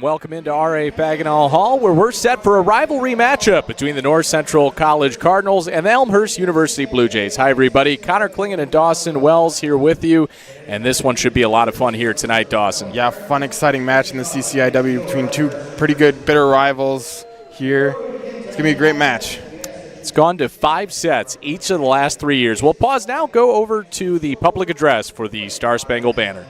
welcome into R.A. Bagnall Hall, where we're set for a rivalry matchup between the North Central College Cardinals and the Elmhurst University Bluejays. Hi, everybody. Connor Klingon and Dawson Wells here with you, and this one should be a lot of fun here tonight, Dawson. Yeah, fun, exciting match in the CCIW between two pretty good, bitter rivals here. It's going to be a great match. It's gone to 5 sets each of the last 3 years. We'll pause now, go over to the public address for the Star Spangled Banner.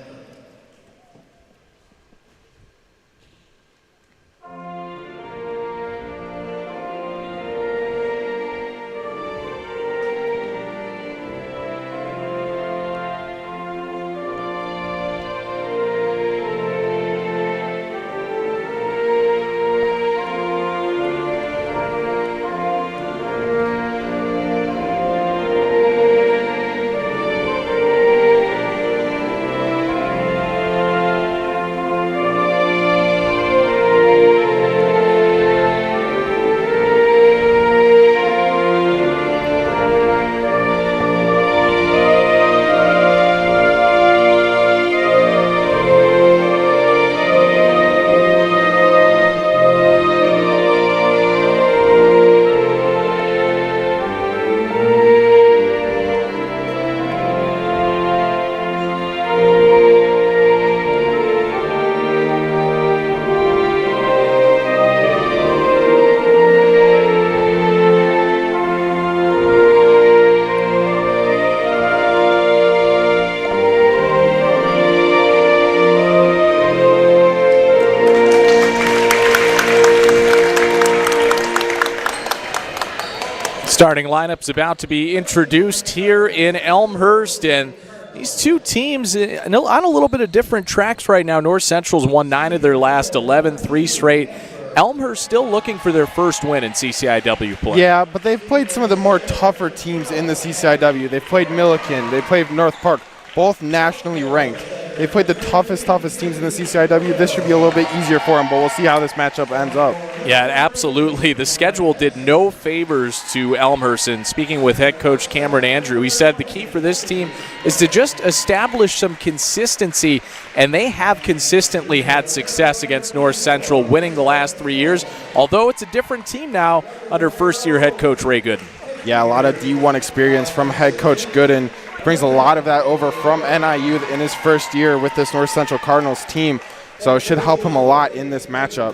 Starting lineup's about to be introduced here in Elmhurst, and these two teams on a little bit of different tracks right now. North Central's won 9 of their last 11, 3 straight. Elmhurst still looking for their first win in CCIW play. Yeah, but they've played some of the more tougher teams in the CCIW. They've played Milliken, they played North Park, both nationally ranked. They played the toughest teams in the CCIW. This should be a little bit easier for them, but we'll see how this matchup ends up. Yeah, absolutely. The schedule did no favors to Elmhurst, and speaking with head coach Cameron Andrew, he said the key for this team is to just establish some consistency, and they have consistently had success against North Central, winning the last 3 years, although it's a different team now under first-year head coach Ray Gooden. Yeah, a lot of D1 experience from head coach Gooden. Brings a lot of that over from NIU in his first year with this North Central Cardinals team, so it should help him a lot in this matchup.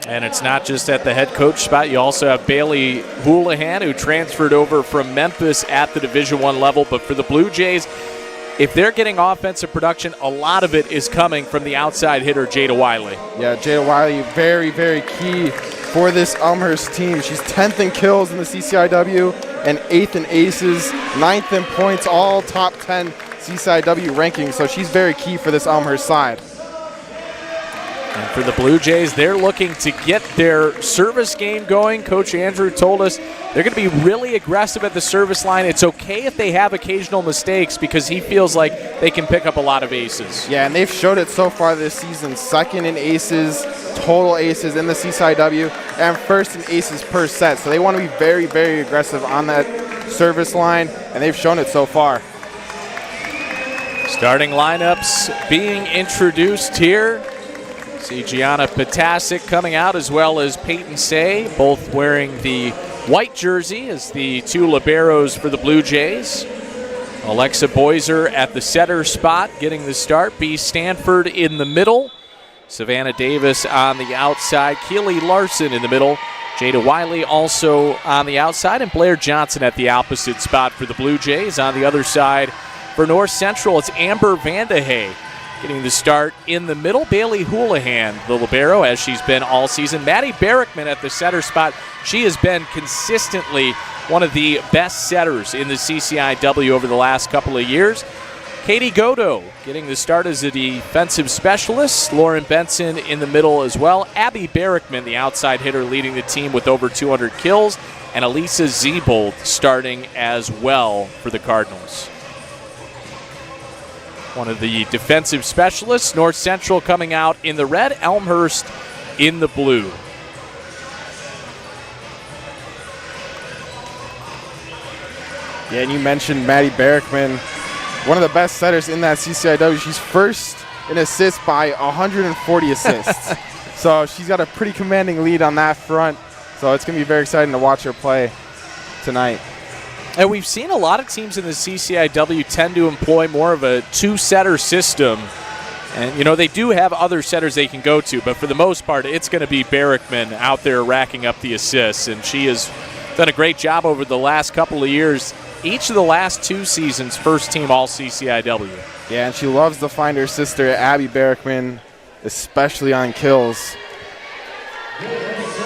And it's not just at the head coach spot. You also have Bailey Houlihan, who transferred over from Memphis at the Division I level. But for the Blue Jays, if they're getting offensive production, a lot of it is coming from the outside hitter, Jada Wiley. Yeah, Jada Wiley, very, very key for this Elmhurst team. She's 10th in kills in the CCIW and 8th in aces, 9th in points, all top 10 CCIW rankings. So she's very key for this Elmhurst side. And for the Blue Jays, they're looking to get their service game going. Coach Andrew told us they're going to be really aggressive at the service line. It's okay if they have occasional mistakes because he feels like they can pick up a lot of aces. Yeah, and they've showed it so far this season. 2nd in aces, total aces in the CCIW, and 1st in aces per set. So they want to be very, very aggressive on that service line, and they've shown it so far. Starting lineups being introduced here. See Gianna Potasic coming out, as well as Peyton Say, both wearing the white jersey as the 2 liberos for the Blue Jays. Alexa Boyser at the setter spot getting the start. B. Stanford in the middle. Savannah Davis on the outside. Keely Larson in the middle. Jada Wiley also on the outside. And Blair Johnson at the opposite spot for the Blue Jays. On the other side for North Central, it's Amber Vandehay getting the start in the middle. Bailey Houlihan, the libero, as she's been all season. Maddie Barrickman at the setter spot. She has been consistently one of the best setters in the CCIW over the last couple of years. Katie Godo getting the start as a defensive specialist. Lauren Benson in the middle as well. Abby Barrickman, the outside hitter, leading the team with over 200 kills. And Elisa Zebold starting as well for the Cardinals. One of the defensive specialists. North Central coming out in the red, Elmhurst in the blue. Yeah, and you mentioned Maddie Barrickman, one of the best setters in that CCIW. She's first in assists by 140 assists. So she's got a pretty commanding lead on that front. So it's going to be very exciting to watch her play tonight. And we've seen a lot of teams in the CCIW tend to employ more of a two-setter system. And, you know, they do have other setters they can go to, but for the most part, it's going to be Barrickman out there racking up the assists. And she has done a great job over the last couple of years. Each of the last 2 seasons, first team all CCIW. Yeah, and she loves to find her sister, Abby Barrickman, especially on kills.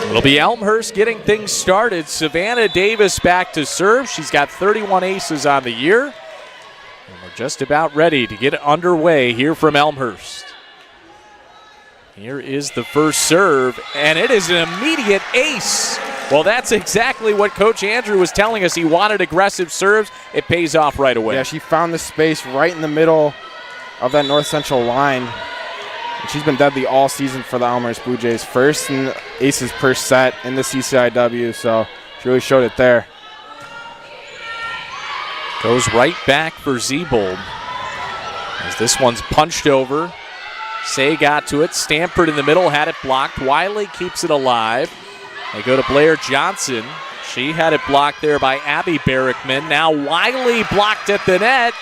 It'll be Elmhurst getting things started. Savannah Davis back to serve. She's got 31 aces on the year. And we're just about ready to get underway here from Elmhurst. Here is the first serve, and it is an immediate ace. Well, that's exactly what Coach Andrew was telling us. He wanted aggressive serves. It pays off right away. Yeah, she found the space right in the middle of that north central line. And she's been deadly all season for the Elmhurst Bluejays. First in aces per set in the CCIW, so she really showed it there. Goes right back for Zebold. As this one's punched over. Say got to it. Stanford in the middle had it blocked. Wiley keeps it alive. They go to Blair Johnson. She had it blocked there by Abby Barrickman. Now Wiley blocked at the net.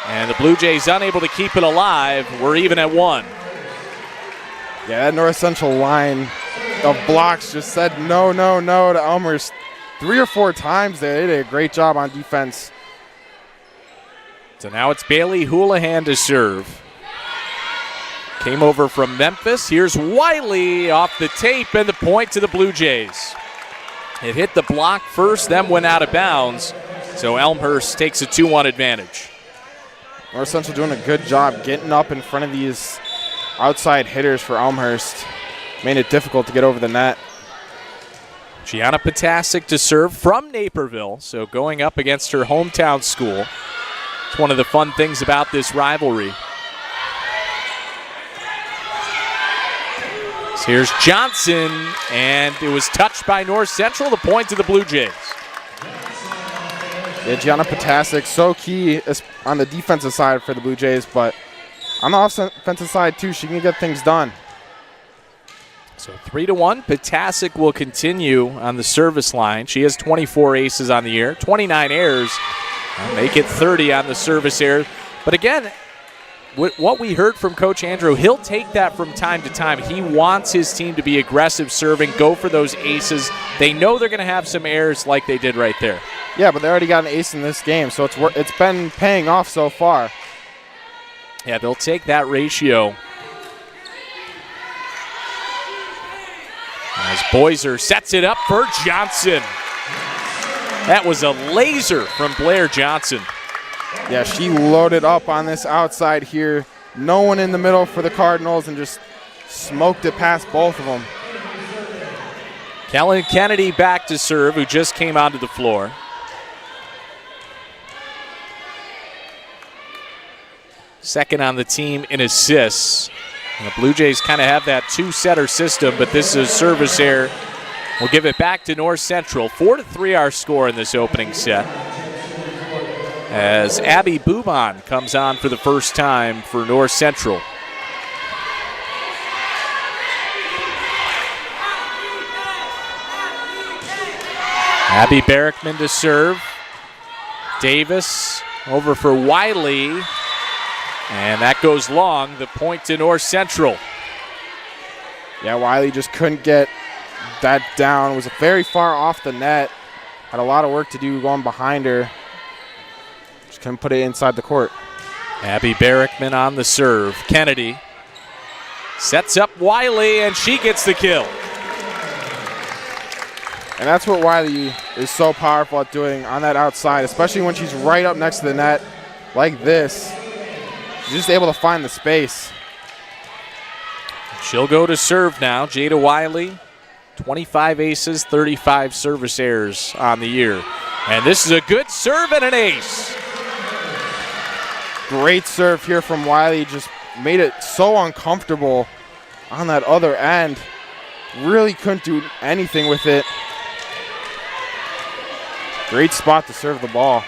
And the Blue Jays unable to keep it alive. We're even at 1. Yeah, that north central line of blocks just said no, no, no to Elmhurst 3 or 4 times there. They did a great job on defense. So now it's Bailey Houlihan to serve. Came over from Memphis. Here's Wiley off the tape, and the point to the Blue Jays. It hit the block first, then went out of bounds. So Elmhurst takes a 2-1 advantage. North Central doing a good job getting up in front of these outside hitters for Elmhurst. Made it difficult to get over the net. Gianna Potasic to serve from Naperville, so going up against her hometown school. It's one of the fun things about this rivalry. So here's Johnson, and it was touched by North Central, the point to the Blue Jays. Yeah, Gianna Potasic, so key on the defensive side for the Blue Jays, but on the offensive side too, she can get things done. So 3-1, Potasic will continue on the service line. She has 24 aces on the year, 29 errors. Make it 30 on the service error. But again, what we heard from Coach Andrew, he'll take that from time to time. He wants his team to be aggressive serving, go for those aces. They know they're going to have some errors like they did right there. Yeah, but they already got an ace in this game, so it's been paying off so far. Yeah, they'll take that ratio. As Boyser sets it up for Johnson. That was a laser from Blair Johnson. Yeah, she loaded up on this outside here. No one in the middle for the Cardinals and just smoked it past both of them. Kellen Kennedy back to serve, who just came onto the floor. Second on the team in assists. And the Blue Jays kind of have that two-setter system, but this is a service error. We'll give it back to North Central. 4-3 our score in this opening set. As Abby Boubon comes on for the first time for North Central. Abby Barrickman to serve. Davis over for Wiley. And that goes long. The point to North Central. Yeah, Wiley just couldn't get that down. It was very far off the net. Had a lot of work to do going behind her. Just couldn't put it inside the court. Abby Barrickman on the serve. Kennedy sets up Wiley, and she gets the kill. And that's what Wiley is so powerful at doing on that outside, especially when she's right up next to the net like this. She's just able to find the space. She'll go to serve now. Jada Wiley, 25 aces, 35 service errors on the year. And this is a good serve and an ace. Great serve here from Wiley. Just made it so uncomfortable on that other end. Really couldn't do anything with it. Great spot to serve the ball.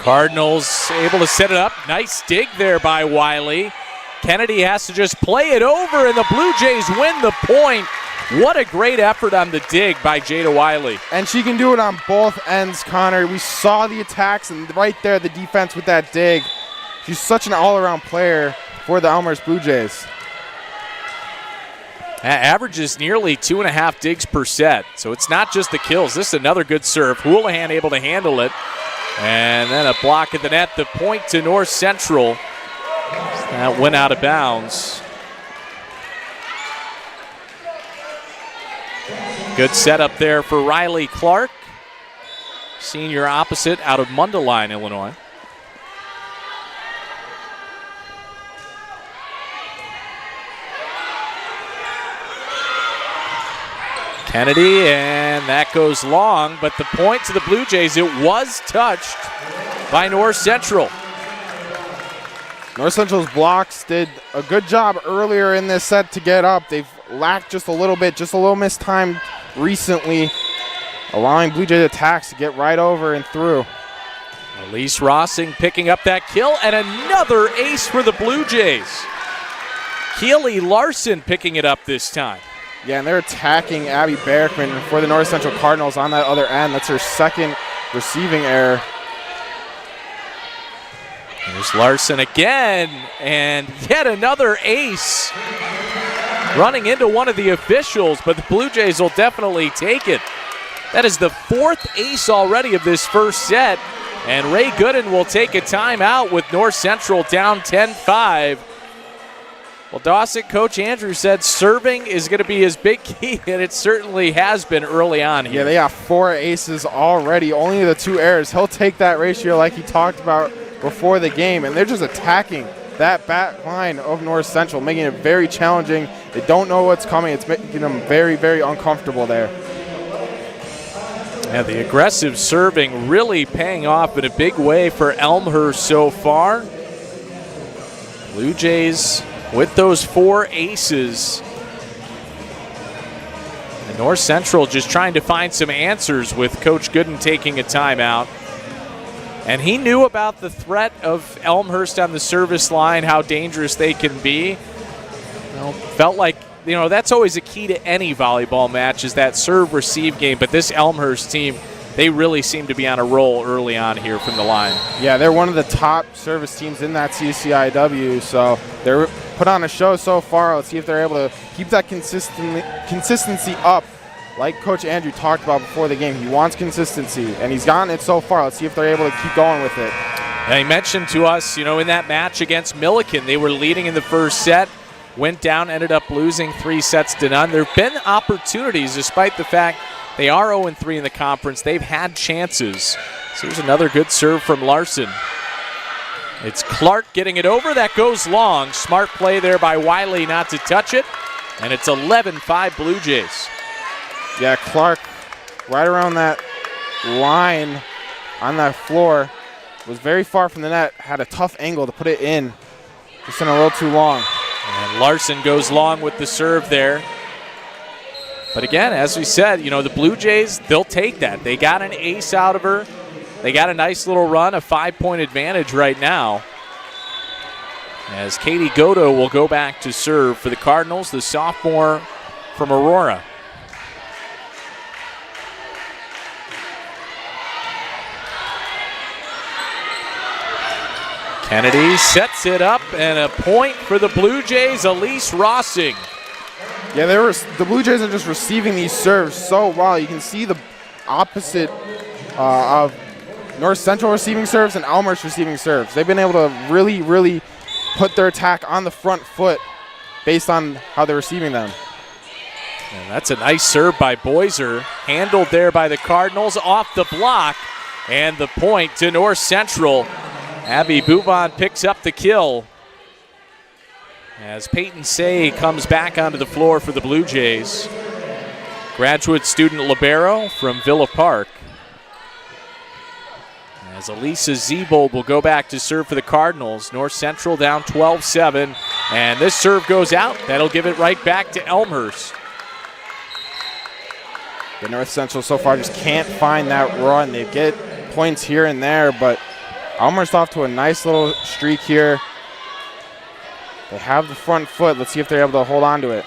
Cardinals able to set it up. Nice dig there by Wiley. Kennedy has to just play it over, and the Blue Jays win the point. What a great effort on the dig by Jada Wiley. And she can do it on both ends, Connor. We saw the attacks, and right there, the defense with that dig. She's such an all-around player for the Elmhurst Blue Jays. Averages nearly 2.5 digs per set. So it's not just the kills. This is another good serve. Houlihan able to handle it. And then a block at the net. The point to North Central. That went out of bounds. Good setup there for Riley Clark, senior opposite out of Mundelein, Illinois. Kennedy, and that goes long, but the point to the Blue Jays, it was touched by North Central. North Central's blocks did a good job earlier in this set to get up. They've lacked just a little bit, just a little mistimed recently, allowing Blue Jays attacks to get right over and through. Elise Rossing picking up that kill, and another ace for the Blue Jays. Keely Larson picking it up this time. Yeah, and they're attacking Abby Berkman for the North Central Cardinals on that other end. That's her second receiving error. There's Larson again, and yet another ace. Running into one of the officials, but the Blue Jays will definitely take it. That is the fourth ace already of this first set, and Ray Gooden will take a timeout with North Central down 10-5. Well, Dawson, Coach Andrew said serving is going to be his big key, and it certainly has been early on here. Yeah, they got 4 aces already, only the 2 errors. He'll take that ratio like he talked about before the game, and they're just attacking that back line of North Central, making it very challenging. They don't know what's coming. It's making them very, very uncomfortable there. Yeah, the aggressive serving really paying off in a big way for Elmhurst so far. Blue Jays with those 4 aces. And North Central just trying to find some answers with Coach Gooden taking a timeout. And he knew about the threat of Elmhurst on the service line, how dangerous they can be. Well, felt like, that's always a key to any volleyball match is that serve-receive game. But this Elmhurst team, they really seem to be on a roll early on here from the line. Yeah, they're one of the top service teams in that CCIW, so they're put on a show so far. Let's see if they're able to keep that consistency up. Like Coach Andrew talked about before the game, he wants consistency, and he's gotten it so far. Let's see if they're able to keep going with it. And he mentioned to us, in that match against Milliken, they were leading in the first set, went down, ended up losing 3-0. There have been opportunities, despite the fact they are 0-3 in the conference. They've had chances. So here's another good serve from Larson. It's Clark getting it over. That goes long. Smart play there by Wiley not to touch it. And it's 11-5 Blue Jays. Yeah, Clark right around that line on that floor was very far from the net, had a tough angle to put it in. Just in a little too long. And Larson goes long with the serve there. But again, as we said, the Blue Jays, they'll take that. They got an ace out of her. They got a nice little run, a 5-point advantage right now. As Katie Godo will go back to serve for the Cardinals, the sophomore from Aurora. Kennedy sets it up, and a point for the Blue Jays, Elise Rossing. Yeah, the Blue Jays are just receiving these serves so well. You can see the opposite of North Central receiving serves and Elmhurst receiving serves. They've been able to really, really put their attack on the front foot based on how they're receiving them. And that's a nice serve by Boyser, handled there by the Cardinals, off the block, and the point to North Central. Abby Boubon picks up the kill as Peyton Say comes back onto the floor for the Blue Jays. Graduate student libero from Villa Park. As Elisa Zebold will go back to serve for the Cardinals. North Central down 12-7, and this serve goes out. That'll give it right back to Elmhurst. The North Central so far just can't find that run. They get points here and there, but Elmhurst off to a nice little streak here. They have the front foot. Let's see if they're able to hold on to it.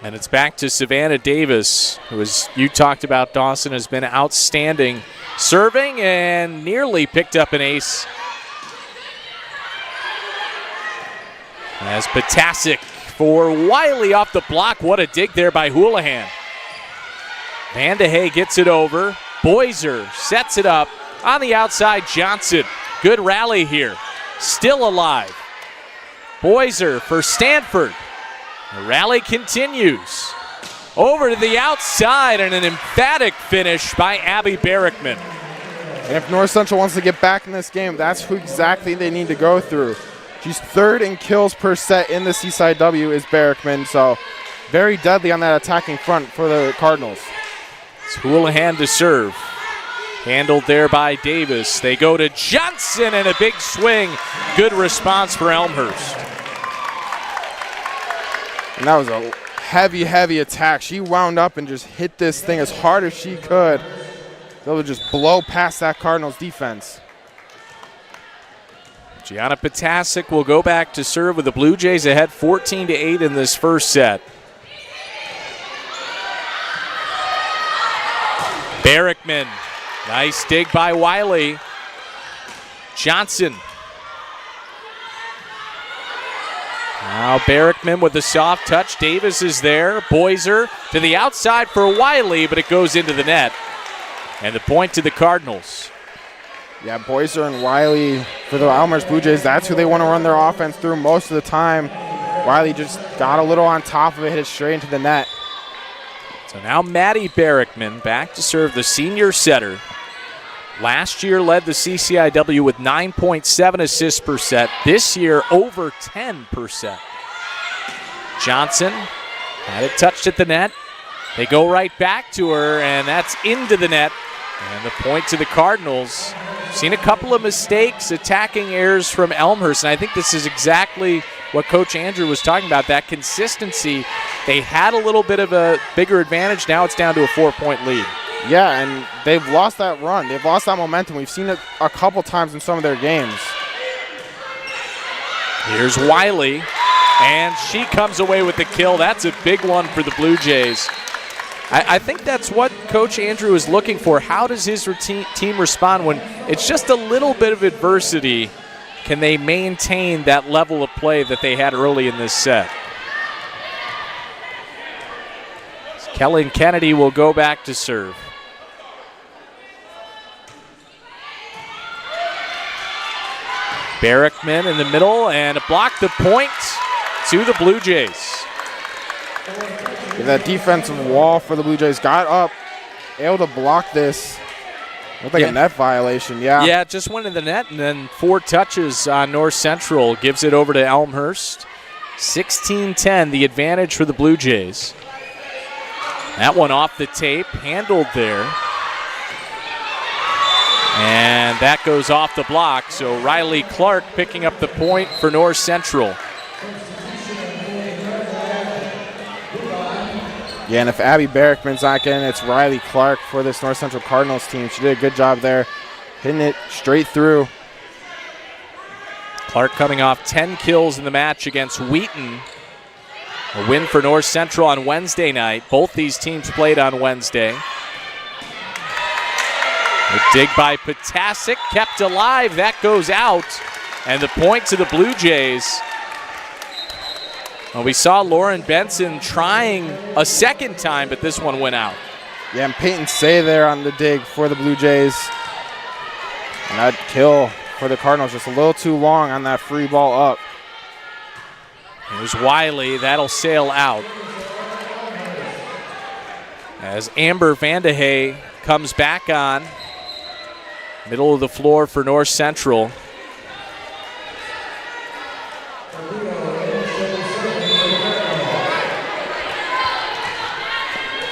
And it's back to Savannah Davis, who, as you talked about, Dawson, has been outstanding serving and nearly picked up an ace. As Potasic for Wiley off the block. What a dig there by Houlihan. Vandehey gets it over. Boyser sets it up on the outside. Johnson, good rally here. Still alive. Boyser for Stanford. The rally continues. Over to the outside and an emphatic finish by Abby Barrickman. And if North Central wants to get back in this game, that's who exactly they need to go through. She's third in kills per set in the Seaside W is Barrickman, so very deadly on that attacking front for the Cardinals. It's Houlihan to serve. Handled there by Davis. They go to Johnson and a big swing. Good response for Elmhurst. And that was a heavy, heavy attack. She wound up and just hit this thing as hard as she could. They would just blow past that Cardinals defense. Gianna Potasic will go back to serve with the Blue Jays ahead 14-8 in this first set. Barrickman, nice dig by Wiley. Johnson. Now Barrickman with the soft touch. Davis is there. Boyser to the outside for Wiley, but it goes into the net. And the point to the Cardinals. Yeah, Boyser and Wiley for the Elmhurst Blue Jays, that's who they want to run their offense through most of the time. Wiley just got a little on top of it, hit it straight into the net. So now Maddie Barrickman back to serve, the senior setter. Last year led the CCIW with 9.7 assists per set. This year over 10 per set. Johnson had it touched at the net. They go right back to her, and that's into the net. And the point to the Cardinals. Seen a couple of mistakes, attacking errors from Elmhurst, and I think this is exactly what Coach Andrew was talking about, that consistency. They had a little bit of a bigger advantage. Now it's down to a 4-point lead. Yeah, and they've lost that run. They've lost that momentum. We've seen it a couple times in some of their games. Here's Wiley, and she comes away with the kill. That's a big one for the Blue Jays. I think that's what Coach Andrew is looking for. How does his team respond when it's just a little bit of adversity? Can they maintain that level of play that they had early in this set? Kellen Kennedy will go back to serve. Barrickman in the middle and block the point to the Blue Jays. That defensive wall for the Blue Jays got up, able to block this. Looked like a net violation, yeah. Yeah, it just went in the net, and then 4 touches on North Central. Gives it over to Elmhurst. 16-10, the advantage for the Blue Jays. That one off the tape, handled there. And that goes off the block, so Riley Clark picking up the point for North Central. Yeah, and if Abby Barrickman's not getting it, it's Riley Clark for this North Central Cardinals team. She did a good job there, hitting it straight through. Clark coming off 10 kills in the match against Wheaton. A win for North Central on Wednesday night. Both these teams played on Wednesday. A dig by Potasic, kept alive. That goes out. And the point to the Blue Jays. Well, we saw Lauren Benson trying a second time, but this one went out. Yeah, and Peyton Say there on the dig for the Blue Jays. And that kill for the Cardinals just a little too long on that free ball up. Here's Wiley. That'll sail out. As Amber Vandehey comes back on. Middle of the floor for North Central.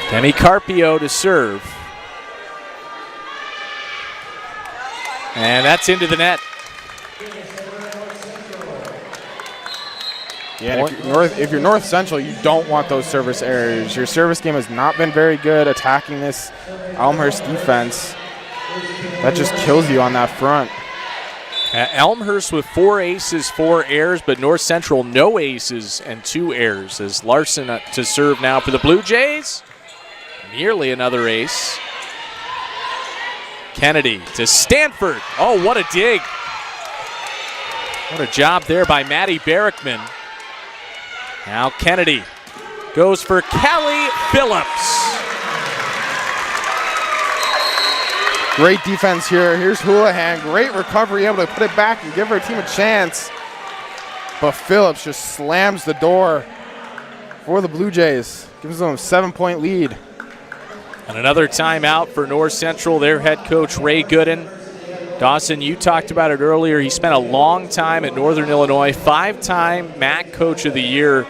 Demi Carpio to serve. And that's into the net. Yeah, if you're North Central, you don't want those service errors. Your service game has not been very good attacking this Elmhurst defense. That just kills you on that front. Elmhurst with 4 aces, 4 errors, but North Central no aces and 2 errors. As Larson to serve now for the Blue Jays. Nearly another ace. Kennedy to Stanford. Oh, what a dig. What a job there by Maddie Barrickman. Now Kennedy goes for Callie Phillips. Great defense here. Here's Houlihan. Great recovery, able to put it back and give her team a chance. But Phillips just slams the door for the Blue Jays. Gives them a 7-point lead. And another timeout for North Central, their head coach, Ray Gooden. Dawson, you talked about it earlier. He spent a long time at Northern Illinois, 5-time MAC Coach of the Year.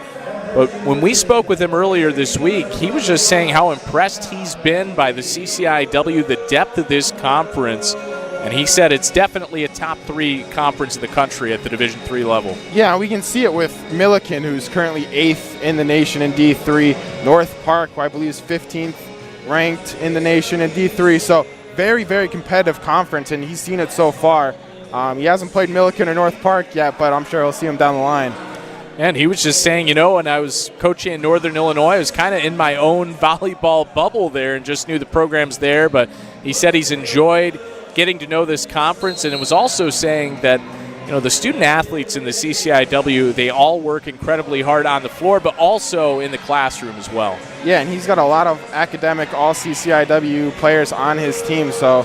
But when we spoke with him earlier this week, he was just saying how impressed he's been by the CCIW, the depth of this conference. And he said it's definitely a top 3 conference in the country at the Division III level. Yeah, we can see it with Milliken, who's currently 8th in the nation in D3. North Park, who I believe is 15th ranked in the nation in D3. So very, very competitive conference, and he's seen it so far. He hasn't played Milliken or North Park yet, but I'm sure he'll see him down the line. And he was just saying, when I was coaching in Northern Illinois, I was kind of in my own volleyball bubble there and just knew the programs there. But he said he's enjoyed getting to know this conference. And it was also saying that, the student athletes in the CCIW, they all work incredibly hard on the floor, but also in the classroom as well. Yeah, and he's got a lot of academic all-CCIW players on his team. So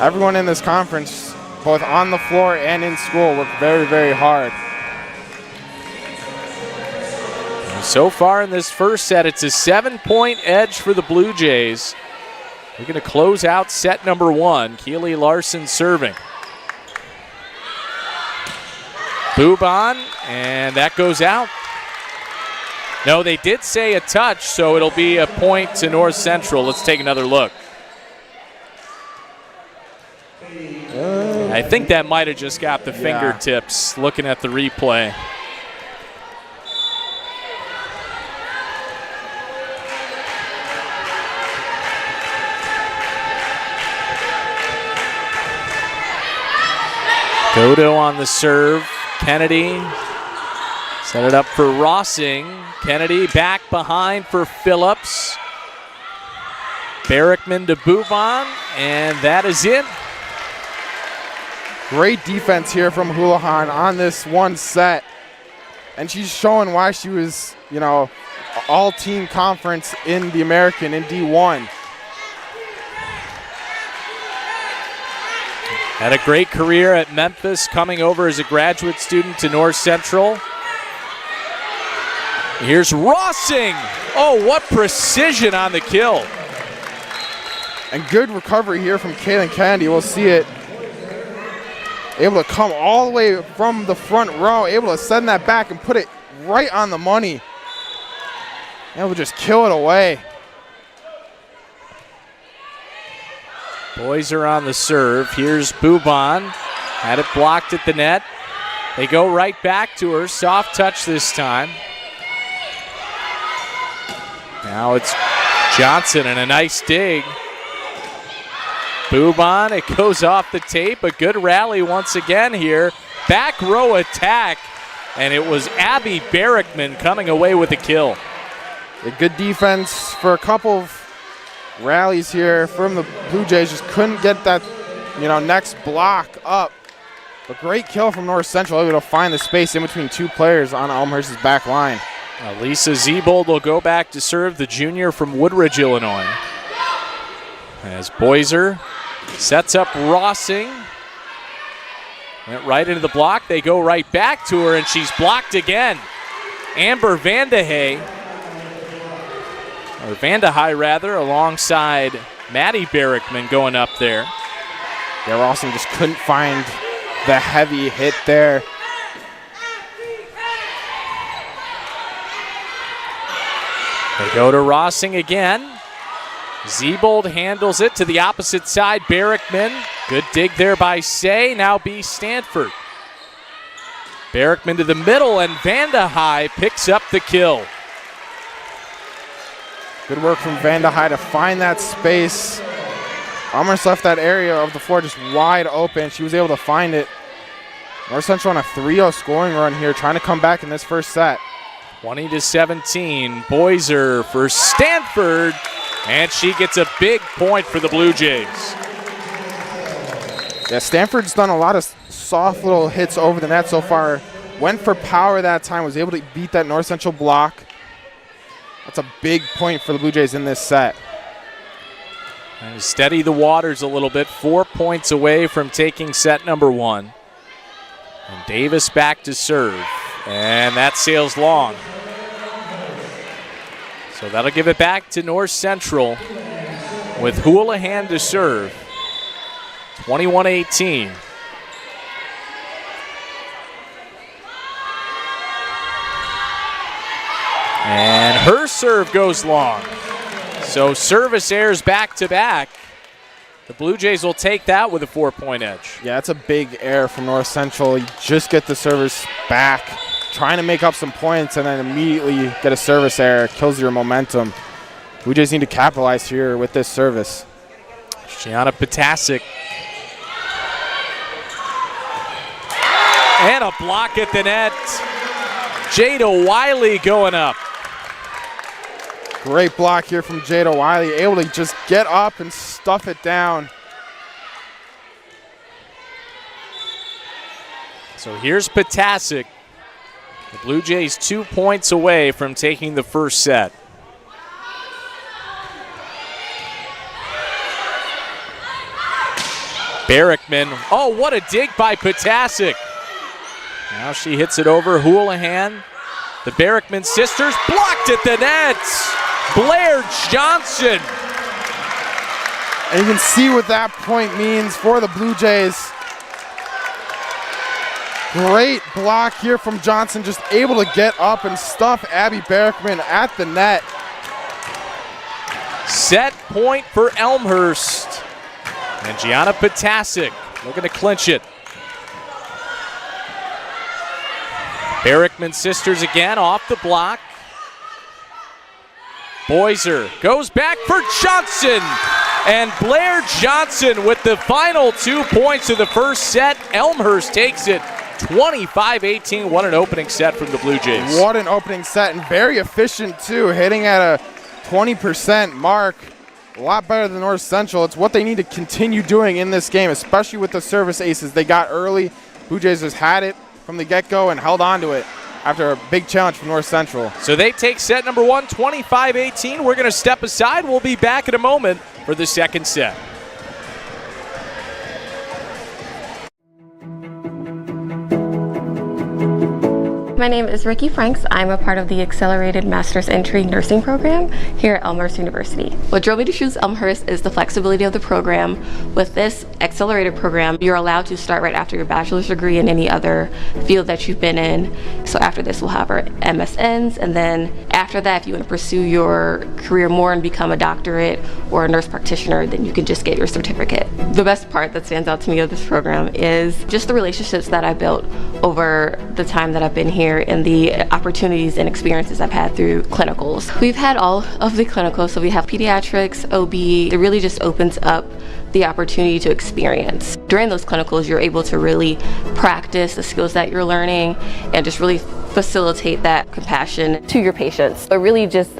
everyone in this conference, both on the floor and in school, work very, very hard. So far in this first set, it's a 7-point edge for the Blue Jays. We're going to close out set number 1. Keely Larson serving. Boobon, and that goes out. No, they did say a touch, so it'll be a point to North Central. Let's take another look. I think that might have just got the fingertips looking at the replay. Dodo on the serve. Kennedy set it up for Rossing. Kennedy back behind for Phillips. Barrickman to Bouvon, and that is it. Great defense here from Houlihan on this one set. And she's showing why she was, all-team conference in the American in D1. Had a great career at Memphis, coming over as a graduate student to North Central. Here's Rossing. Oh, what precision on the kill. And good recovery here from Kaylin Kennedy. We'll see it. Able to come all the way from the front row, able to send that back and put it right on the money. Able to just kill it away. Boys are on the serve. Here's Boubon. Had it blocked at the net. They go right back to her. Soft touch this time. Now it's Johnson and a nice dig. Boubon, it goes off the tape. A good rally once again here. Back row attack. And it was Abby Barrickman coming away with the kill. A good defense for a couple of rallies here from the Blue Jays. Just couldn't get that, next block up. But great kill from North Central, able to find the space in between 2 players on Elmhurst's back line. Lisa Zebold will go back to serve, the junior from Woodridge, Illinois. As Boiser sets up Rossing. Went right into the block. They go right back to her, and she's blocked again. Amber Vandehey, or Vandehey rather, alongside Maddie Barrickman going up there. Yeah, Rossing just couldn't find the heavy hit there. They go to Rossing again. Zebold handles it to the opposite side. Barrickman, good dig there by Say. Now B. Stanford. Barrickman to the middle, and Vandehey picks up the kill. Good work from Vandehey to find that space. Elmhurst left that area of the floor just wide open. She was able to find it. North Central on a 3-0 scoring run here, trying to come back in this first set. 20-17, Boiser for Stanford, and she gets a big point for the Blue Jays. Yeah, Stanford's done a lot of soft little hits over the net so far. Went for power that time, was able to beat that North Central block. That's a big point for the Blue Jays in this set. And steady the waters a little bit, 4 points away from taking set number 1. And Davis back to serve, and that sails long. So that'll give it back to North Central with Houlihan to serve. 21-18. And her serve goes long. So service errors back to back. The Blue Jays will take that with a 4-point edge. Yeah, that's a big error from North Central. You just get the service back, trying to make up some points, and then immediately get a service error. Kills your momentum. Blue Jays need to capitalize here with this service. Gianna Potasic. And a block at the net. Jada Wiley going up. Great block here from Jada Wiley, able to just get up and stuff it down. So here's Potasic. The Blue Jays 2 points away from taking the first set. Barrickman. Oh, what a dig by Potasic. Now she hits it over Houlihan. The Barrickman sisters blocked at the net. Blair Johnson. And you can see what that point means for the Blue Jays. Great block here from Johnson, just able to get up and stuff Abby Barrickman at the net. Set point for Elmhurst. And Gianna Potasic looking to clinch it. Barrickman sisters again off the block. Boiser goes back for Johnson. And Blair Johnson with the final 2 points of the first set. Elmhurst takes it 25-18. What an opening set from the Blue Jays. What an opening set, and very efficient too, hitting at a 20% mark. A lot better than North Central. It's what they need to continue doing in this game, especially with the service aces they got early. Blue Jays just had it from the get-go and held on to it after a big challenge from North Central. So they take set number 1, 25-18. We're going to step aside. We'll be back in a moment for the second set. My name is Ricky Franks. I'm a part of the Accelerated Master's Entry Nursing Program here at Elmhurst University. What drove me to choose Elmhurst is the flexibility of the program. With this accelerated program, you're allowed to start right after your bachelor's degree in any other field that you've been in. So after this, we'll have our MSNs, and then after that, if you want to pursue your career more and become a doctorate or a nurse practitioner, then you can just get your certificate. The best part that stands out to me of this program is just the relationships that I built over the time that I've been here and the opportunities and experiences I've had through clinicals. We've had all of the clinicals, so we have pediatrics, OB. It really just opens up the opportunity to experience. During those clinicals, you're able to really practice the skills that you're learning and just really facilitate that compassion to your patients. It really just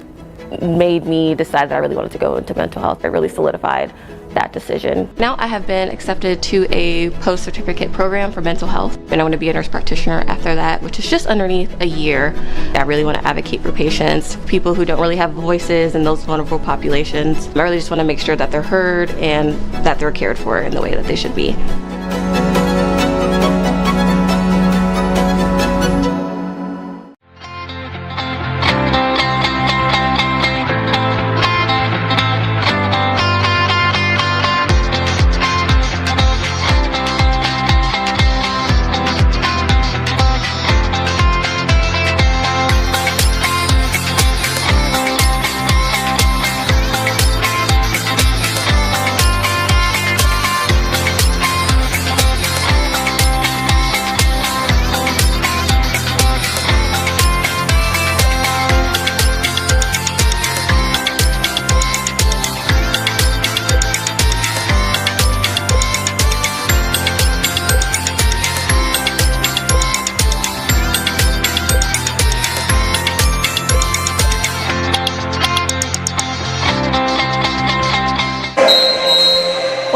made me decide that I really wanted to go into mental health. It really solidified that decision. Now I have been accepted to a post-certificate program for mental health, and I want to be a nurse practitioner after that, which is just underneath a year. I really want to advocate for patients, people who don't really have voices in those vulnerable populations. I really just want to make sure that they're heard and that they're cared for in the way that they should be.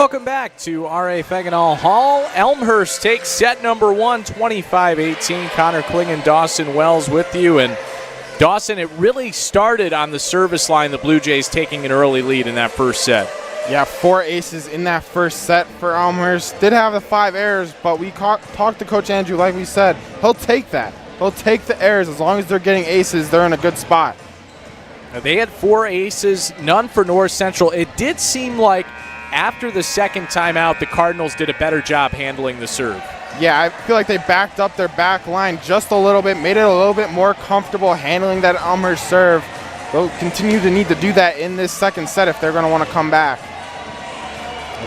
Welcome back to R.A. Fagenal Hall. Elmhurst takes set number 1, 25-18. Connor Kling and Dawson Wells with you. And Dawson, it really started on the service line, the Blue Jays taking an early lead in that first set. Yeah, 4 aces in that first set for Elmhurst. Did have the 5 errors, but we talked to Coach Andrew, like we said, he'll take that. He'll take the errors. As long as they're getting aces, they're in a good spot. Now, they had 4 aces, none for North Central. It did seem like after the second timeout, the Cardinals did a better job handling the serve. Yeah, I feel like they backed up their back line just a little bit, made it a little bit more comfortable handling that Elmhurst serve. They'll continue to need to do that in this second set if they're going to want to come back.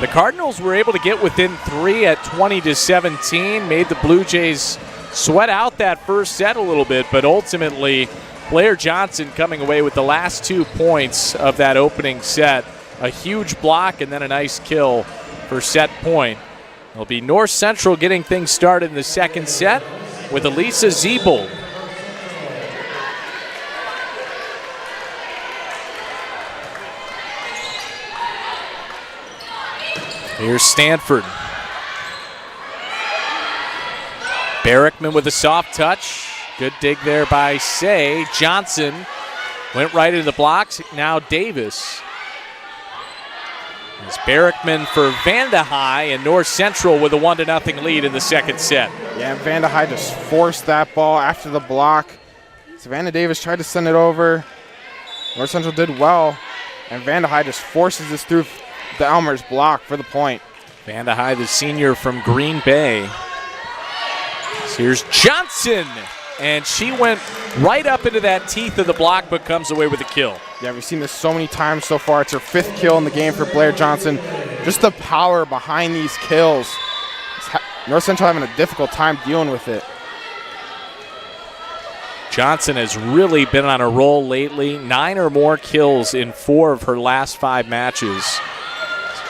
The Cardinals were able to get within 3 at 20-17, made the Blue Jays sweat out that first set a little bit, but ultimately Blair Johnson coming away with the last 2 points of that opening set. A huge block and then a nice kill for set point. It'll be North Central getting things started in the second set with Elisa Ziebold. Here's Stanford. Barrickman with a soft touch. Good dig there by Say. Johnson went right into the blocks. Now Davis. It's Barrickman for Vandehei, and North Central with a 1-0 lead in the second set. Yeah, Vandehei just forced that ball after the block. Savannah Davis tried to send it over. North Central did well, and Vandehei just forces this through the Elmhurst block for the point. Vandehei, the senior from Green Bay. So here's Johnson, and she went right up into that teeth of the block, but comes away with a kill. Yeah, we've seen this so many times so far. It's her 5th kill in the game for Blair Johnson. Just the power behind these kills. North Central having a difficult time dealing with it. Johnson has really been on a roll lately. 9 or more kills in 4 of her last 5 matches.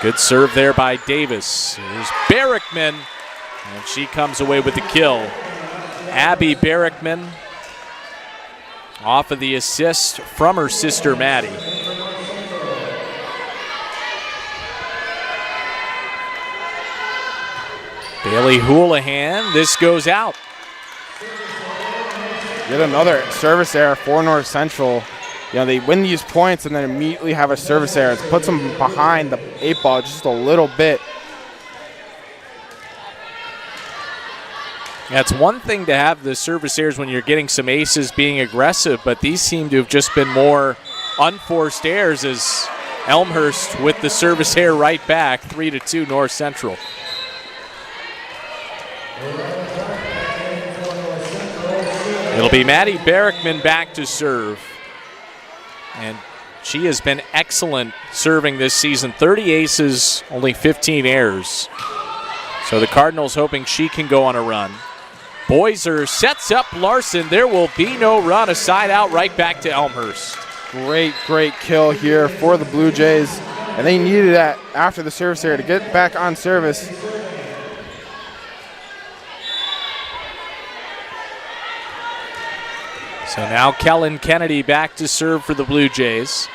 Good serve there by Davis. Here's Barrickman, and she comes away with the kill. Abby Barrickman off of the assist from her sister Maddie. Bailey Houlihan, this goes out. Yet another service error for North Central. You know, they win these points and then immediately have a service error. It puts them behind the 8 ball just a little bit. Yeah, it's one thing to have the service errors when you're getting some aces being aggressive, but these seem to have just been more unforced errors as Elmhurst with the service error right back, 3-2 North Central. It'll be Maddie Barrickman back to serve. And she has been excellent serving this season. 30 aces, only 15 errors. So the Cardinals hoping she can go on a run. Boyser sets up Larson. There will be no run. A side out right back to Elmhurst. Great kill here for the Blue Jays. And they needed that after the service error to get back on service. So now Kellen Kennedy back to serve for the Blue Jays.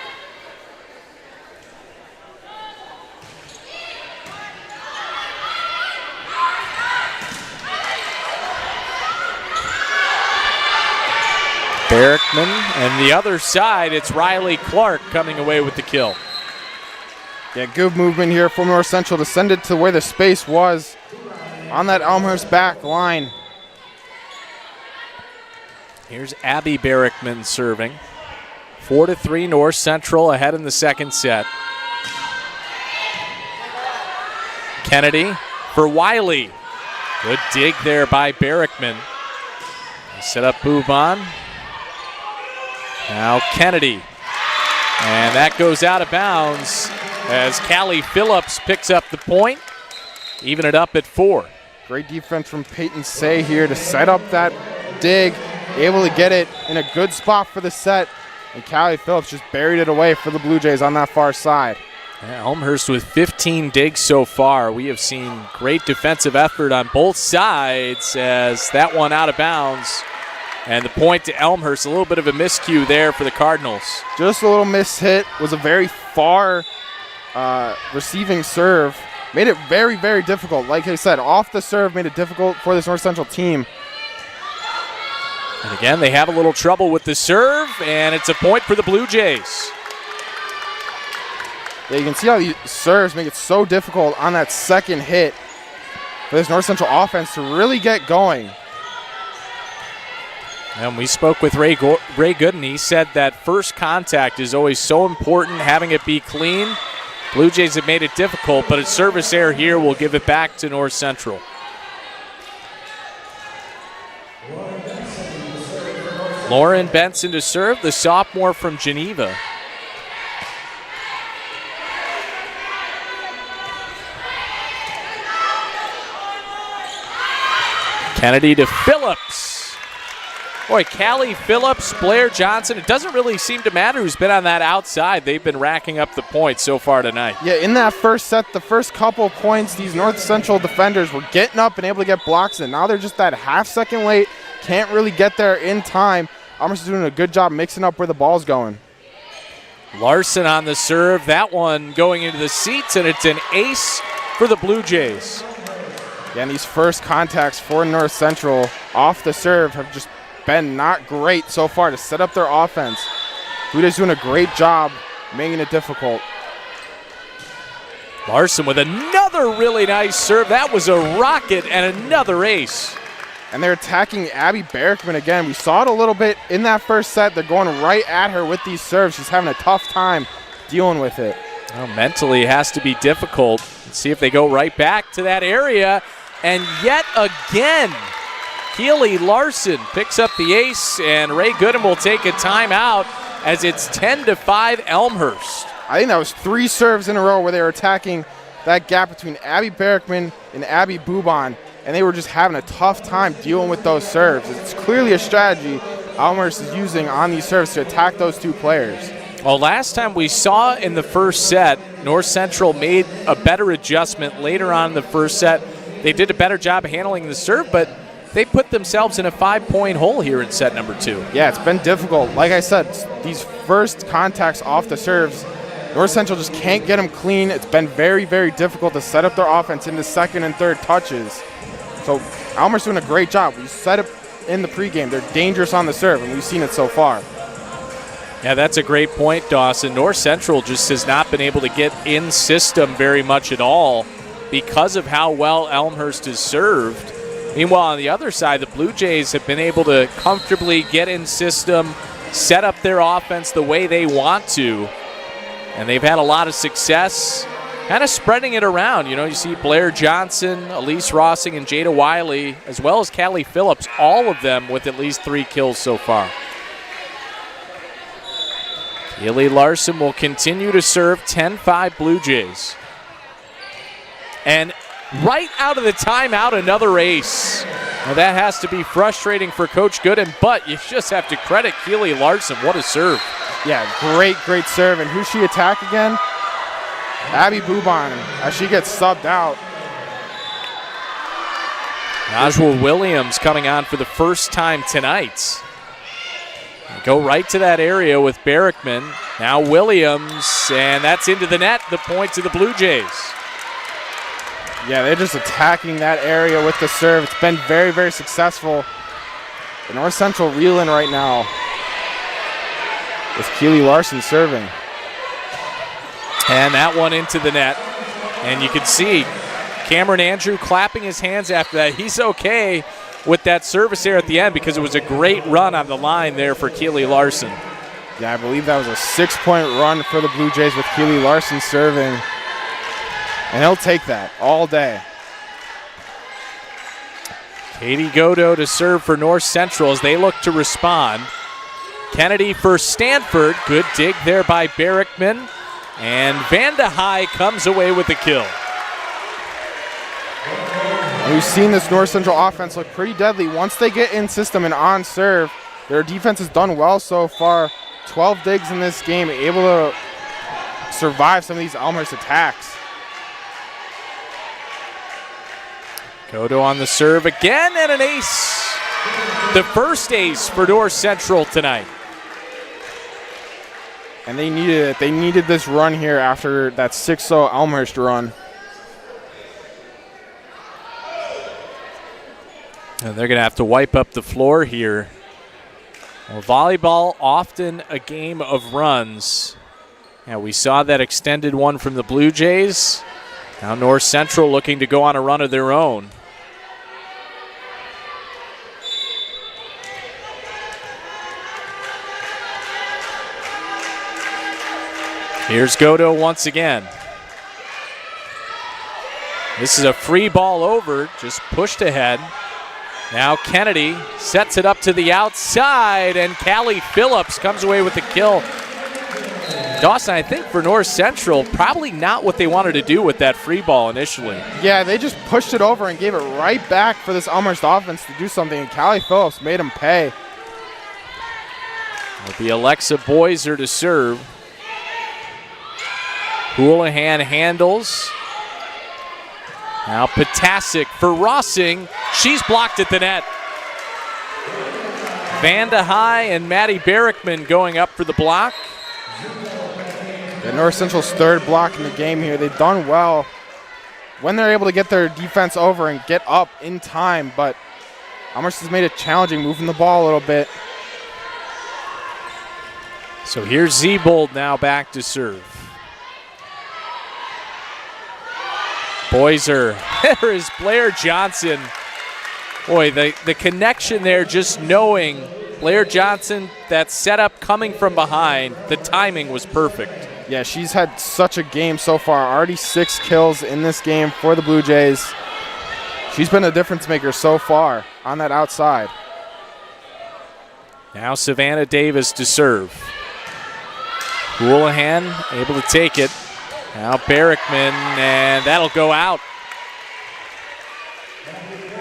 Barrickman, and the other side, it's Riley Clark coming away with the kill. Yeah, good movement here from North Central to send it to where the space was on that Elmhurst back line. Here's Abby Barrickman serving. 4-3 North Central ahead in the second set. Kennedy for Wiley. Good dig there by Barrickman. Set up Boubon. Now Kennedy. And that goes out of bounds as Callie Phillips picks up the point. Even it up at 4. Great defense from Peyton Say here to set up that dig. Able to get it in a good spot for the set. And Callie Phillips just buried it away for the Blue Jays on that far side. Yeah, Elmhurst with 15 digs so far. We have seen great defensive effort on both sides as that one out of bounds. And the point to Elmhurst, a little bit of a miscue there for the Cardinals. Just a little miss hit. Was a very far receiving serve made it very, very difficult. Like I said, off the serve made it difficult for this North Central team. And again, they have a little trouble with the serve, and it's a point for the Blue Jays. Yeah, you can see how these serves make it so difficult on that second hit for this North Central offense to really get going. And we spoke with Ray Gooden. He said that first contact is always so important, having it be clean. Blue Jays have made it difficult, but a service error here will give it back to North Central. Lauren Benson to serve, the sophomore from Geneva. Kennedy to Phillips. Boy, Callie Phillips, Blair Johnson, it doesn't really seem to matter who's been on that outside. They've been racking up the points so far tonight. Yeah, in that first set, the first couple points, these North Central defenders were getting up and able to get blocks in. Now they're just that half second late, can't really get there in time. Elmhurst is doing a good job mixing up where the ball's going. Larson on the serve, that one going into the seats, and it's an ace for the Blue Jays. Yeah, and these first contacts for North Central off the serve have just been not great so far to set up their offense. Blue Jays doing a great job making it difficult. Larson with another really nice serve. That was a rocket and another ace. And they're attacking Abby Berrickman again. We saw it a little bit in that first set. They're going right at her with these serves. She's having a tough time dealing with it. Well, mentally it has to be difficult. Let's see if they go right back to that area. And yet again, Keely Larson picks up the ace, and Ray Gooden will take a timeout as it's 10-5 Elmhurst. I think that was 3 serves in a row where they were attacking that gap between Abby Berrickman and Abby Bubon, and they were just having a tough time dealing with those serves. It's clearly a strategy Elmhurst is using on these serves to attack those 2 players. Well, last time we saw in the first set, North Central made a better adjustment later on in the first set. They did a better job handling the serve, but they put themselves in a 5-point hole here in set number 2. Yeah, it's been difficult. Like I said, these first contacts off the serves, North Central just can't get them clean. It's been very, very difficult to set up their offense into second and third touches. So Elmhurst doing a great job. We set up in the pregame. They're dangerous on the serve, and we've seen it so far. Yeah, that's a great point, Dawson. North Central just has not been able to get in system very much at all because of how well Elmhurst has served. Meanwhile, on the other side, the Blue Jays have been able to comfortably get in system, set up their offense the way they want to, and they've had a lot of success kind of spreading it around. You know, you see Blair Johnson, Elise Rossing, and Jada Wiley, as well as Callie Phillips, all of them with at least 3 kills so far. Keely Larson will continue to serve, 10-5 Blue Jays. And right out of the timeout, another ace. Well, that has to be frustrating for Coach Gooden, but you just have to credit Keely Larson. What a serve. Yeah, great, great serve. And who's she attack again? Abby Bubon, as she gets subbed out. Najwa Williams coming on for the first time tonight. Go right to that area with Berrickman. Now Williams, and that's into the net, the point to the Blue Jays. Yeah, they're just attacking that area with the serve. It's been very, very successful. The North Central reeling right now with Keely Larson serving. And that one into the net. And you can see Cameron Andrew clapping his hands after that. He's okay with that service error at the end because it was a great run on the line there for Keely Larson. Yeah, I believe that was a 6-point run for the Blue Jays with Keely Larson serving. And he'll take that all day. Katie Godot to serve for North Central as they look to respond. Kennedy for Stanford. Good dig there by Berrickman. And Vanda High comes away with the kill. And we've seen this North Central offense look pretty deadly. Once they get in system and on serve, their defense has done well so far. 12 digs in this game, able to survive some of these Elmhurst attacks. Godot on the serve again, and an ace. The first ace for North Central tonight. And they needed it. They needed this run here after that 6-0 Elmhurst run. And they're going to have to wipe up the floor here. Well, volleyball, often a game of runs. Now, we saw that extended one from the Blue Jays. Now North Central looking to go on a run of their own. Here's Godo once again. This is a free ball over, just pushed ahead. Now Kennedy sets it up to the outside, and Callie Phillips comes away with the kill. Dawson, I think for North Central, probably not what they wanted to do with that free ball initially. Yeah, they just pushed it over and gave it right back for this Elmhurst offense to do something, and Callie Phillips made them pay. It'll be Alexa Boyser to serve. Houlihan handles. Now Potasic for Rossing. She's blocked at the net. Vanda High and Maddie Barrickman going up for the block. Yeah, North Central's third block in the game here. They've done well when they're able to get their defense over and get up in time, but Elmhurst has made it challenging, moving the ball a little bit. So here's Zebold now back to serve. Boyser, there is Blair Johnson. Boy, the connection there, just knowing Blair Johnson, that setup coming from behind, the timing was perfect. Yeah, she's had such a game so far. Already 6 kills in this game for the Blue Jays. She's been a difference maker so far on that outside. Now Savannah Davis to serve. Houlihan able to take it. Now Barrickman, and that'll go out.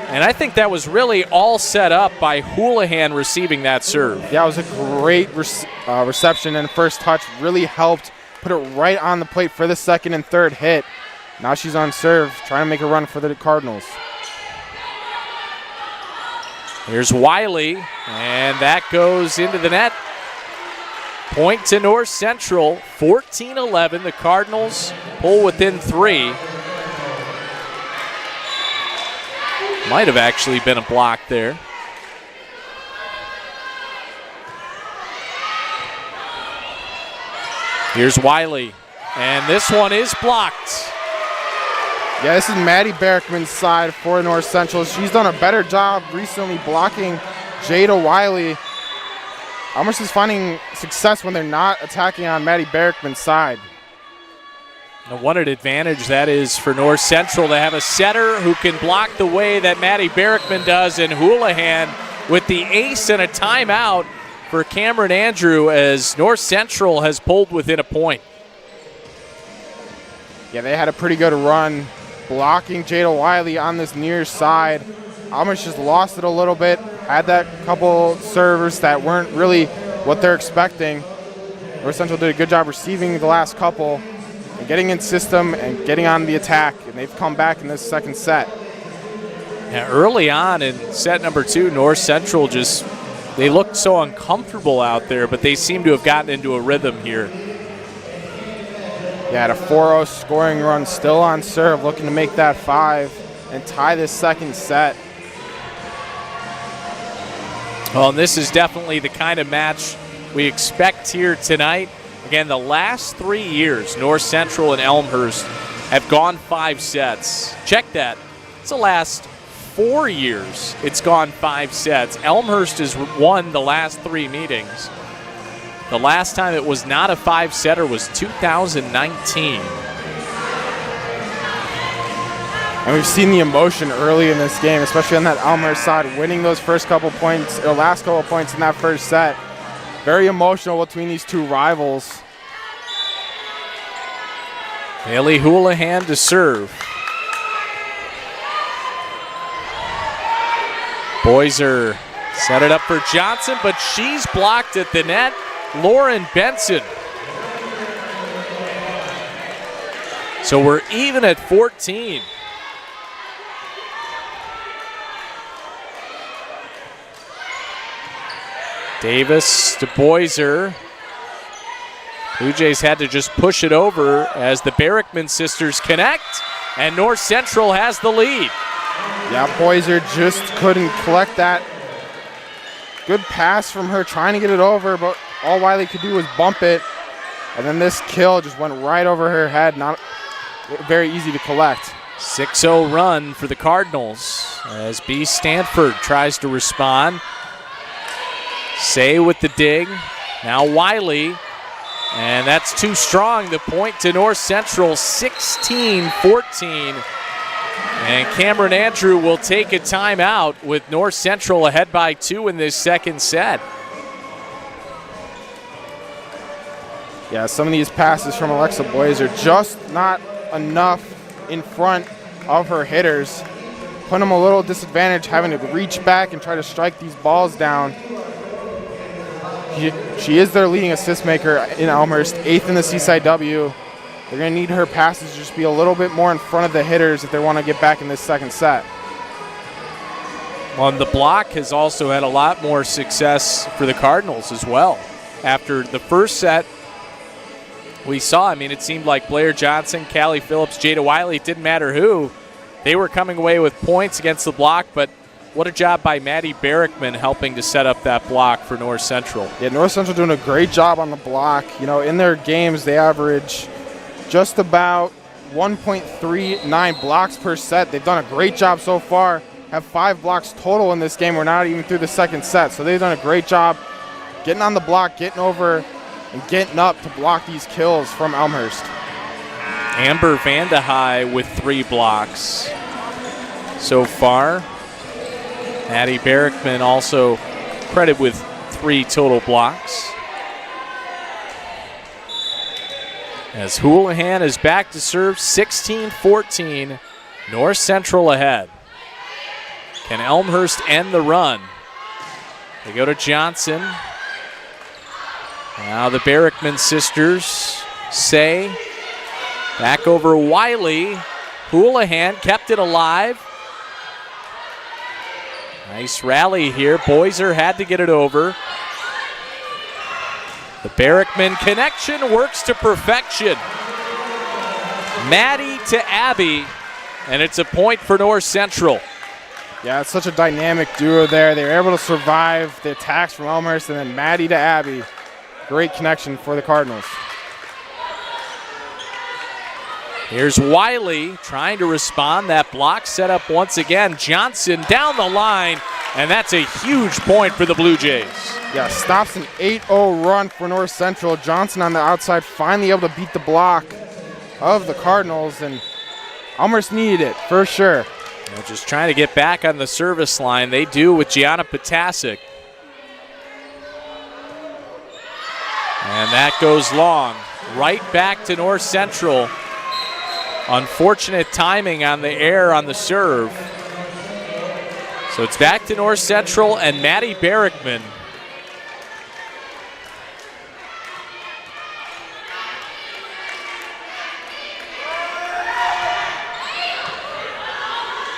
And I think that was really all set up by Houlihan receiving that serve. Yeah, it was a great reception and first touch. Really helped put it right on the plate for the second and third hit. Now she's on serve, trying to make a run for the Cardinals. Here's Wiley, and that goes into the net. Point to North Central, 14-11. The Cardinals pull within 3. Might have actually been a block there. Here's Wiley, and this one is blocked. Yeah, this is Maddie Barrickman's side for North Central. She's done a better job recently blocking Jada Wiley. Elmhurst is finding success when they're not attacking on Maddie Barrickman's side. And what an advantage that is for North Central to have a setter who can block the way that Maddie Barrickman does, and Houlihan with the ace and a timeout for Cameron Andrew as North Central has pulled within a point. Yeah, they had a pretty good run blocking Jada Wiley on this near side. Elmhurst just lost it a little bit, had that couple servers that weren't really what they're expecting. North Central did a good job receiving the last couple and getting in system and getting on the attack, and they've come back in this second set. Yeah, early on in set number 2, North Central just, they looked so uncomfortable out there, but they seem to have gotten into a rhythm here. Yeah, a 4-0 scoring run, still on serve, looking to make that 5 and tie this second set. Well, and this is definitely the kind of match we expect here tonight. Again, the last 3 years, North Central and Elmhurst have gone 5 sets. Check that. It's the last 4 years it's gone 5 sets. Elmhurst has won the last 3 meetings. The last time it was not a 5-setter was 2019. And we've seen the emotion early in this game, especially on that Elmhurst side, winning those first couple points, or last couple points in that first set. Very emotional between these two rivals. Haley Houlihan to serve. Boyser set it up for Johnson, but she's blocked at the net. Lauren Benson. So we're even at 14. Davis to Boyser. Blue Jays had to just push it over as the Barrickman sisters connect, and North Central has the lead. Yeah, Boiser just couldn't collect that. Good pass from her, trying to get it over, but all Wiley could do was bump it. And then this kill just went right over her head, not very easy to collect. 6-0 run for the Cardinals as B. Stanford tries to respond. Say with the dig. Now Wiley. And that's too strong. The point to North Central, 16-14. And Cameron Andrew will take a timeout with North Central ahead by 2 in this second set. Yeah, some of these passes from Alexa Boiser just not enough in front of her hitters. Put them a little disadvantage having to reach back and try to strike these balls down. She is their leading assist maker in Elmhurst, 8th in the Seaside W. They're going to need her passes to just be a little bit more in front of the hitters if they want to get back in this second set. Well, and the block has also had a lot more success for the Cardinals as well. After the first set, we saw, it seemed like Blair Johnson, Callie Phillips, Jada Wiley, it didn't matter who. They were coming away with points against the block, but what a job by Maddie Barrickman helping to set up that block for North Central. Yeah, North Central doing a great job on the block. In their games, they average just about 1.39 blocks per set. They've done a great job so far. Have 5 blocks total in this game. We're not even through the second set. So they've done a great job getting on the block, getting over, and getting up to block these kills from Elmhurst. Amber Vandehei with 3 blocks so far. Maddie Barrickman also credited with 3 total blocks. As Houlihan is back to serve, 16-14, North Central ahead. Can Elmhurst end the run? They go to Johnson. Now the Barrickman sisters say back over Wiley. Houlihan kept it alive. Nice rally here. Boiser had to get it over. The Barrickman connection works to perfection. Maddie to Abby, and it's a point for North Central. Yeah, it's such a dynamic duo there. They were able to survive the attacks from Elmhurst, and then Maddie to Abby. Great connection for the Cardinals. Here's Wiley trying to respond. That block set up once again. Johnson down the line, and that's a huge point for the Blue Jays. Yeah, stops an 8-0 run for North Central. Johnson on the outside finally able to beat the block of the Cardinals, and Elmhurst needed it for sure. Just trying to get back on the service line. They do with Gianna Potasic. And that goes long. Right back to North Central. Unfortunate timing on the air on the serve. So it's back to North Central and Maddie Barrickman.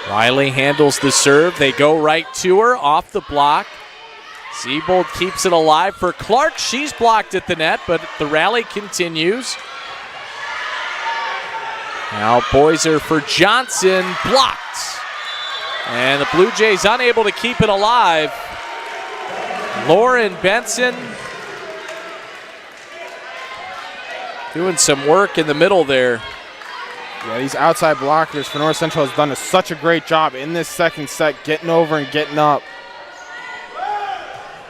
Wiley handles the serve. They go right to her off the block. Siebold keeps it alive for Clark. She's blocked at the net, but the rally continues. Now Boiser for Johnson, blocked. And the Blue Jays unable to keep it alive. Lauren Benson doing some work in the middle there. Yeah, these outside blockers for North Central has done such a great job in this second set, getting over and getting up.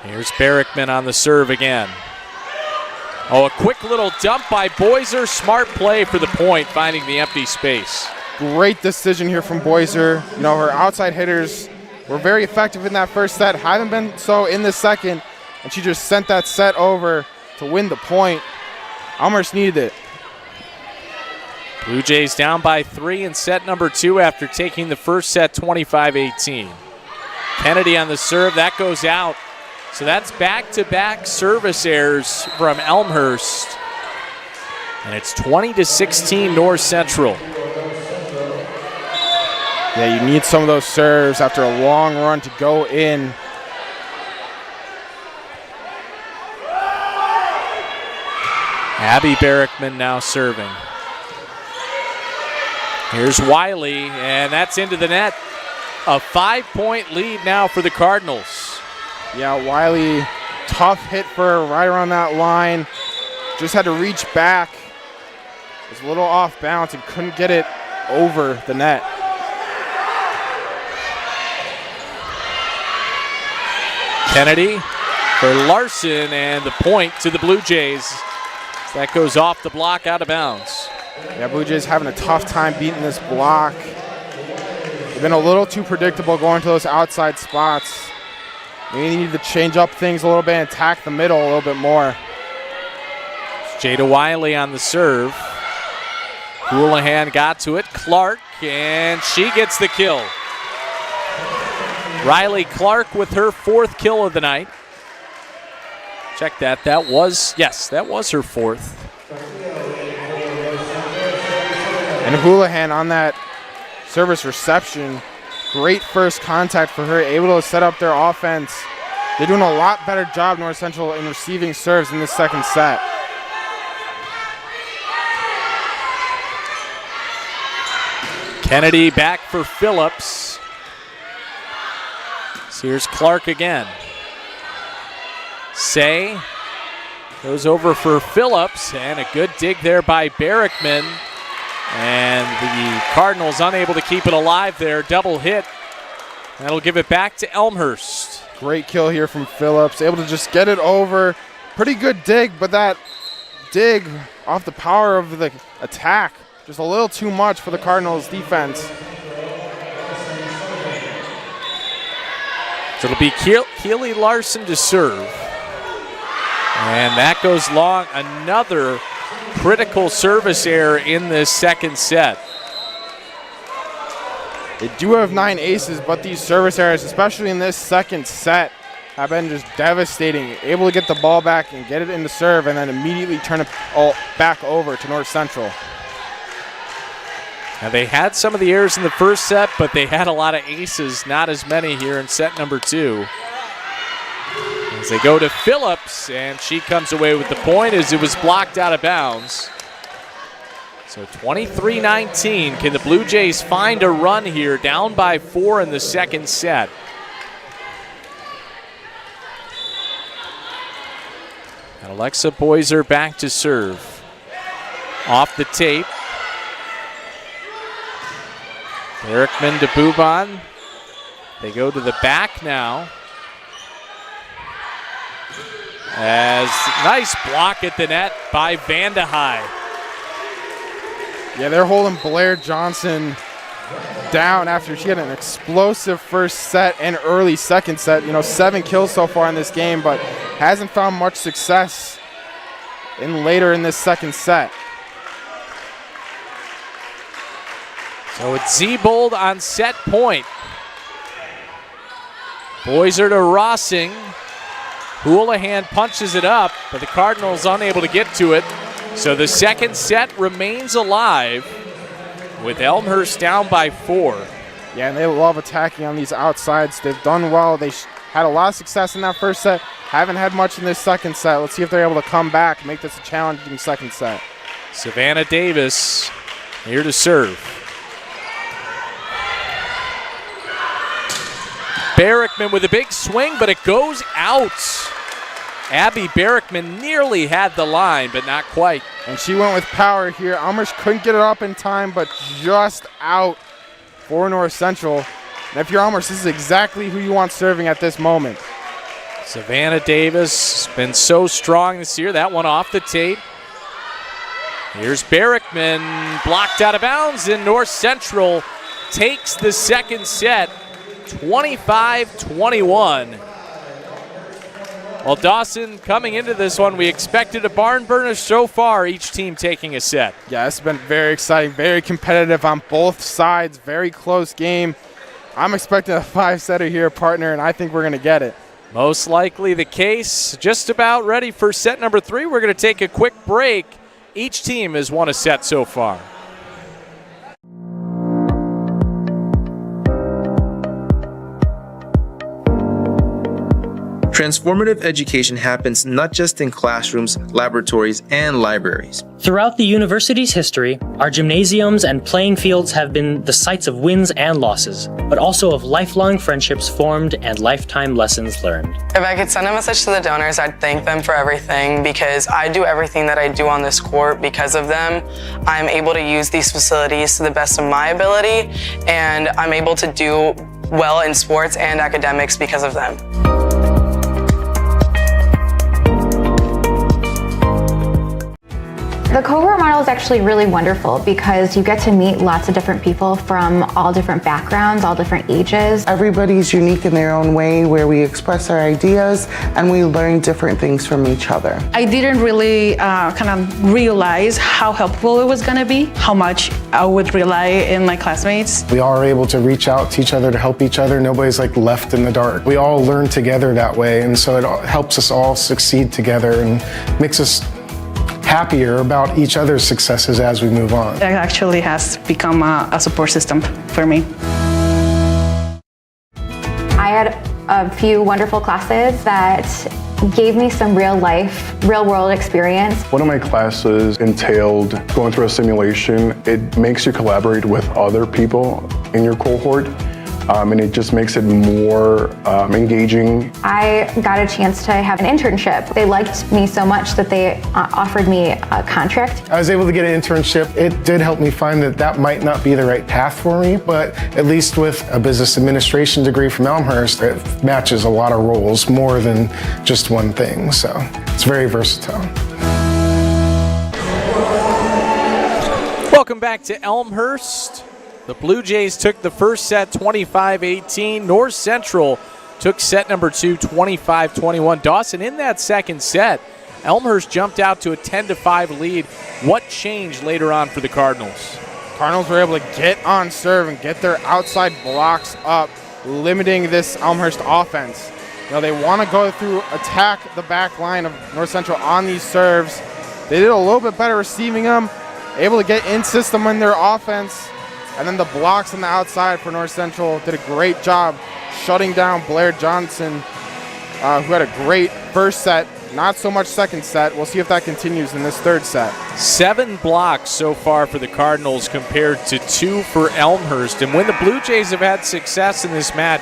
Here's Barrickman on the serve again. Oh, a quick little dump by Boiser. Smart play for the point, finding the empty space. Great decision here from Boiser. Her outside hitters were very effective in that first set, haven't been so in the second, and she just sent that set over to win the point. Elmhurst needed it. Blue Jays down by 3 in set number 2 after taking the first set 25-18. Kennedy on the serve, that goes out. So that's back-to-back service errors from Elmhurst. And it's 20-16 North Central. Yeah, you need some of those serves after a long run to go in. Abby Barrickman now serving. Here's Wiley, and that's into the net. A 5-point lead now for the Cardinals. Yeah, Wiley, tough hit for her right around that line. Just had to reach back. Was a little off balance and couldn't get it over the net. Kennedy for Larson, and the point to the Blue Jays. That goes off the block, out of bounds. Yeah, Blue Jays having a tough time beating this block. They've been a little too predictable going to those outside spots. They need to change up things a little bit and attack the middle a little bit more. It's Jada Wiley on the serve. Houlihan got to it. Clark, and she gets the kill. Riley Clark with her 4th kill of the night. Check that. That was her 4th. And Houlihan on that service reception. Great first contact for her, able to set up their offense. They're doing a lot better job, North Central, in receiving serves in this second set. Kennedy back for Phillips. So here's Clark again. Say goes over for Phillips, and a good dig there by Barrickman. And the Cardinals unable to keep it alive there. Double hit. That'll give it back to Elmhurst. Great kill here from Phillips. Able to just get it over. Pretty good dig, but that dig off the power of the attack. Just a little too much for the Cardinals defense. So it'll be Keely Larson to serve. And that goes long. Another critical service error in this second set. They do have 9 aces, but these service errors, especially in this second set, have been just devastating. Able to get the ball back and get it into serve and then immediately turn it all back over to North Central. Now they had some of the errors in the first set, but they had a lot of aces, not as many here in set number 2. As they go to Phillips, and she comes away with the point as it was blocked out of bounds. So 23-19. Can the Blue Jays find a run here, down by 4 in the second set? And Alexa Boyser back to serve. Off the tape. Erickman to Boubon. They go to the back now. As nice block at the net by Vandehei. Yeah, they're holding Blair Johnson down after she had an explosive first set and early second set. 7 kills so far in this game, but hasn't found much success later in this second set. So it's Zebold on set point. Boyser to Rossing. Houlihan punches it up, but the Cardinals unable to get to it. So the second set remains alive with Elmhurst down by 4. Yeah, and they love attacking on these outsides. They've done well. They had a lot of success in that first set. Haven't had much in this second set. Let's see if they're able to come back and make this a challenging second set. Savannah Davis here to serve. Barrickman with a big swing, but it goes out. Abby Barrickman nearly had the line, but not quite. And she went with power here. Elmhurst couldn't get it up in time, but just out for North Central. And if you're Elmhurst, this is exactly who you want serving at this moment. Savannah Davis has been so strong this year. That one off the tape. Here's Barrickman, blocked out of bounds, and North Central takes the second set. 25-21. Well, Dawson, coming into this one, we expected a barn burner so far, each team taking a set. Yeah, it's been very exciting, very competitive on both sides, very close game. I'm expecting a 5-setter here, partner, and I think we're going to get it. Most likely the case. Just about ready for set number 3. We're going to take a quick break. Each team has won a set so far. Transformative education happens not just in classrooms, laboratories, and libraries. Throughout the university's history, our gymnasiums and playing fields have been the sites of wins and losses, but also of lifelong friendships formed and lifetime lessons learned. If I could send a message to the donors, I'd thank them for everything, because I do everything that I do on this court because of them. I'm able to use these facilities to the best of my ability, and I'm able to do well in sports and academics because of them. The cohort model is actually really wonderful because you get to meet lots of different people from all different backgrounds, all different ages. Everybody's unique in their own way, where we express our ideas and we learn different things from each other. I didn't really kind of realize how helpful it was going to be, how much I would rely in my classmates. We all are able to reach out to each other to help each other. Nobody's like left in the dark. We all learn together that way, and so it helps us all succeed together and makes us happier about each other's successes as we move on. It actually has become a support system for me. I had a few wonderful classes that gave me some real world experience. One of my classes entailed going through a simulation. It makes you collaborate with other people in your cohort. And it just makes it more engaging. I got a chance to have an internship. They liked me so much that they offered me a contract. I was able to get an internship. It did help me find that that might not be the right path for me, but at least with a business administration degree from Elmhurst, it matches a lot of roles more than just one thing. So it's very versatile. Welcome back to Elmhurst. The Blue Jays took the first set 25-18. North Central took set number 2 25-21. Dawson, in that second set, Elmhurst jumped out to a 10-5 lead. What changed later on for the Cardinals? Cardinals were able to get on serve and get their outside blocks up, limiting this Elmhurst offense. You know, they want to go through, attack the back line of North Central on these serves. They did a little bit better receiving them, able to get in system in their offense. And then the blocks on the outside for North Central did a great job shutting down Blair Johnson, who had a great first set, not so much second set. We'll see if that continues in this third set. 7 blocks so far for the Cardinals compared to 2 for Elmhurst. And when the Blue Jays have had success in this match,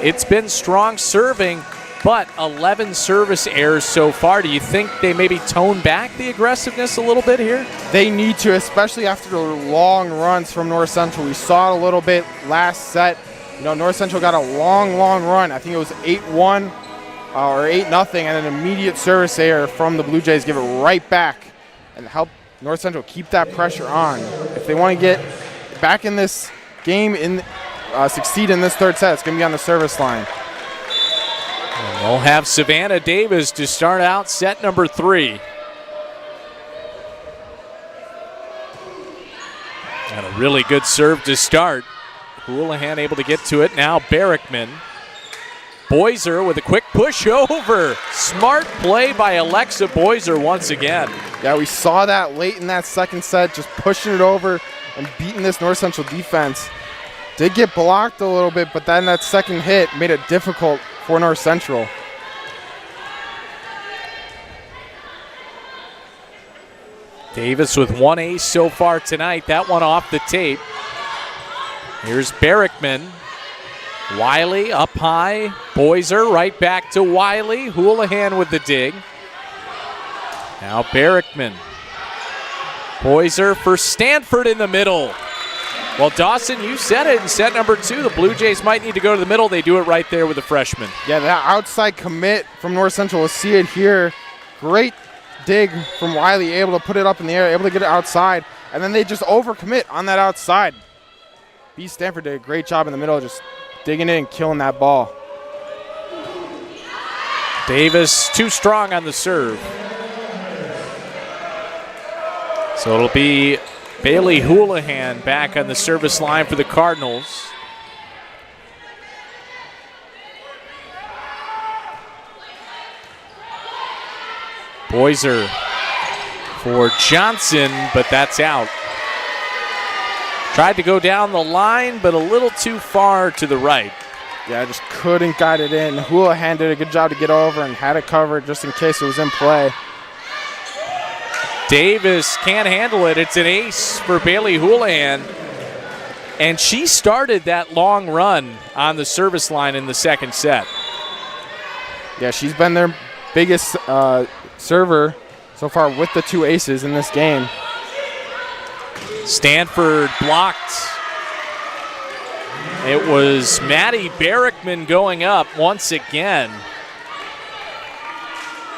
it's been strong serving, but 11 service errors so far. Do you think they maybe tone back the aggressiveness a little bit here? They need to, especially after the long runs from North Central. We saw it a little bit last set. You know, North Central got a long run. I think it was 8-1 or 8-0, and an immediate service error from the Blue Jays give it right back and help North Central keep that pressure on. If they want to get back in this game, succeed in this third set, it's going to be on the service line. And we'll have Savannah Davis to start out set number 3. And a really good serve to start. Houlihan able to get to it. Now Barrickman. Boyser with a quick push over. Smart play by Alexa Boyser once again. Yeah, we saw that late in that second set, just pushing it over and beating this North Central defense. Did get blocked a little bit, but then that second hit made it difficult for North Central. Davis with 1 ace so far tonight. That one off the tape. Here's Barrickman. Wiley up high. Boyser right back to Wiley. Houlihan with the dig. Now Barrickman. Boyser for Stanford in the middle. Well, Dawson, you said it in set number 2. The Blue Jays might need to go to the middle. They do it right there with the freshman. Yeah, that outside commit from North Central. We'll see it here. Great dig from Wiley, able to put it up in the air, able to get it outside, and then they just overcommit on that outside. B. Stanford did a great job in the middle, just digging in and killing that ball. Davis too strong on the serve. So it'll be Bailey Houlihan back on the service line for the Cardinals. Boyser for Johnson, but that's out. Tried to go down the line, but a little too far to the right. Yeah, just couldn't guide it in. Houlihan did a good job to get over and had it covered just in case it was in play. Davis can't handle it. It's an ace for Bailey Houlihan. And she started that long run on the service line in the second set. Yeah, she's been their biggest server so far with the 2 aces in this game. Stanford blocked. It was Maddie Barrickman going up once again.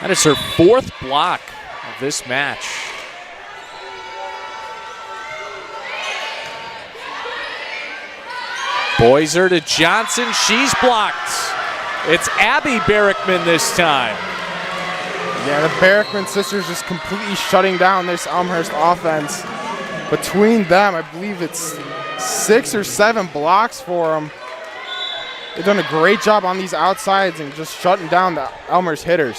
That is her 4th block of this match. Boyser to Johnson. She's blocked. It's Abby Barrickman this time. Yeah, the Barrickman sisters just completely shutting down this Elmhurst offense. Between them, I believe it's 6 or 7 blocks for them. They've done a great job on these outsides and just shutting down the Elmhurst hitters.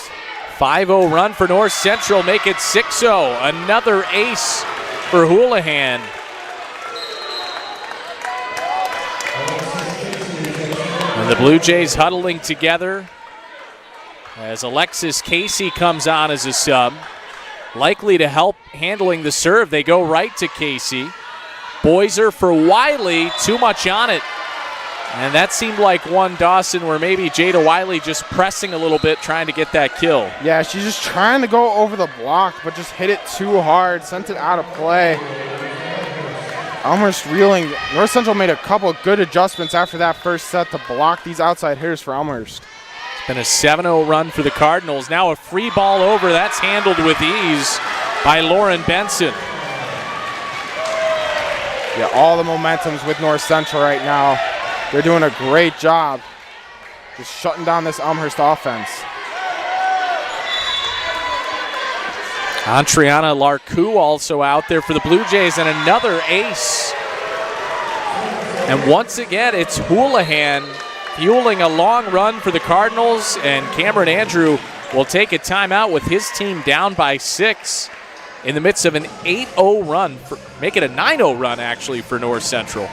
5-0 run for North Central, make it 6-0. Another ace for Houlihan. And the Blue Jays huddling together as Alexis Casey comes on as a sub. Likely to help handling the serve. They go right to Casey. Boyser for Wiley, too much on it. And that seemed like one, Dawson, where maybe Jada Wiley just pressing a little bit, trying to get that kill. Yeah, she's just trying to go over the block, but just hit it too hard, sent it out of play. Elmhurst reeling. North Central made a couple of good adjustments after that first set to block these outside hitters for Elmhurst. It's been a 7-0 run for the Cardinals. Now a free ball over. That's handled with ease by Lauren Benson. Yeah, all the momentum's with North Central right now. They're doing a great job just shutting down this Elmhurst offense. Antriana Larcoux also out there for the Blue Jays, and another ace. And once again, it's Houlihan fueling a long run for the Cardinals, and Cameron Andrew will take a timeout with his team down by 6 in the midst of an 8-0 run, make it a 9-0 run actually for North Central.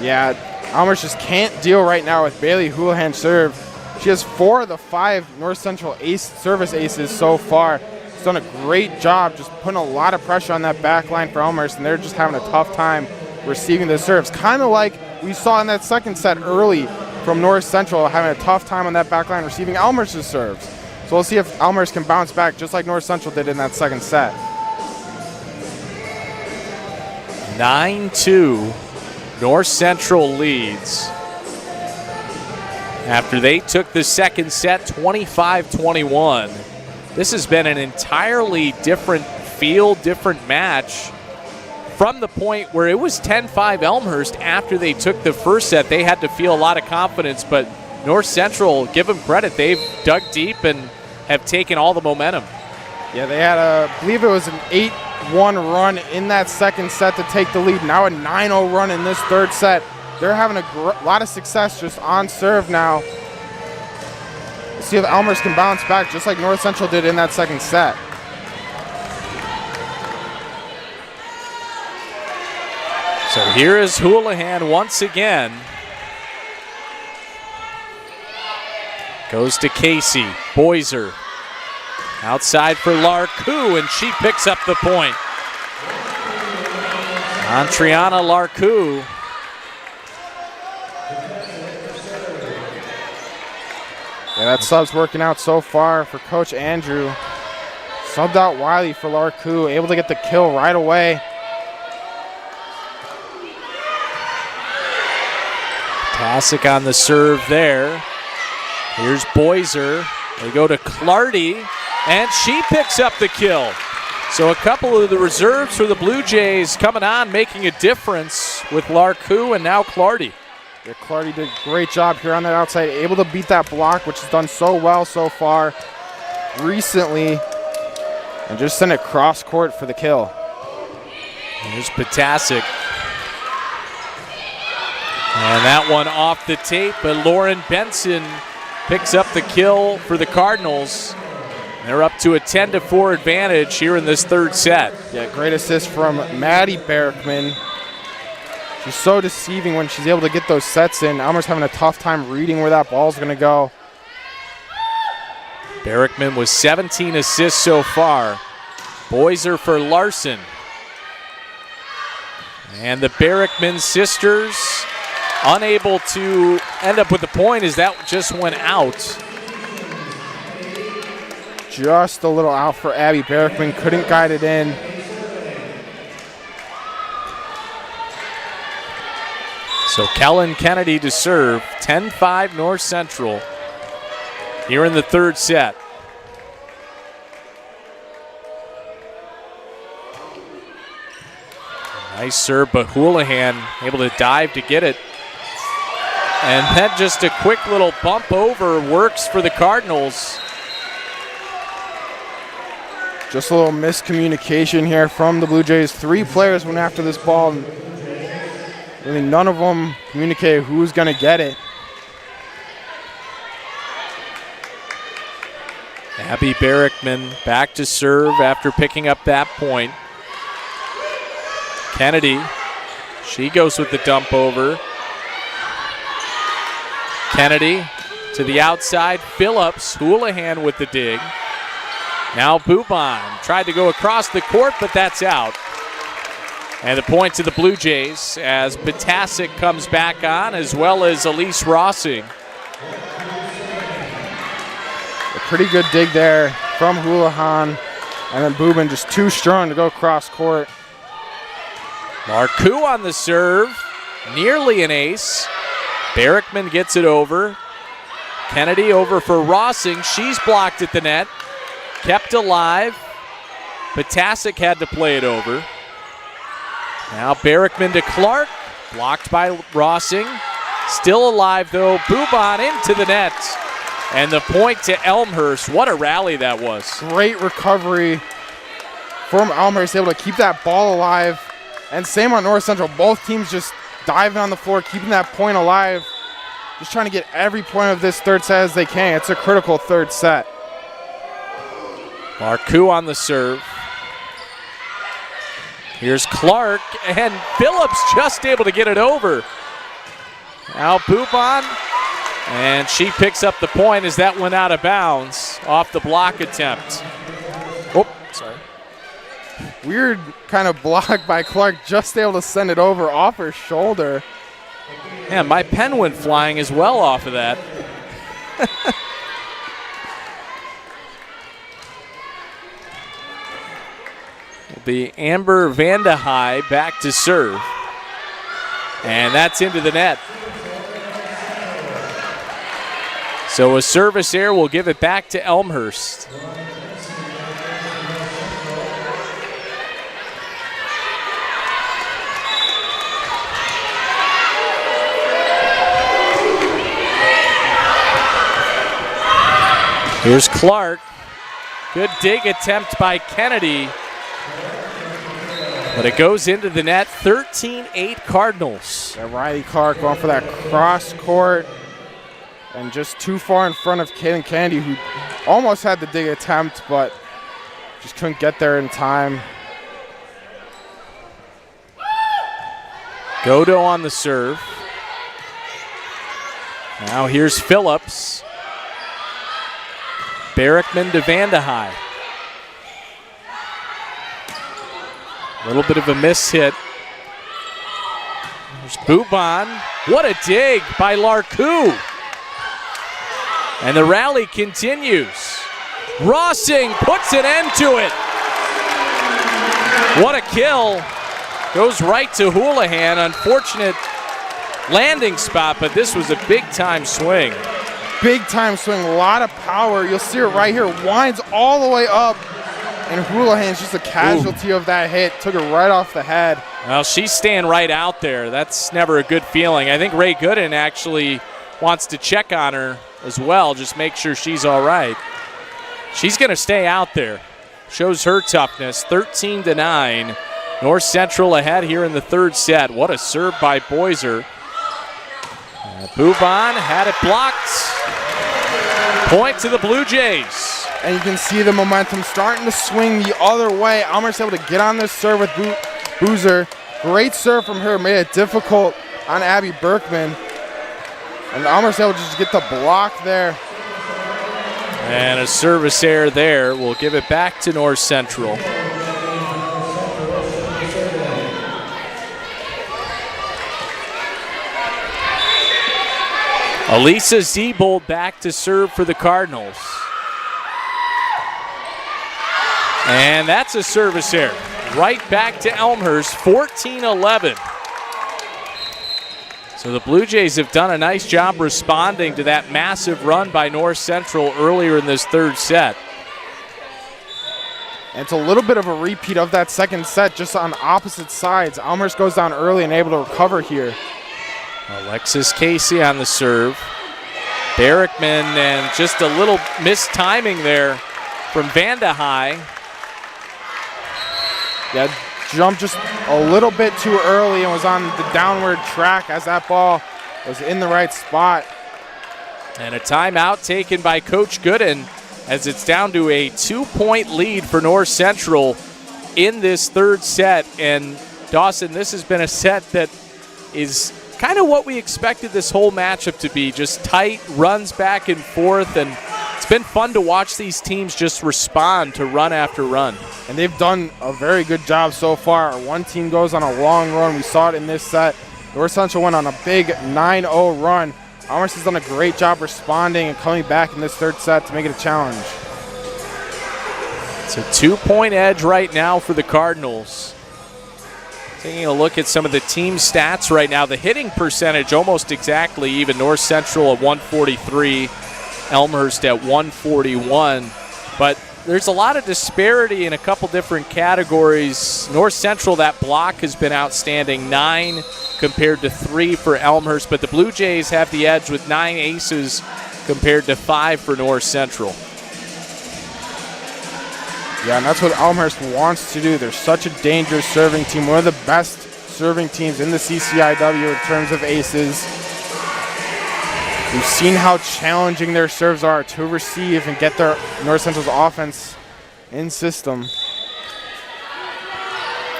Yeah, Elmhurst just can't deal right now with Bailey Houlihan serve. She has 4 of the 5 North Central service aces so far. She's done a great job just putting a lot of pressure on that back line for Elmhurst, and they're just having a tough time receiving the serves. Kind of like we saw in that second set early from North Central, having a tough time on that back line receiving Elmhurst's serves. So we'll see if Elmhurst can bounce back just like North Central did in that second set. 9-2, North Central leads after they took the second set 25-21. This has been an entirely different feel, different match from the point where it was 10-5 Elmhurst. After they took the first set, they had to feel a lot of confidence, but North Central, give them credit, they've dug deep and have taken all the momentum. Yeah, they had I believe it was an 8-1 run in that second set to take the lead. Now a 9-0 run in this third set. They're having a lot of success just on serve now. Let's see if Elmhurst can bounce back just like North Central did in that second set. So here is Houlihan once again. Goes to Casey. Boyser outside for Larcoux, and she picks up the point. Antriana Larcoux. Yeah, that sub's working out so far for Coach Andrew. Subbed out Wiley for Larcoux, able to get the kill right away. Tasic on the serve there. Here's Boyser. They go to Clardy, and she picks up the kill. So a couple of the reserves for the Blue Jays coming on, making a difference with Larcoux and now Clardy. Yeah, Clardy did a great job here on that outside, able to beat that block, which has done so well so far recently, and just send it cross court for the kill. Here's Potasic. And that one off the tape, but Lauren Benson picks up the kill for the Cardinals. They're up to a 10-4 advantage here in this third set. Yeah, great assist from Maddie Barrickman. She's so deceiving when she's able to get those sets in. Elmhurst having a tough time reading where that ball's going to go. Barrickman with 17 assists so far. Boyser for Larson. And the Barrickman sisters unable to end up with the point as that just went out. Just a little out for Abby Barrickman. Couldn't guide it in. So Kellen Kennedy to serve. 10-5 North Central here in the third set. Nice serve, but Houlihan able to dive to get it. And then just a quick little bump over works for the Cardinals. Just a little miscommunication here from the Blue Jays. 3 players went after this ball. And really none of them communicated who's going to get it. Abby Barrickman back to serve after picking up that point. Kennedy, she goes with the dump over. Kennedy to the outside. Phillips, Houlihan with the dig. Now Boubon tried to go across the court, but that's out. And the point to the Blue Jays as Potasic comes back on, as well as Elise Rossing. A pretty good dig there from Houlihan. And then Boubon just too strong to go cross court. Marcoux on the serve. Nearly an ace. Barrickman gets it over. Kennedy over for Rossing. She's blocked at the net. Kept alive. Potasic had to play it over. Now Barrickman to Clark. Blocked by Rossing. Still alive though. Boubon into the net. And the point to Elmhurst. What a rally that was. Great recovery from Elmhurst. Able to keep that ball alive. And same on North Central. Both teams just diving on the floor, keeping that point alive. Just trying to get every point of this third set as they can. It's a critical third set. Marcoux on the serve. Here's Clark, and Phillips just able to get it over. Now Boubon, and she picks up the point as that went out of bounds off the block attempt. Oh, sorry. Weird kind of block by Clark, just able to send it over off her shoulder. Yeah, my pen went flying as well off of that. Will be Amber Vandehei back to serve. And that's into the net. So a service error will give it back to Elmhurst. Here's Clark. Good dig attempt by Kennedy. But it goes into the net. 13-8 Cardinals. Yeah, Riley Clark going for that cross court. And just too far in front of Kaden Kennedy, who almost had the dig attempt, but just couldn't get there in time. Godo on the serve. Now here's Phillips. Barrickman to Vandehei. A little bit of a miss hit. There's Boubon. What a dig by Larcoux. And the rally continues. Rossing puts an end to it. What a kill. Goes right to Houlihan. Unfortunate landing spot, but this was a big-time swing. Big-time swing, a lot of power. You'll see it right here. Winds all the way up. And Houlihan's just a casualty of that hit. Took it right off the head. Well, she's staying right out there. That's never a good feeling. I think Ray Gooden actually wants to check on her as well, just make sure she's all right. She's going to stay out there. Shows her toughness. 13-9. North Central ahead here in the third set. What a serve by Boyser. Boubon had it blocked. Point to the Blue Jays. And you can see the momentum starting to swing the other way. Elmhurst able to get on this serve with Boozer. Great serve from her, made it difficult on Abby Berkman. And Elmhurst able to just get the block there. And a service error there. We'll give it back to North Central. Elisa Ziebold back to serve for the Cardinals. And that's a service error. Right back to Elmhurst, 14-11. So the Blue Jays have done a nice job responding to that massive run by North Central earlier in this third set. And it's a little bit of a repeat of that second set, just on opposite sides. Elmhurst goes down early and able to recover here. Alexis Casey on the serve. Barrickman, and just a little mistiming there from Vandehei. Yeah, jumped just a little bit too early and was on the downward track as that ball was in the right spot. And a timeout taken by Coach Gooden as it's down to a 2-point lead for North Central in this third set. And Dawson, this has been a set that is kind of what we expected this whole matchup to be, just tight, runs back and forth, and it's been fun to watch these teams just respond to run after run. And they've done a very good job so far. One team goes on a long run. We saw it in this set. North Central went on a big 9-0 run. Elmhurst has done a great job responding and coming back in this third set to make it a challenge. It's a 2-point edge right now for the Cardinals. Taking a look at some of the team stats right now, the hitting percentage almost exactly even. North Central at 143, Elmhurst at 141. But there's a lot of disparity in a couple different categories. North Central, that block has been outstanding, 9 compared to 3 for Elmhurst. But the Blue Jays have the edge with 9 aces compared to 5 for North Central. Yeah, and that's what Elmhurst wants to do. They're such a dangerous serving team, one of the best serving teams in the CCIW in terms of aces. We've seen how challenging their serves are to receive and get their North Central's offense in system.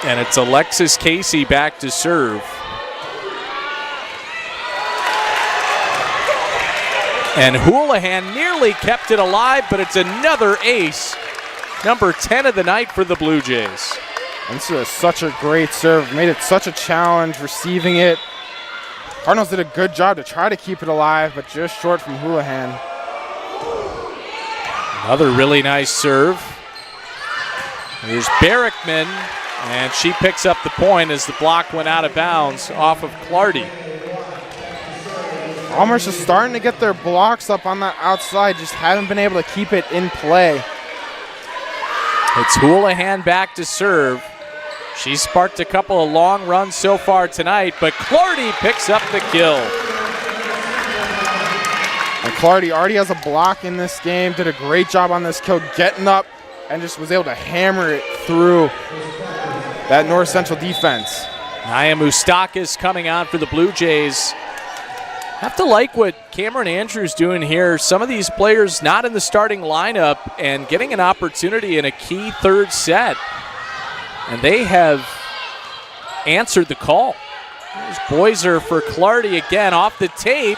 And it's Alexis Casey back to serve. And Houlihan nearly kept it alive, but it's another ace. Number 10 of the night for the Blue Jays. And this is such a great serve. Made it such a challenge receiving it. Cardinals did a good job to try to keep it alive, but just short from Houlihan. Another really nice serve. Here's Barrickman, and she picks up the point as the block went out of bounds off of Clardy. Elmhurst is starting to get their blocks up on that outside, just haven't been able to keep it in play. It's Houlihan back to serve. She sparked a couple of long runs so far tonight, but Clardy picks up the kill. And Clardy already has a block in this game, did a great job on this kill, getting up and just was able to hammer it through that North Central defense. Naya Moustakis coming on for the Blue Jays. Have to like what Cameron Andrews doing here. Some of these players not in the starting lineup and getting an opportunity in a key third set. And they have answered the call. There's Boyser for Clardy again off the tape.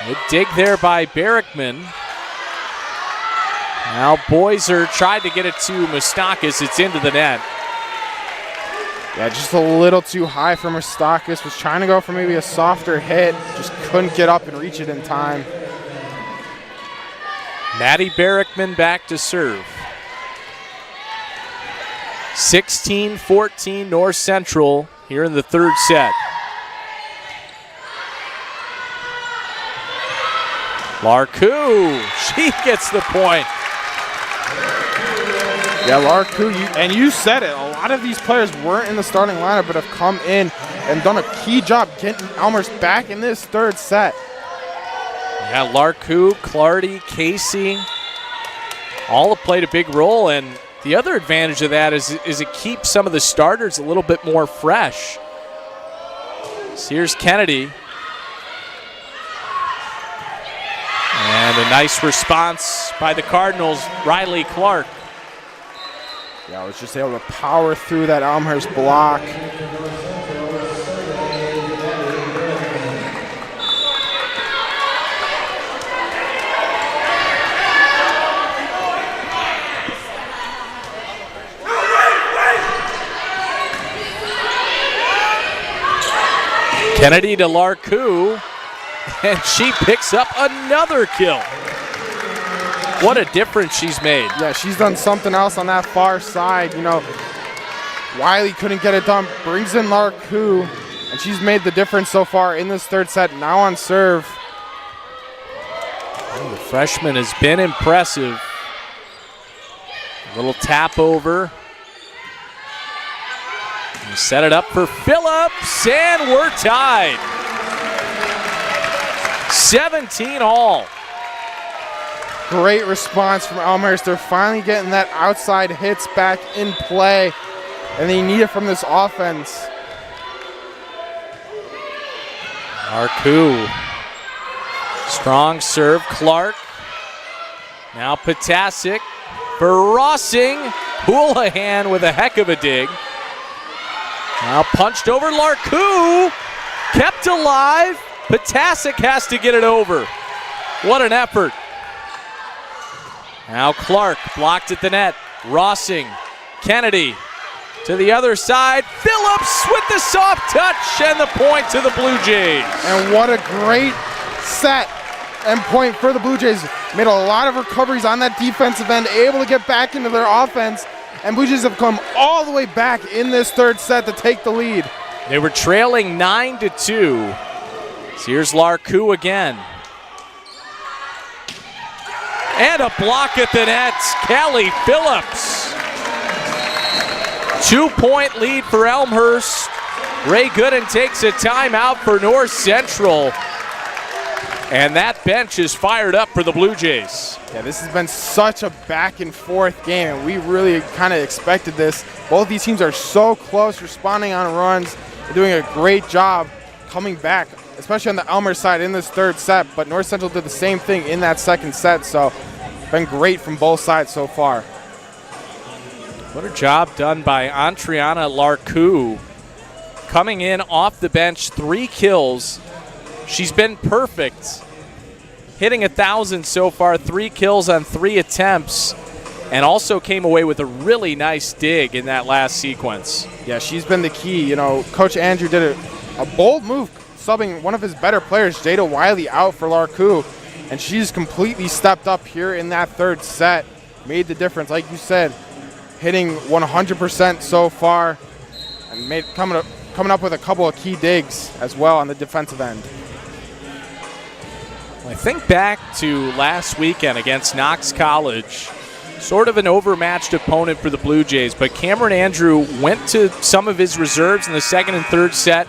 Good dig there by Barrickman. Now Boyser tried to get it to Moustakis. It's into the net. Yeah, just a little too high for Moustakis. Was trying to go for maybe a softer hit. Just couldn't get up and reach it in time. Maddie Barrickman back to serve. 16-14 North Central here in the third set. Larku, she gets the point. Yeah, Larku, and you said it. A lot of these players weren't in the starting lineup but have come in and done a key job getting Elmhurst back in this third set. Yeah, Larku, Clardy, Casey, all have played a big role, and the other advantage of that is it keeps some of the starters a little bit more fresh. So here's Kennedy. And a nice response by the Cardinals, Riley Clark. Yeah, I was just able to power through that Elmhurst block. Kennedy to Larku, and she picks up another kill. What a difference she's made. Yeah, she's done something else on that far side. You know, Wiley couldn't get it done, brings in Larku, and she's made the difference so far in this third set. Now on serve. Well, the freshman has been impressive. A little tap over. And set it up for Phillips, and we're tied. 17 all. Great response from Elmhurst. They're finally getting that outside hits back in play, and they need it from this offense. Larku. Strong serve, Clark. Now Potasic for Rossing. Houlihan with a heck of a dig. Now punched over Larku. Kept alive. Potasic has to get it over. What an effort. Now Clark blocked at the net. Rossing. Kennedy to the other side. Phillips with the soft touch and the point to the Blue Jays. And what a great set and point for the Blue Jays. Made a lot of recoveries on that defensive end, able to get back into their offense. And Blue Jays have come all the way back in this third set to take the lead. They were trailing 9-2. So here's Larku again. And a block at the net. Kelly Phillips. 2-point lead for Elmhurst. Ray Gooden takes a timeout for North Central. And that bench is fired up for the Blue Jays. Yeah, this has been such a back and forth game, and we really kind of expected this. Both these teams are so close, responding on runs. They're doing a great job coming back, especially on the Elmhurst side in this third set, but North Central did the same thing in that second set, so been great from both sides so far. What a job done by Antriana Larku. Coming in off the bench, 3 kills. She's been perfect. Hitting 1,000 so far, 3 kills on 3 attempts, and also came away with a really nice dig in that last sequence. Yeah, she's been the key. You know, Coach Andrew did a bold move, subbing one of his better players, Jada Wiley, out for Larku, and she's completely stepped up here in that third set, made the difference. Like you said, hitting 100% so far, and coming up with a couple of key digs as well on the defensive end. I think back to last weekend against Knox College, sort of an overmatched opponent for the Blue Jays, but Cameron Andrew went to some of his reserves in the second and third set,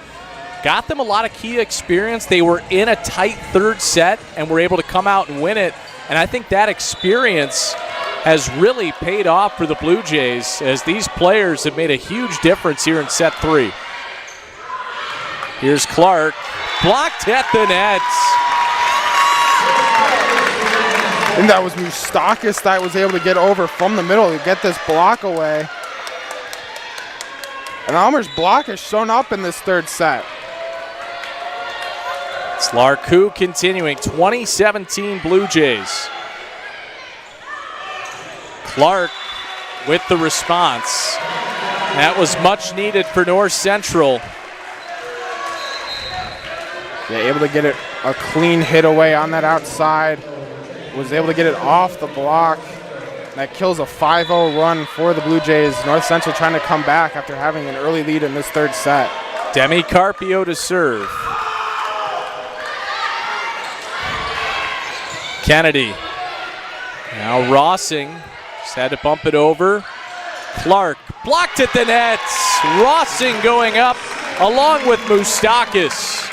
got them a lot of key experience. They were in a tight third set and were able to come out and win it, and I think that experience has really paid off for the Blue Jays as these players have made a huge difference here in set 3. Here's Clark, blocked at the net. And that was Moustakis that was able to get over from the middle to get this block away. And Elmer's block has shown up in this third set. It's Larku continuing, 2017 Blue Jays. Clark with the response. That was much needed for North Central. Yeah, able to get it a clean hit away on that outside. Was able to get it off the block. That kills a 5-0 run for the Blue Jays. North Central trying to come back after having an early lead in this third set. Demi Carpio to serve. Kennedy. Now Rossing. Just had to bump it over. Clark blocked at the net. Rossing going up along with Moustakis.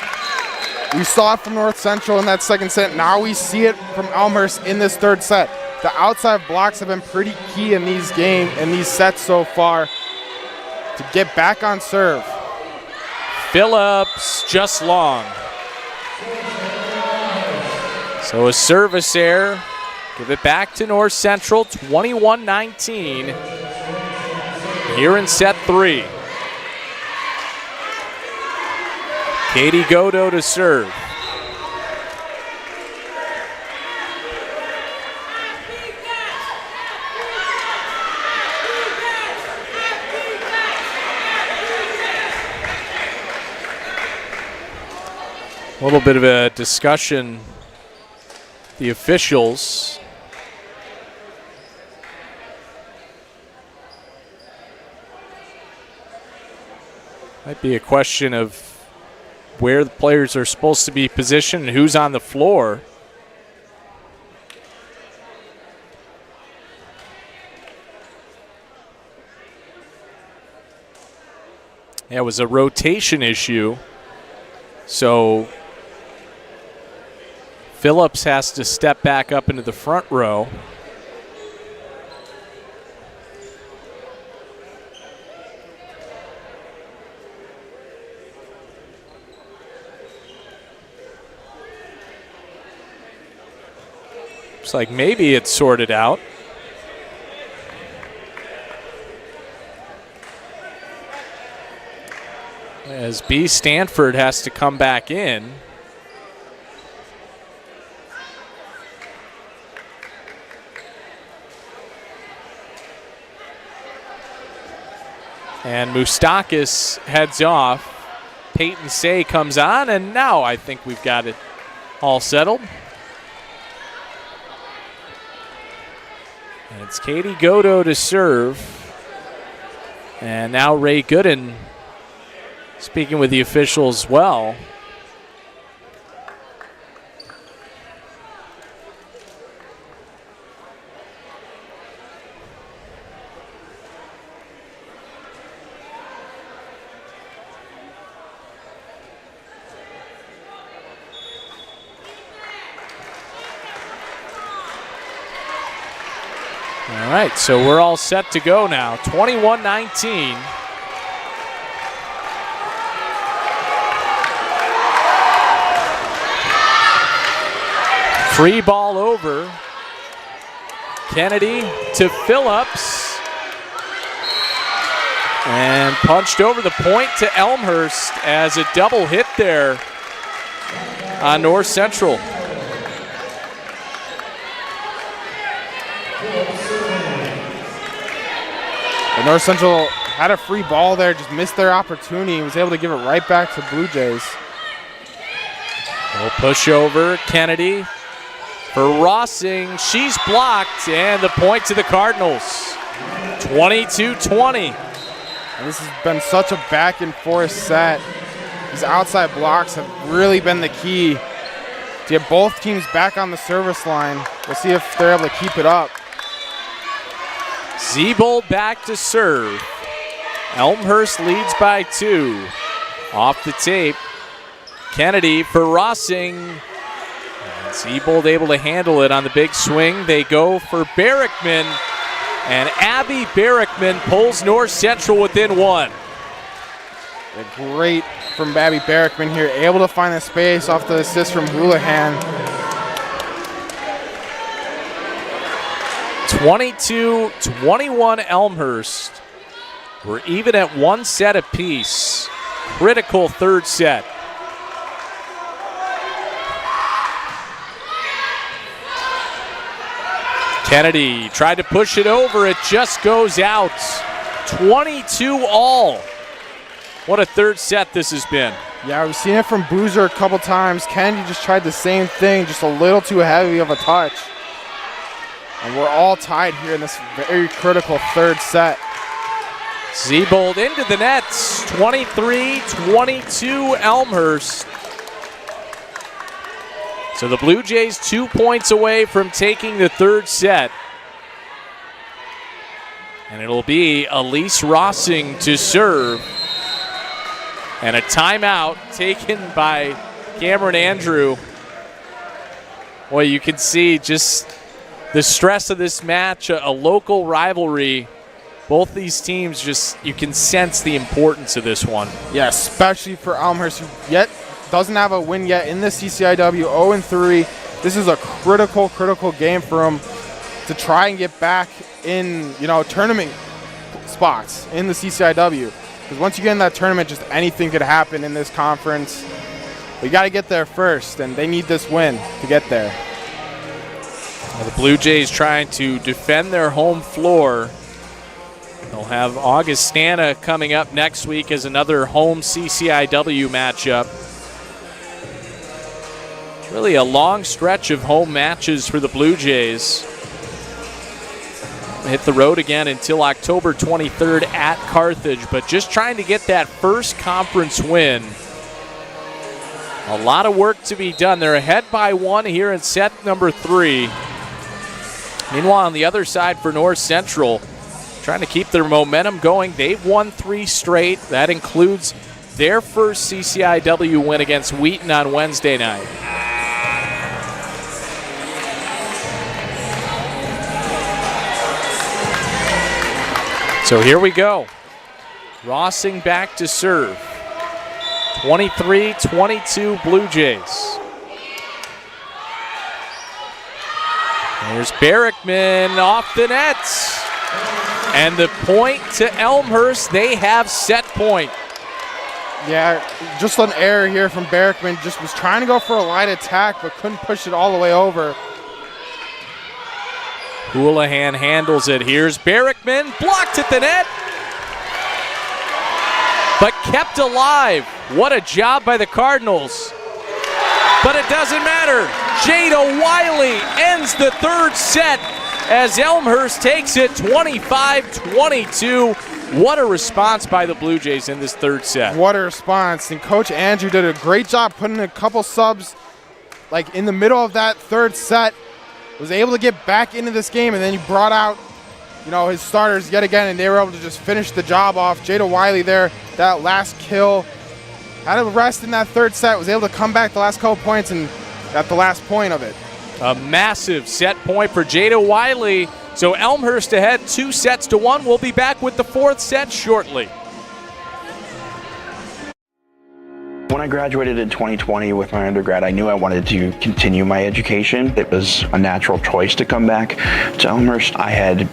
We saw it from North Central in that second set. Now we see it from Elmhurst in this third set. The outside blocks have been pretty key in these sets so far to get back on serve. Phillips just long. So a service error. Give it back to North Central, 21-19. here in set 3. Katie Godo to serve. A little bit of a discussion. The officials. Might be a question of where the players are supposed to be positioned and who's on the floor. Yeah, it was a rotation issue. So Phillips has to step back up into the front row. Looks like maybe it's sorted out. As B. Stanford has to come back in. And Moustakis heads off. Peyton Say comes on, and now I think we've got it all settled. And it's Katie Godo to serve. And now Ray Gooden speaking with the officials as well. All right, so we're all set to go now. 21-19. Free ball over. Kennedy to Phillips. And punched over the point to Elmhurst as a double hit there on North Central. And North Central had a free ball there, just missed their opportunity and was able to give it right back to Blue Jays. Little push over, Kennedy for Rossing. She's blocked, and the point to the Cardinals. 22-20. And this has been such a back and forth set. These outside blocks have really been the key to get both teams back on the service line. We'll see if they're able to keep it up. Zebold back to serve. Elmhurst leads by 2. Off the tape. Kennedy for Rossing. And Zebold able to handle it on the big swing. They go for Barrickman. And Abby Barrickman pulls North Central within 1. Great from Abby Barrickman here. Able to find the space off the assist from Houlihan. 22-21 Elmhurst. We're even at 1 set apiece. Critical third set. Kennedy tried to push it over. It just goes out. 22 all. What a third set this has been. Yeah, we've seen it from Boozer a couple times. Kennedy just tried the same thing, just a little too heavy of a touch. And we're all tied here in this very critical third set. Zebold into the nets. 23-22 Elmhurst. So the Blue Jays 2 points away from taking the third set. And it'll be Elise Rossing to serve. And a timeout taken by Cameron Andrew. Boy, you can see just the stress of this match, a local rivalry. Both these teams just, you can sense the importance of this one. Yeah, especially for Elmhurst, who yet doesn't have a win yet in the CCIW, 0-3. This is a critical game for them to try and get back in, tournament spots in the CCIW. Because once you get in that tournament, just anything could happen in this conference. We got to get there first, and they need this win to get there. The Blue Jays trying to defend their home floor. They'll have Augustana coming up next week as another home CCIW matchup. It's really a long stretch of home matches for the Blue Jays. Hit the road again until October 23rd at Carthage, but just trying to get that first conference win. A lot of work to be done. They're ahead by 1 here in set number 3. Meanwhile, on the other side for North Central, trying to keep their momentum going. They've won 3 straight. That includes their first CCIW win against Wheaton on Wednesday night. So here we go. Rossing back to serve. 23-22 Blue Jays. There's Barrickman off the nets. And the point to Elmhurst. They have set point. Yeah, just an error here from Barrickman. Just was trying to go for a light attack, but couldn't push it all the way over. Houlihan handles it. Here's Barrickman, blocked at the net, but kept alive. What a job by the Cardinals. But it doesn't matter. Jada Wiley ends the third set as Elmhurst takes it 25-22. What a response by the Blue Jays in this third set. What a response. And Coach Andrew did a great job putting a couple subs like in the middle of that third set. Was able to get back into this game, and then he brought out, his starters yet again, and they were able to just finish the job off. Jada Wiley there, that last kill. Had a rest in that third set, was able to come back the last couple points and got the last point of it. A massive set point for Jada Wiley. So Elmhurst ahead 2-1. We'll be back with the fourth set shortly. When I graduated in 2020 with my undergrad, I knew I wanted to continue my education. It was a natural choice to come back to Elmhurst. I had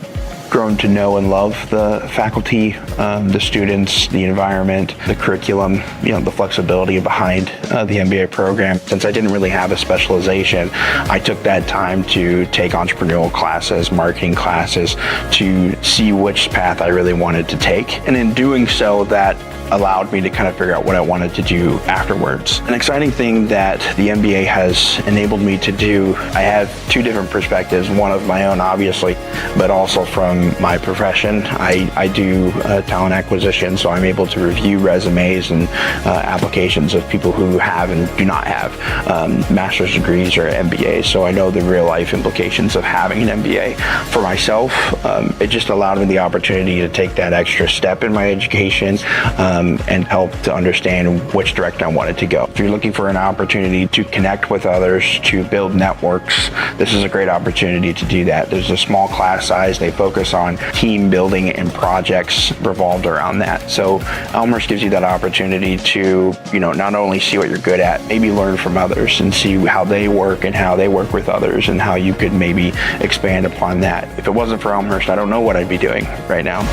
grown to know and love the faculty, the students, the environment, the curriculum, the flexibility behind the MBA program. Since I didn't really have a specialization, I took that time to take entrepreneurial classes, marketing classes, to see which path I really wanted to take. And in doing so, that allowed me to kind of figure out what I wanted to do afterwards. An exciting thing that the MBA has enabled me to do, I have 2 different perspectives, one of my own obviously, but also from my profession. I do talent acquisition, so I'm able to review resumes and applications of people who have and do not have master's degrees or MBAs, so I know the real life implications of having an MBA. For myself, it just allowed me the opportunity to take that extra step in my education and help to understand which direction I wanted to go. If you're looking for an opportunity to connect with others, to build networks, this is a great opportunity to do that. There's a small class size. They focus on team building and projects revolved around that. So Elmhurst gives you that opportunity to, not only see what you're good at, maybe learn from others and see how they work and how they work with others and how you could maybe expand upon that. If it wasn't for Elmhurst, I don't know what I'd be doing right now.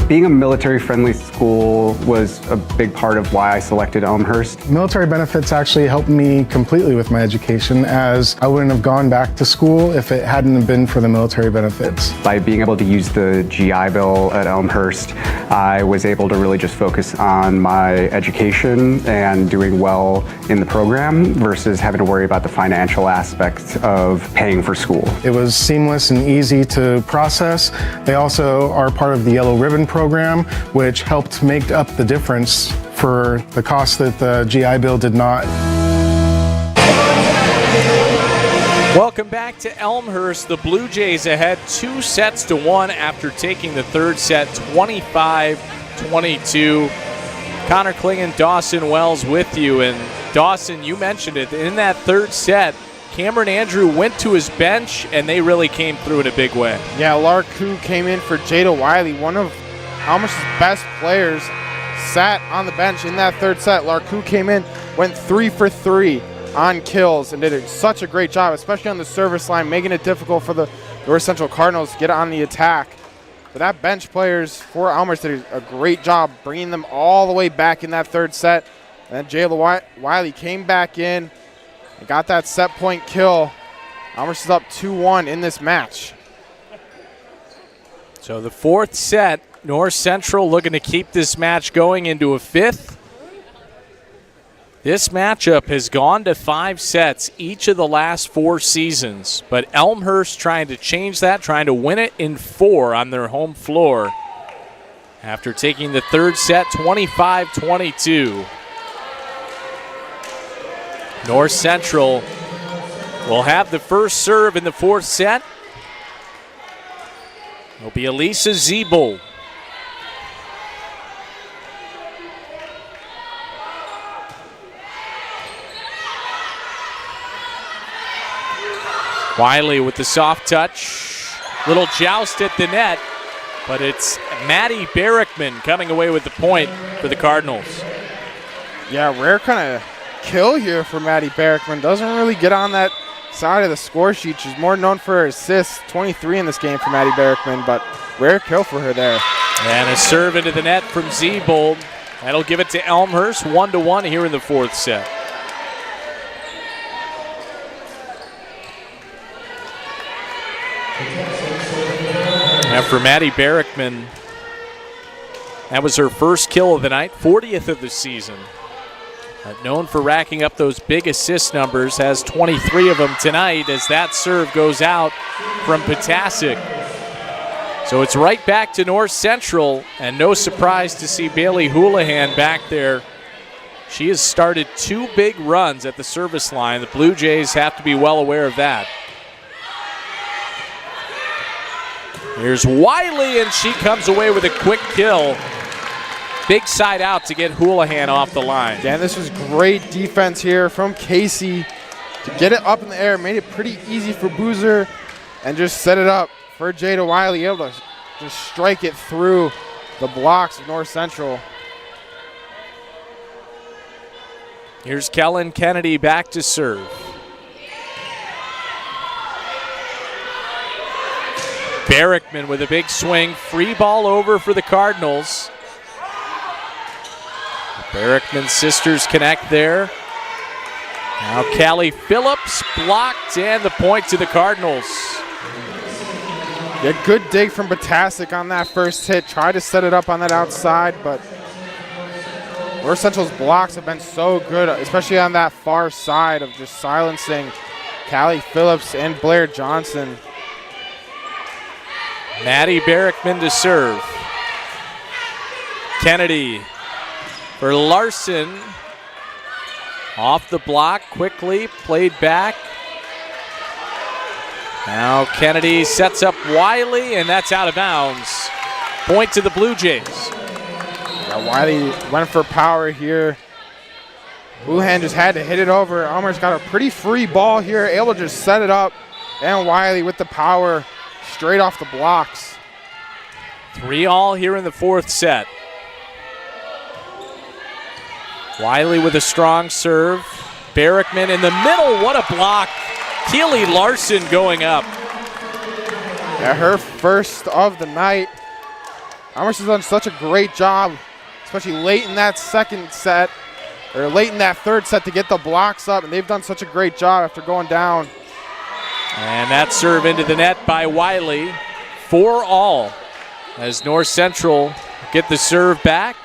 Being a military-friendly school was a big part of why I selected Elmhurst. Military benefits actually helped me completely with my education, as I wouldn't have gone back to school if it hadn't been for the military benefits. By being able to use the GI Bill at Elmhurst, I was able to really just focus on my education and doing well in the program versus having to worry about the financial aspect of paying for school. It was seamless and easy to process. They also are part of the Yellow Ribbon program, which helped make up the difference for the cost that the GI Bill did not. Welcome back to Elmhurst. The Blue Jays ahead 2-1 after taking the third set 25-22. Connor Klingon, Dawson Wells with you. And Dawson, you mentioned it. In that third set, Cameron Andrew went to his bench, and they really came through in a big way. Yeah, Larku came in for Jada Wiley, one of Elmhurst's best players, sat on the bench in that third set. Larku came in, went 3 for 3. on kills and did such a great job, especially on the service line, making it difficult for the North Central Cardinals to get on the attack. But that bench players for Elmhurst did a great job bringing them all the way back in that third set. And then Jayla Wiley came back in and got that set point kill. Elmhurst is up 2-1 in this match. So the fourth set, North Central looking to keep this match going into a fifth. This matchup has gone to 5 sets each of the last 4 seasons, but Elmhurst trying to change that, trying to win it in 4 on their home floor after taking the third set 25-22. North Central will have the first serve in the fourth set. It'll be Elisa Ziebel. Wiley with the soft touch. Little joust at the net, but it's Maddie Barrickman coming away with the point for the Cardinals. Yeah, rare kind of kill here for Maddie Barrickman. Doesn't really get on that side of the score sheet. She's more known for her assists, 23 in this game for Maddie Barrickman, but rare kill for her there. And a serve into the net from Ziebold. That'll give it to Elmhurst, 1-1 here in the fourth set. Now for Maddie Barrickman, that was her first kill of the night, 40th of the season. Known for racking up those big assist numbers, has 23 of them tonight as that serve goes out from Potasic. So it's right back to North Central, and no surprise to see Bailey Houlihan back there. She has started 2 big runs at the service line. The Blue Jays have to be well aware of that. Here's Wiley, and she comes away with a quick kill. Big side out to get Houlihan off the line. Yeah, this was great defense here from Casey to get it up in the air. Made it pretty easy for Boozer and just set it up for Jada Wiley, able to just strike it through the blocks of North Central. Here's Kellen Kennedy back to serve. Barrickman with a big swing. Free ball over for the Cardinals. The Barrickman sisters connect there. Now Callie Phillips blocked, and the point to the Cardinals. Yeah, good dig from Potasic on that first hit. Tried to set it up on that outside, but North Central's blocks have been so good, especially on that far side of just silencing Callie Phillips and Blair Johnson. Maddie Barrickman to serve. Kennedy for Larson. Off the block, quickly played back. Now Kennedy sets up Wiley, and that's out of bounds. Point to the Blue Jays. Yeah, Wiley went for power here. Houlihan just had to hit it over. Elmhurst got a pretty free ball here, able to just set it up. And Wiley with the power straight off the blocks. 3-all here in the fourth set. Wiley with a strong serve. Barrickman in the middle. What a block. Keely Larson going up. Yeah, her first of the night. Elmhurst has done such a great job, especially late in that second set, or late in that third set, to get the blocks up, and they've done such a great job after going down. And that serve into the net by Wiley. 4-all as North Central get the serve back.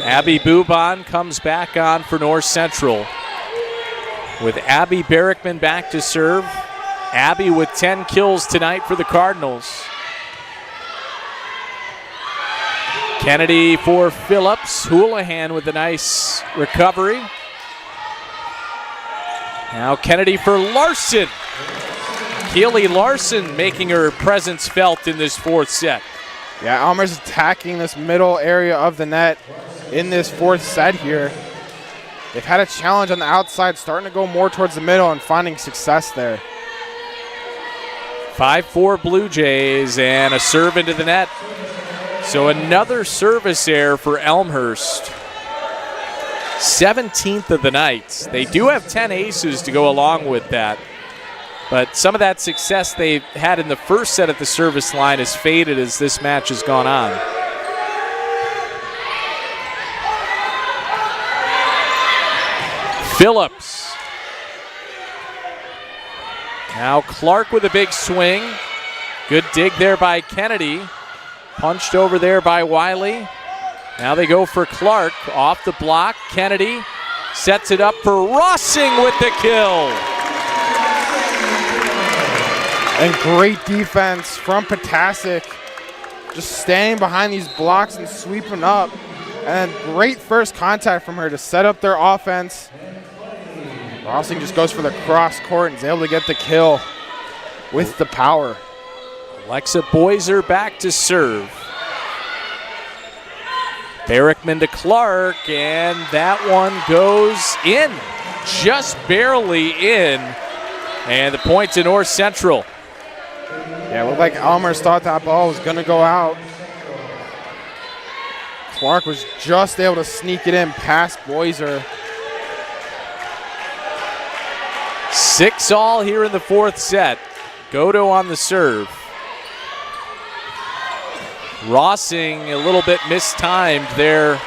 Abby Boubon comes back on for North Central. With Abby Barrickman back to serve. Abby with 10 kills tonight for the Cardinals. Kennedy for Phillips. Houlihan with a nice recovery. Now Kennedy for Larson. Keely Larson making her presence felt in this fourth set. Yeah, Elmhurst attacking this middle area of the net in this fourth set here. They've had a challenge on the outside, starting to go more towards the middle and finding success there. 5-4 Blue Jays, and a serve into the net. So another service error for Elmhurst. 17th of the night. They do have 10 aces to go along with that. But some of that success they've had in the first set at the service line has faded as this match has gone on. Phillips. Now Clark with a big swing. Good dig there by Kennedy. Punched over there by Wiley. Now they go for Clark. Off the block. Kennedy sets it up for Rossing with the kill. And great defense from Potasic. Just staying behind these blocks and sweeping up. And great first contact from her to set up their offense. Rossing just goes for the cross court and is able to get the kill with the power. Alexa Boyser back to serve. Barrickman to Clark, and that one goes in. Just barely in. And the point to North Central. Yeah, it looked like Elmhurst thought that ball was going to go out. Clark was just able to sneak it in past Boyser. 6-all here in the fourth set. Godo on the serve. Rossing a little bit mistimed there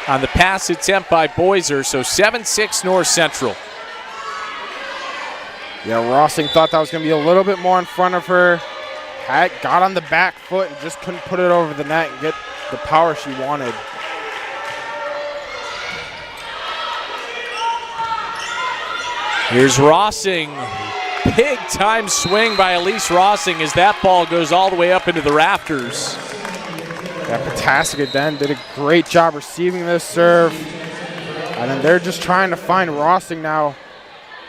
on the pass attempt by Boyser, so 7-6 North Central. Yeah, Rossing thought that was going to be a little bit more in front of her. Got on the back foot and just couldn't put it over the net and get the power she wanted. Here's Rossing. Big time swing by Elise Rossing as that ball goes all the way up into the rafters. Yeah, Potasic then did a great job receiving this serve. And then they're just trying to find Rossing now.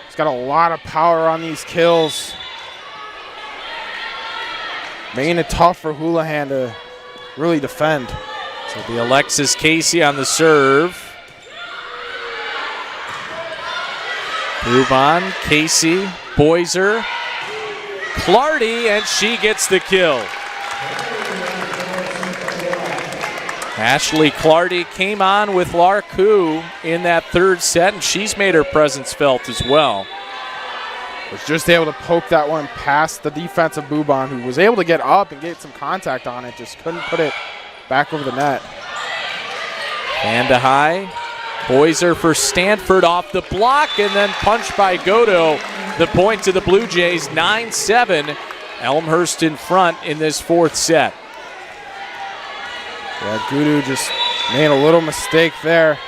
He's got a lot of power on these kills. Making it tough for Houlihan to really defend. So it'll be Alexis Casey on the serve. Move on, Casey, Boyser, Clardy, and she gets the kill. Ashley Clardy came on with Larku in that third set, and she's made her presence felt as well. Was just able to poke that one past the defensive Bubon, who was able to get up and get some contact on it, just couldn't put it back over the net. And to high. Boyser for Stanford off the block, and then punched by Godo. The point to the Blue Jays, 9-7. Elmhurst in front in this fourth set. Yeah, Gudu just made a little mistake there.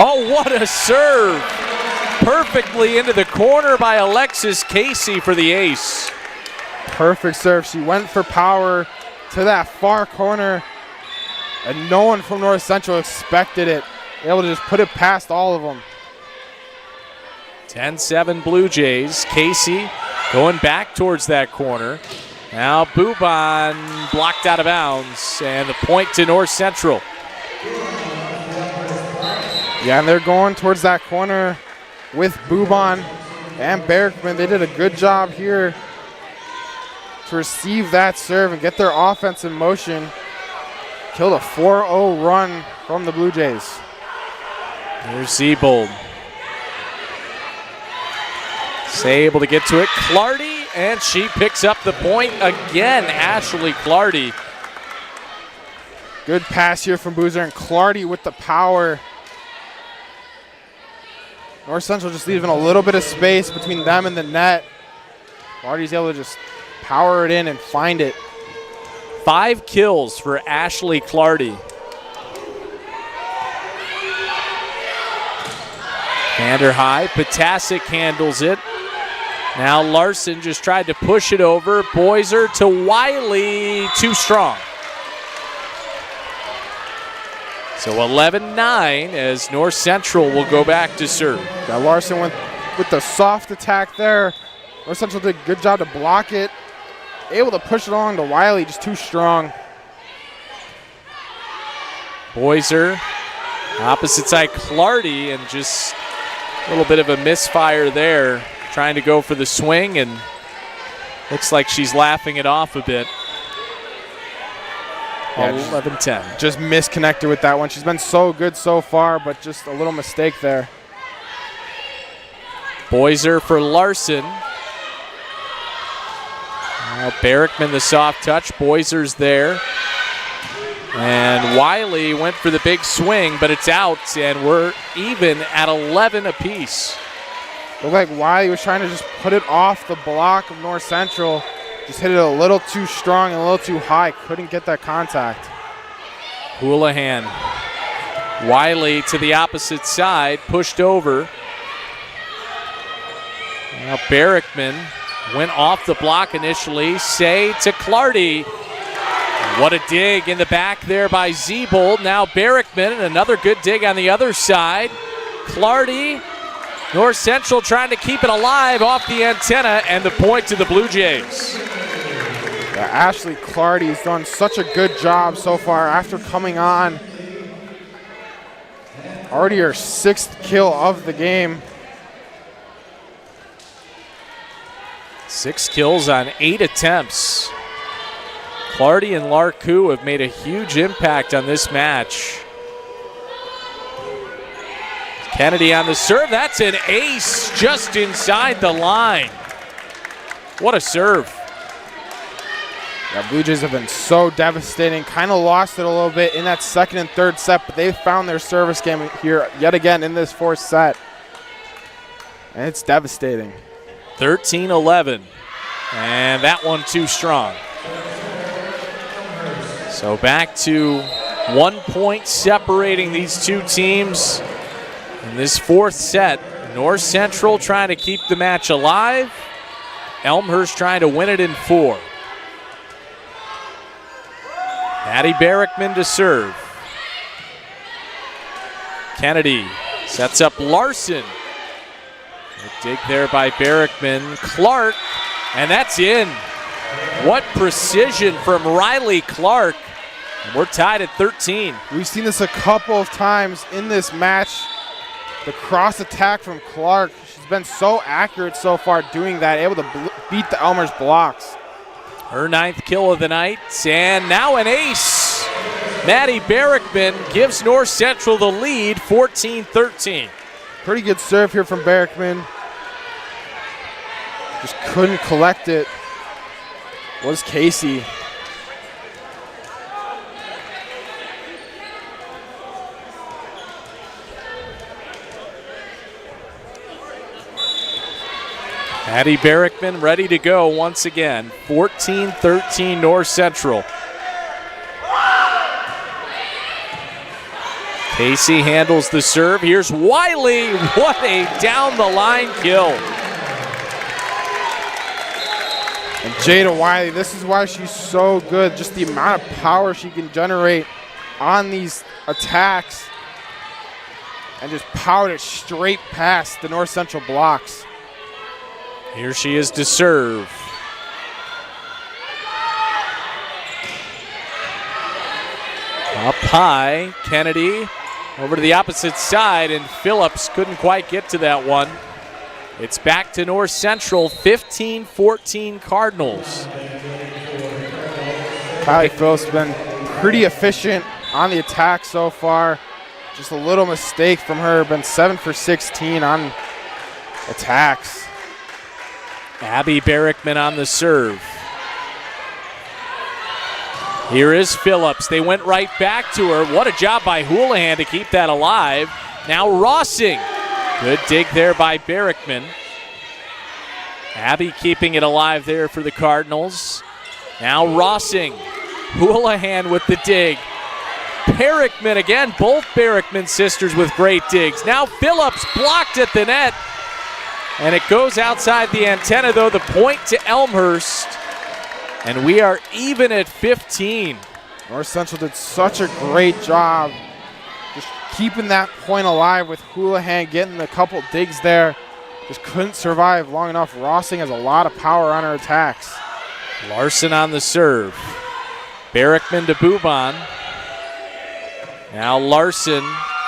Oh, what a serve! Perfectly into the corner by Alexis Casey for the ace. Perfect serve. She went for power to that far corner, and no one from North Central expected it. Able to just put it past all of them. 10-7 Blue Jays. Casey going back towards that corner. Now Bubon blocked out of bounds, and the point to North Central. Yeah, and they're going towards that corner with Bubon and Barrickman. They did a good job here to receive that serve and get their offense in motion. Killed a 4-0 run from the Blue Jays. Here's Siebold. Say able to get to it. Clardy, and she picks up the point again. Ashley Clardy. Good pass here from Boozer, and Clardy with the power. North Central just leaving a little bit of space between them and the net. Clardy's able to just power it in and find it. 5 kills for Ashley Clardy. Vander High, Potasic handles it. Now Larson just tried to push it over. Boyser to Wiley, too strong. So 11-9 as North Central will go back to serve. Yeah, Larson went with the soft attack there. North Central did a good job to block it. Able to push it along to Wiley, just too strong. Boyser, opposite side Clardy, and just a little bit of a misfire there. Trying to go for the swing, and looks like she's laughing it off a bit. 11-10. Just misconnected with that one. She's been so good so far, but just a little mistake there. Boyser for Larson. Now Barrickman the soft touch. Boyser's there. And Wiley went for the big swing, but it's out, and we're even at 11 apiece. Looked like Wiley was trying to just put it off the block of North Central. Just hit it a little too strong and a little too high. Couldn't get that contact. Houlihan. Wiley to the opposite side, pushed over. Now Barrickman went off the block initially. Say to Clardy. What a dig in the back there by Zebold. Now Barrickman, and another good dig on the other side. Clardy, North Central trying to keep it alive off the antenna, and the point to the Blue Jays. Yeah, Ashley Clardy has done such a good job so far after coming on. Already her 6th kill of the game. 6 kills on 8 attempts. Clardy and Larku have made a huge impact on this match. Kennedy on the serve. That's an ace just inside the line. What a serve. Yeah, Blue Jays have been so devastating. Kind of lost it a little bit in that 2nd and 3rd set, but they've found their service game here yet again in this 4th set. And it's devastating. 13-11. And that one too strong. So back to 1 point separating these two teams in this 4th set. North Central trying to keep the match alive. Elmhurst trying to win it in 4. Maddie Barrickman to serve. Kennedy sets up Larson. A dig there by Barrickman. Clark, and that's in. What precision from Riley Clark. And we're tied at 13. We've seen this a couple of times in this match. The cross attack from Clark. She's been so accurate so far doing that, able to beat the Elmhurst blocks. Her 9th kill of the night, and now an ace. Maddie Barrickman gives North Central the lead, 14-13. Pretty good serve here from Barrickman. Just couldn't collect it. Was Casey. Maddie Barrickman ready to go once again. 14-13 North Central. Casey handles the serve. Here's Wiley. What a down-the-line kill. And Jada Wiley, this is why she's so good. Just the amount of power she can generate on these attacks. And just powered it straight past the North Central blocks. Here she is to serve. Up high, Kennedy over to the opposite side, and Phillips couldn't quite get to that one. It's back to North Central, 15-14 Cardinals. Kylie Phillips has been pretty efficient on the attack so far. Just a little mistake from her, been 7 for 16 on attacks. Abby Barrickman on the serve. Here is Phillips. They went right back to her. What a job by Houlihan to keep that alive. Now Rossing. Good dig there by Barrickman. Abby keeping it alive there for the Cardinals. Now Rossing. Houlihan with the dig. Barrickman again. Both Barrickman sisters with great digs. Now Phillips blocked at the net. And it goes outside the antenna, though. The point to Elmhurst. And we are even at 15. North Central did such a great job just keeping that point alive with Houlihan getting a couple digs there. Just couldn't survive long enough. Rossing has a lot of power on her attacks. Larson on the serve. Barrickman to Boubon. Now Larson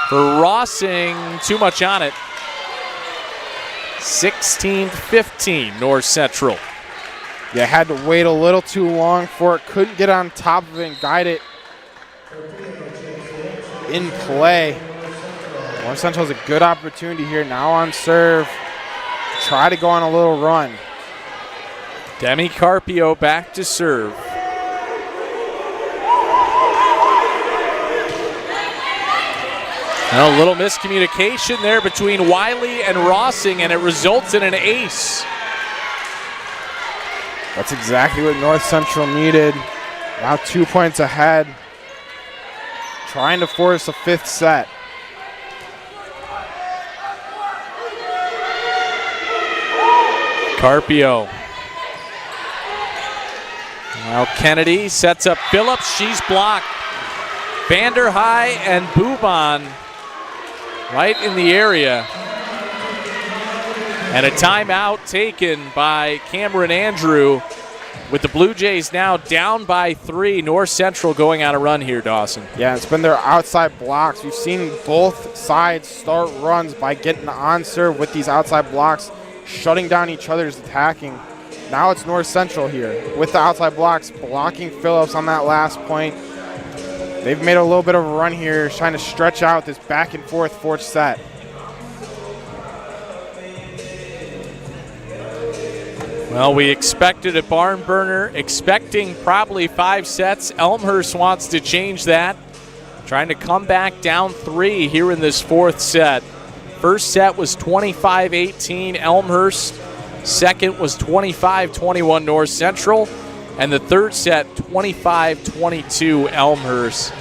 for Rossing. Too much on it. 16-15 North Central. Yeah, had to wait a little too long for it. Couldn't get on top of it and guide it in play. North Central has a good opportunity here now on serve. Try to go on a little run. Demi Carpio back to serve. A little miscommunication there between Wiley and Rossing, and it results in an ace. That's exactly what North Central needed. Now 2 points ahead. Trying to force a fifth set. Carpio. Now Kennedy sets up Phillips. She's blocked. Vanderhei and Buban right in the area. And a timeout taken by Cameron Andrew, with the Blue Jays now down by 3. North Central going on a run here, Dawson. Yeah, it's been their outside blocks. We've seen both sides start runs by getting on serve with these outside blocks, shutting down each other's attacking. Now it's North Central here with the outside blocks, blocking Phillips on that last point. They've made a little bit of a run here, trying to stretch out this back and forth fourth set. Well, we expected a barn burner, expecting probably 5 sets. Elmhurst wants to change that, trying to come back down 3 here in this fourth set. First set was 25-18 Elmhurst. Second was 25-21 North Central. And the third set, 25-22 Elmhurst.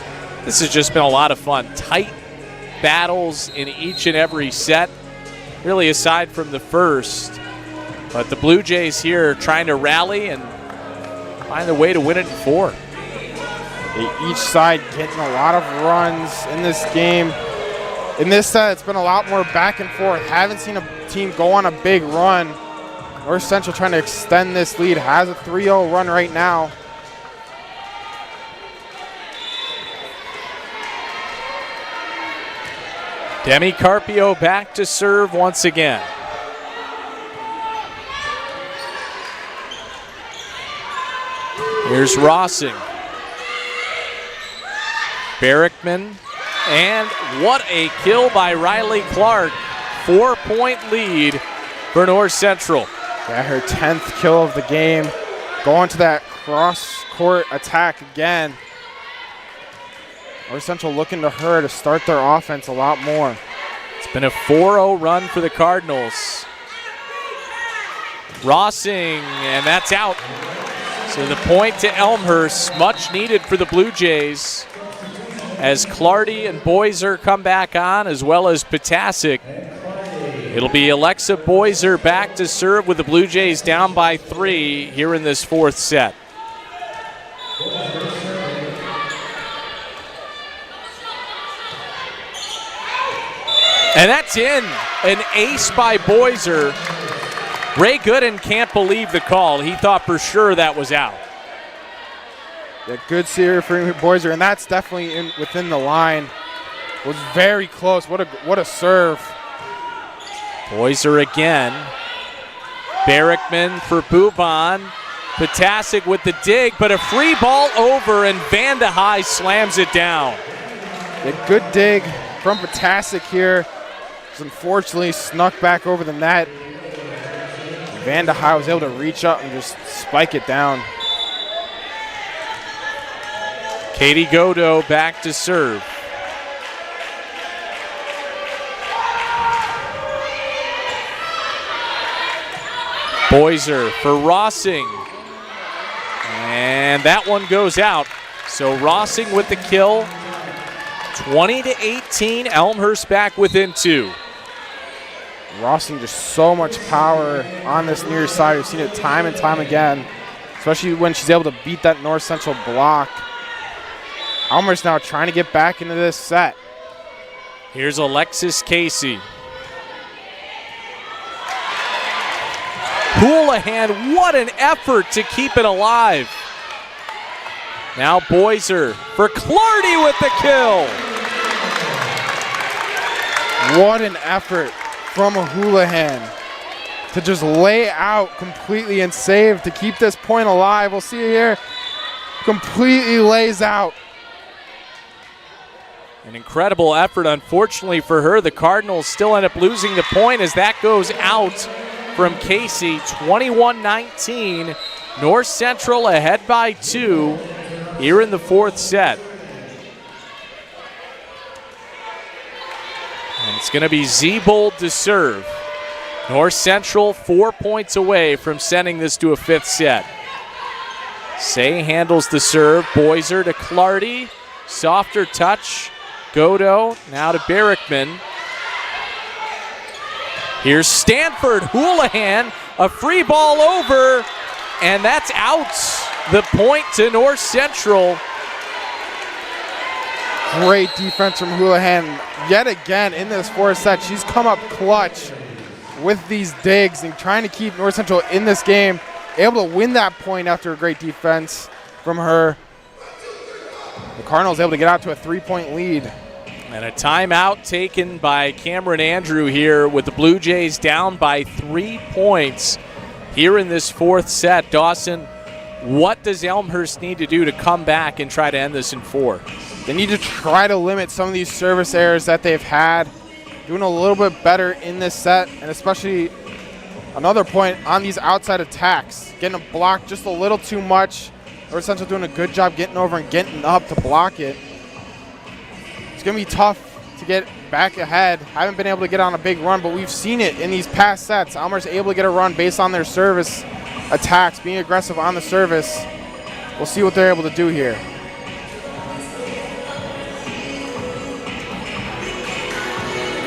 This has just been a lot of fun. Tight battles in each and every set, really aside from the first. But the Blue Jays here trying to rally and find a way to win it in 4. Each side getting a lot of runs in this game. In this set, it's been a lot more back and forth. Haven't seen a team go on a big run. North Central trying to extend this lead. Has a 3-0 run right now. Demi Carpio back to serve once again. Here's Rossing. Barrickman. And what a kill by Riley Clark. 4-point lead for North Central. Yeah, her 10th kill of the game. Going to that cross-court attack again. North Central looking to her to start their offense a lot more. It's been a 4-0 run for the Cardinals. Rossing, and that's out. So the point to Elmhurst, much needed for the Blue Jays, as Clardy and Boyser come back on, as well as Potasic. It'll be Alexa Boyser back to serve with the Blue Jays down by 3 here in this fourth set. And that's in. An ace by Boyser. Ray Gooden can't believe the call. He thought for sure that was out. Yeah, good series for Boyser, and that's definitely within the line. It was very close. What a serve. Boyser again. Barrickman for Buban. Potasic with the dig, but a free ball over, and Vandehei slams it down. A good dig from Potasic here. Just unfortunately snuck back over the net. Vandehei was able to reach up and just spike it down. Katie Godot back to serve. Boyser for Rossing. And that one goes out. So Rossing with the kill. 20-18, Elmhurst back within 2. Rossing just so much power on this near side. We've seen it time and time again, especially when she's able to beat that North Central block. Elmhurst now trying to get back into this set. Here's Alexis Casey. Houlihan, what an effort to keep it alive. Now Boyser for Clardy with the kill. What an effort from a Houlihan to just lay out completely and save to keep this point alive. We'll see it here. Completely lays out. An incredible effort. Unfortunately for her, the Cardinals still end up losing the point as that goes out from Casey. 21-19. North Central ahead by 2 here in the 4th set. And it's going to be Zebold to serve. North Central 4 points away from sending this to a 5th set. Say handles the serve. Boyser to Clardy. Softer touch. Godo now to Barrickman. Here's Stanford. Houlihan. A free ball over. And that's out. The point to North Central. Great defense from Houlihan yet again in this 4th set. She's come up clutch with these digs and trying to keep North Central in this game. Able to win that point after a great defense from her. The Cardinals able to get out to a 3-point lead. And a timeout taken by Cameron Andrew here with the Blue Jays down by 3 points here in this 4th set. Dawson, what does Elmhurst need to do to come back and try to end this in 4? They need to try to limit some of these service errors that they've had. Doing a little bit better in this set, and especially another point on these outside attacks. Getting a block just a little too much. North Central doing a good job getting over and getting up to block it. It's going to be tough to get back ahead. Haven't been able to get on a big run, but we've seen it in these past sets. Elmhurst able to get a run based on their service attacks, being aggressive on the service. We'll see what they're able to do here.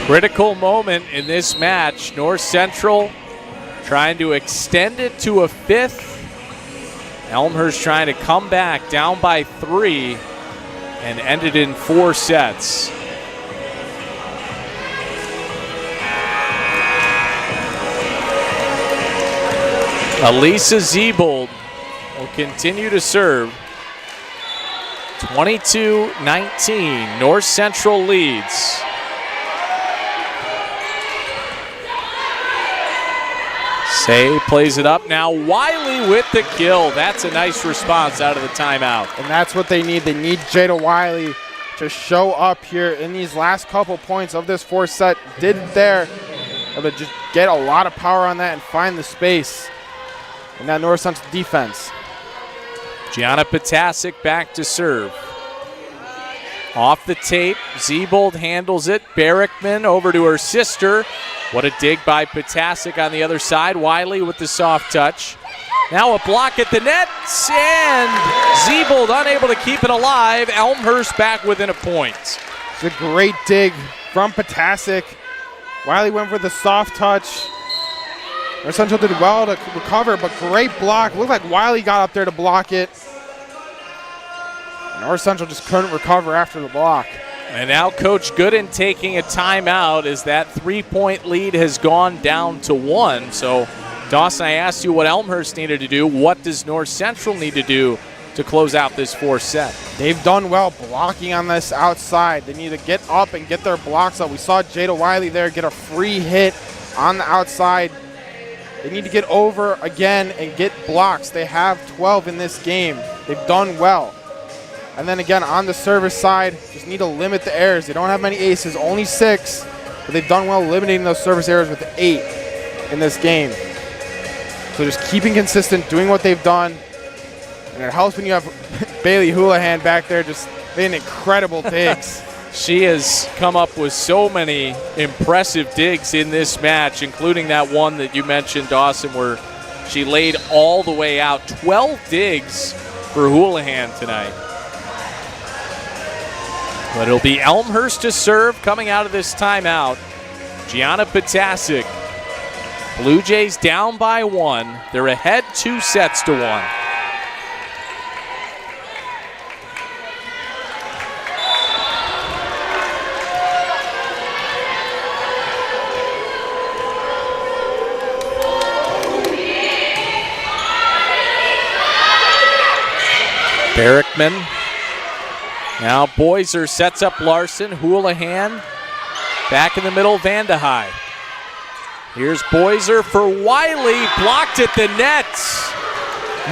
Critical moment in this match. North Central trying to extend it to a 5th. Elmhurst trying to come back down by 3 and end it in 4 sets. Elisa Zebold will continue to serve. 22-19. North Central leads. Say plays it up now. Wiley with the kill. That's a nice response out of the timeout. And that's what they need. They need Jada Wiley to show up here in these last couple points of this 4th set. Did it there. To just get a lot of power on that and find the space in that North Central defense. Gianna Potasic back to serve. Off the tape, Zebold handles it. Barrickman over to her sister. What a dig by Potasic on the other side. Wiley with the soft touch. Now a block at the net, and Zebold unable to keep it alive. Elmhurst back within a point. It's a great dig from Potasic. Wiley went for the soft touch. North Central did well to recover, but great block. Looked like Wiley got up there to block it. North Central just couldn't recover after the block. And now Coach Gooden taking a timeout as that 3-point lead has gone down to 1. So, Dawson, I asked you what Elmhurst needed to do. What does North Central need to do to close out this 4th set? They've done well blocking on this outside. They need to get up and get their blocks up. We saw Jada Wiley there get a free hit on the outside. They need to get over again and get blocks. They have 12 in this game. They've done well. And then again, on the service side, just need to limit the errors. They don't have many aces, only 6, but they've done well limiting those service errors with 8 in this game. So just keeping consistent, doing what they've done. And it helps when you have Bailey Houlihan back there just being incredible digs. She has come up with so many impressive digs in this match, including that one that you mentioned, Dawson, where she laid all the way out. 12 digs for Houlihan tonight. But it'll be Elmhurst to serve coming out of this timeout. Gianna Potasic. Blue Jays down by 1. They're ahead 2 sets to 1. Barrickman. Now Boyser sets up Larson. Houlihan back in the middle, Vandehei. Here's Boyser for Wiley, blocked at the net.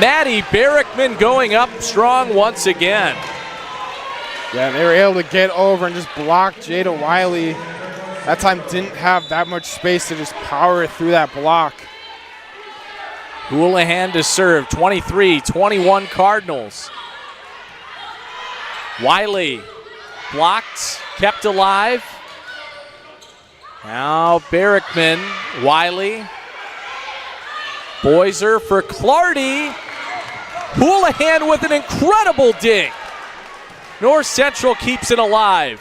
Maddie Barrickman going up strong once again. Yeah, they were able to get over and just block Jada Wiley. That time didn't have that much space to just power it through that block. Houlihan to serve, 23-21 Cardinals. Wiley blocked, kept alive. Now Barrickman, Wiley. Boyser for Clardy. Houlihan with an incredible dig. North Central keeps it alive.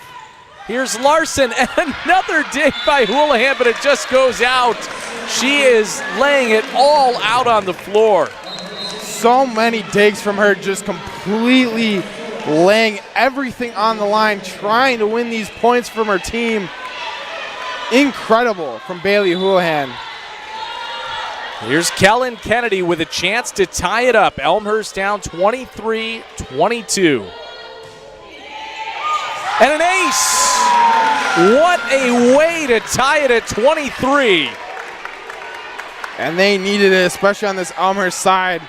Here's Larson, and another dig by Houlihan, but it just goes out. She is laying it all out on the floor. So many digs from her, just completely laying everything on the line, trying to win these points from her team. Incredible from Bailey Houlihan. Here's Kellen Kennedy with a chance to tie it up. Elmhurst down 23-22. And an ace! What a way to tie it at 23. And they needed it, especially on this Elmhurst side.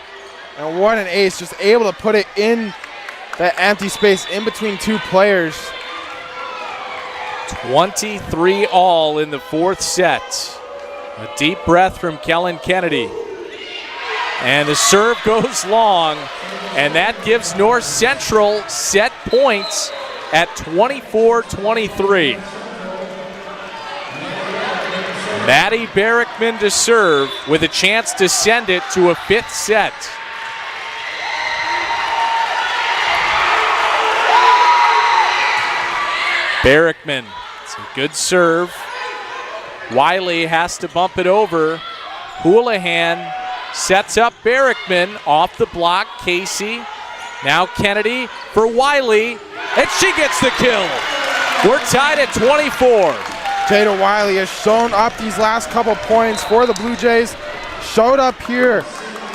And what an ace, just able to put it in that empty space in between two players. 23 all in the fourth set. A deep breath from Kellen Kennedy. And the serve goes long, and that gives North Central set points at 24-23. Maddie Barrickman to serve with a chance to send it to a fifth set. Barrickman, it's a good serve. Wiley has to bump it over. Houlihan sets up Barrickman off the block. Casey, now Kennedy for Wiley, and she gets the kill. We're tied at 24. Jada Wiley has shown up these last couple points for the Blue Jays. Showed up here,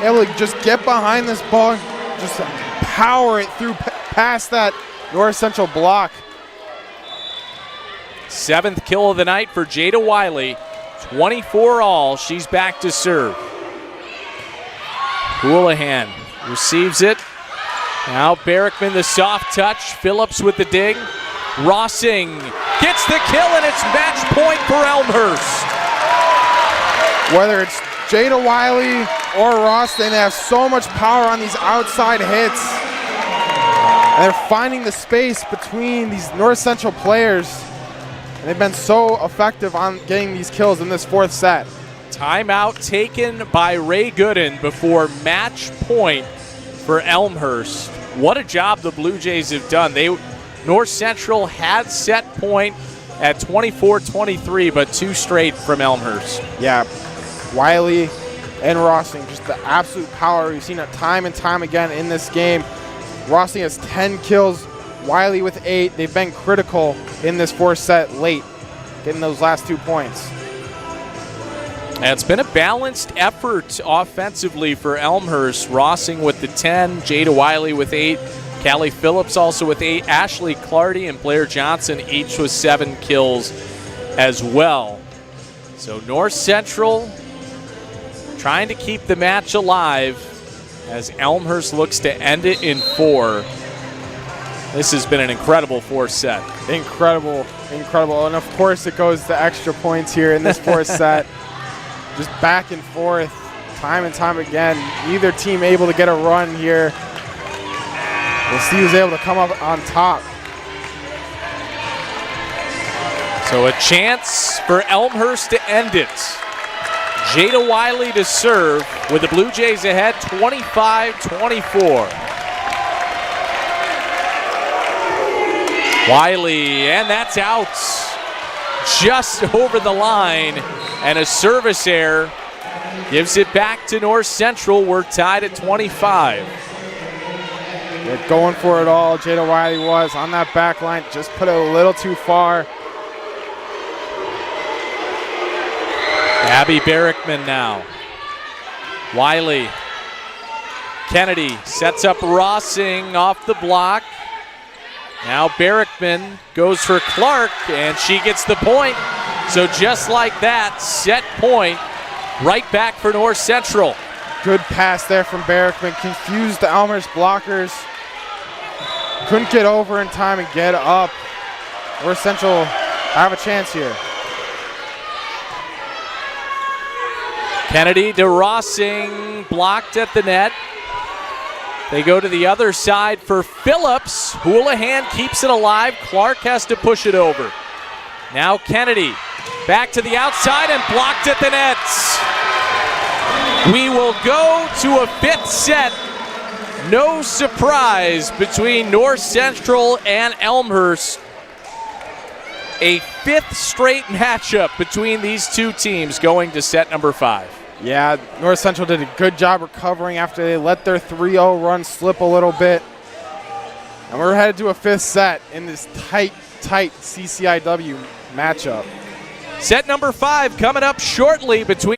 able to just get behind this ball, just power it through past that North Central block. Seventh kill of the night for Jada Wiley. 24 all. She's back to serve. Houlihan receives it. Now Barrickman, the soft touch. Phillips with the dig. Rossing gets the kill, and it's match point for Elmhurst. Whether it's Jada Wiley or Rossing, they have so much power on these outside hits. And they're finding the space between these North Central players. And they've been so effective on getting these kills in this fourth set. Timeout taken by Ray Gooden before match point for Elmhurst. What a job the Blue Jays have done. North Central had set point at 24-23, but two straight from Elmhurst. Yeah, Wiley and Rossing, just the absolute power. We've seen it time and time again in this game. Rossing has 10 kills, Wiley with 8. They've been critical in this fourth set late, getting those last 2 points. And it's been a balanced effort offensively for Elmhurst. Rossing with the 10, Jada Wiley with 8, Callie Phillips also with 8, Ashley Clardy and Blair Johnson each with 7 kills as well. So North Central trying to keep the match alive as Elmhurst looks to end it in 4. This has been an incredible fourth set. Incredible, incredible. And of course it goes to extra points here in this fourth set. Just back and forth, time and time again. Neither team able to get a run here. We'll see who's able to come up on top. So a chance for Elmhurst to end it. Jada Wiley to serve with the Blue Jays ahead 25-24. Wiley, and that's out. Just over the line, and a service error gives it back to North Central. We're tied at 25. They're going for it all. Jada Wiley was on that back line, just put it a little too far. Abby Barrickman now. Wiley. Kennedy sets up Rossing off the block. Now Barrickman goes for Clark, and she gets the point. So just like that, set point right back for North Central. Good pass there from Barrickman. Confused the Elmhurst blockers. couldn't get over in time and get up. North Central have a chance here. Kennedy to Rossing, blocked at the net. They go to the other side for Phillips. Houlihan keeps it alive. Clark has to push it over. Now Kennedy back to the outside and blocked at the nets. We will go to a fifth set. No surprise between North Central and Elmhurst. A fifth straight matchup between these two teams going to set number 5. Yeah, North Central did a good job recovering after they let their 3-0 run slip a little bit. And we're headed to a fifth set in this tight CCIW matchup. Set number 5 coming up shortly between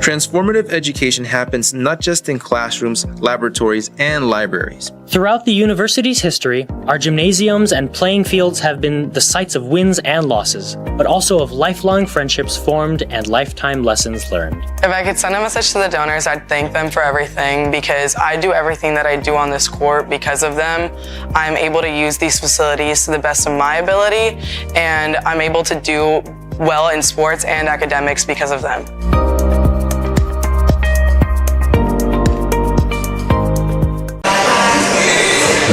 Transformative education happens not just in classrooms, laboratories, and libraries. Throughout the university's history, our gymnasiums and playing fields have been the sites of wins and losses, but also of lifelong friendships formed and lifetime lessons learned. If I could send a message to the donors, I'd thank them for everything because I do everything that I do on this court because of them. I'm able to use these facilities to the best of my ability, and I'm able to do well in sports and academics because of them.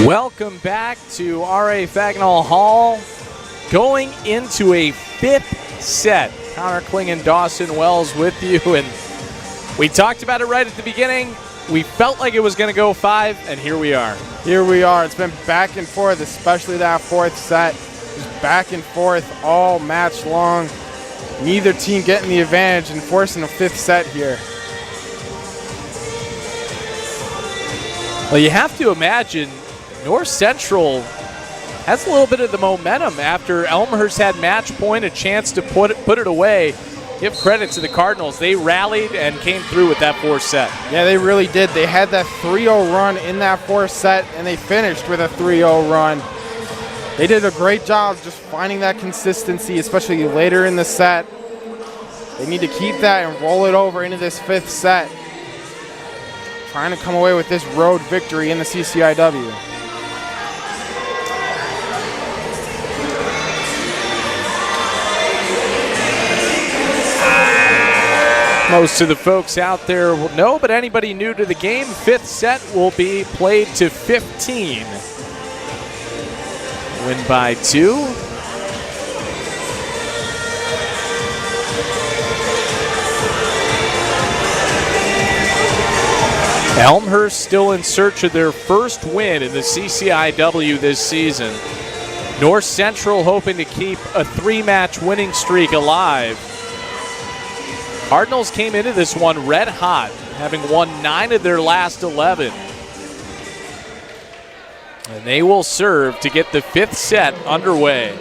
Welcome back to R.A. Fagnall Hall. Going into a fifth set. Connor Klingon, Dawson Wells with you. And we talked about it right at the beginning. We felt like it was going to go 5, and here we are. Here we are. It's been back and forth, especially that fourth set. Just back and forth all match long. Neither team getting the advantage and forcing a fifth set here. Well, you have to imagine North Central has a little bit of the momentum after Elmhurst had match point, a chance to put it away. Give credit to the Cardinals. They rallied and came through with that fourth set. Yeah, they really did. They had that 3-0 run in that fourth set, and they finished with a 3-0 run. They did a great job just finding that consistency, especially later in the set. They need to keep that and roll it over into this fifth set. Trying to come away with this road victory in the CCIW. Most of the folks out there will know, but anybody new to the game, fifth set will be played to 15. Win by 2. Elmhurst still in search of their first win in the CCIW this season. North Central hoping to keep a 3-match winning streak alive. Cardinals came into this one red hot, having won 9 of their last 11. And they will serve to get the fifth set underway.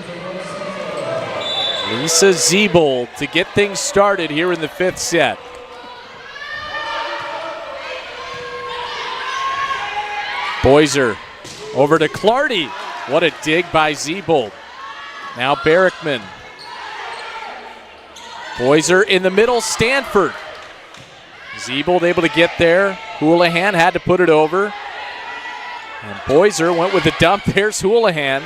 Lisa Ziebold to get things started here in the fifth set. Boyser over to Clardy. What a dig by Ziebold. Now Barrickman. Boyser in the middle, Stanford. Ziebold able to get there. Houlihan had to put it over. And Boyser went with the dump. There's Houlihan.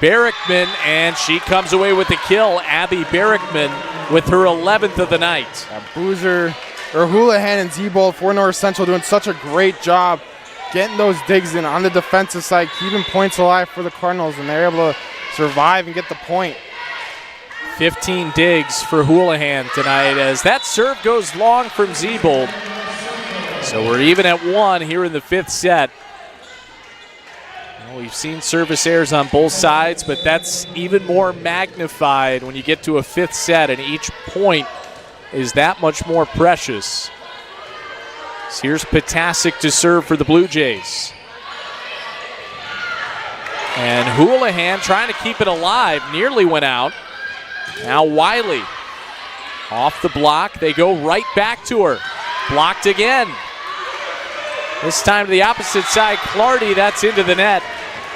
Barrickman, and she comes away with the kill. Abby Barrickman with her 11th of the night. Houlihan and Ziebold for North Central doing such a great job getting those digs in on the defensive side, keeping points alive for the Cardinals, and they're able to survive and get the point. 15 digs for Houlihan tonight as that serve goes long from Zebold. So we're even at 1 here in the 5th set. Well, we've seen service errors on both sides, but that's even more magnified when you get to a 5th set, and each point is that much more precious. So here's Potasic to serve for the Blue Jays. And Houlihan trying to keep it alive, nearly went out. Now Wiley off the block. They go right back to her. Blocked again. This time to the opposite side. Clardy, that's into the net.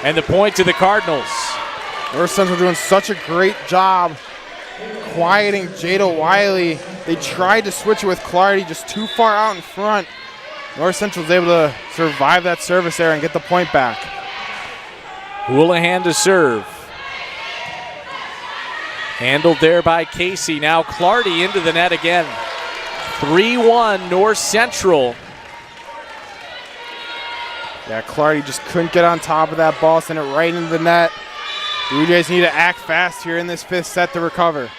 And the point to the Cardinals. North Central doing such a great job quieting Jada Wiley. They tried to switch it with Clardy, just too far out in front. North Central was able to survive that service error and get the point back. Houlihan to serve. Handled there by Casey. Now Clardy into the net again. 3-1 North Central. Yeah, Clardy just couldn't get on top of that ball, sent it right into the net. Blue Jays need to act fast here in this 5th set to recover.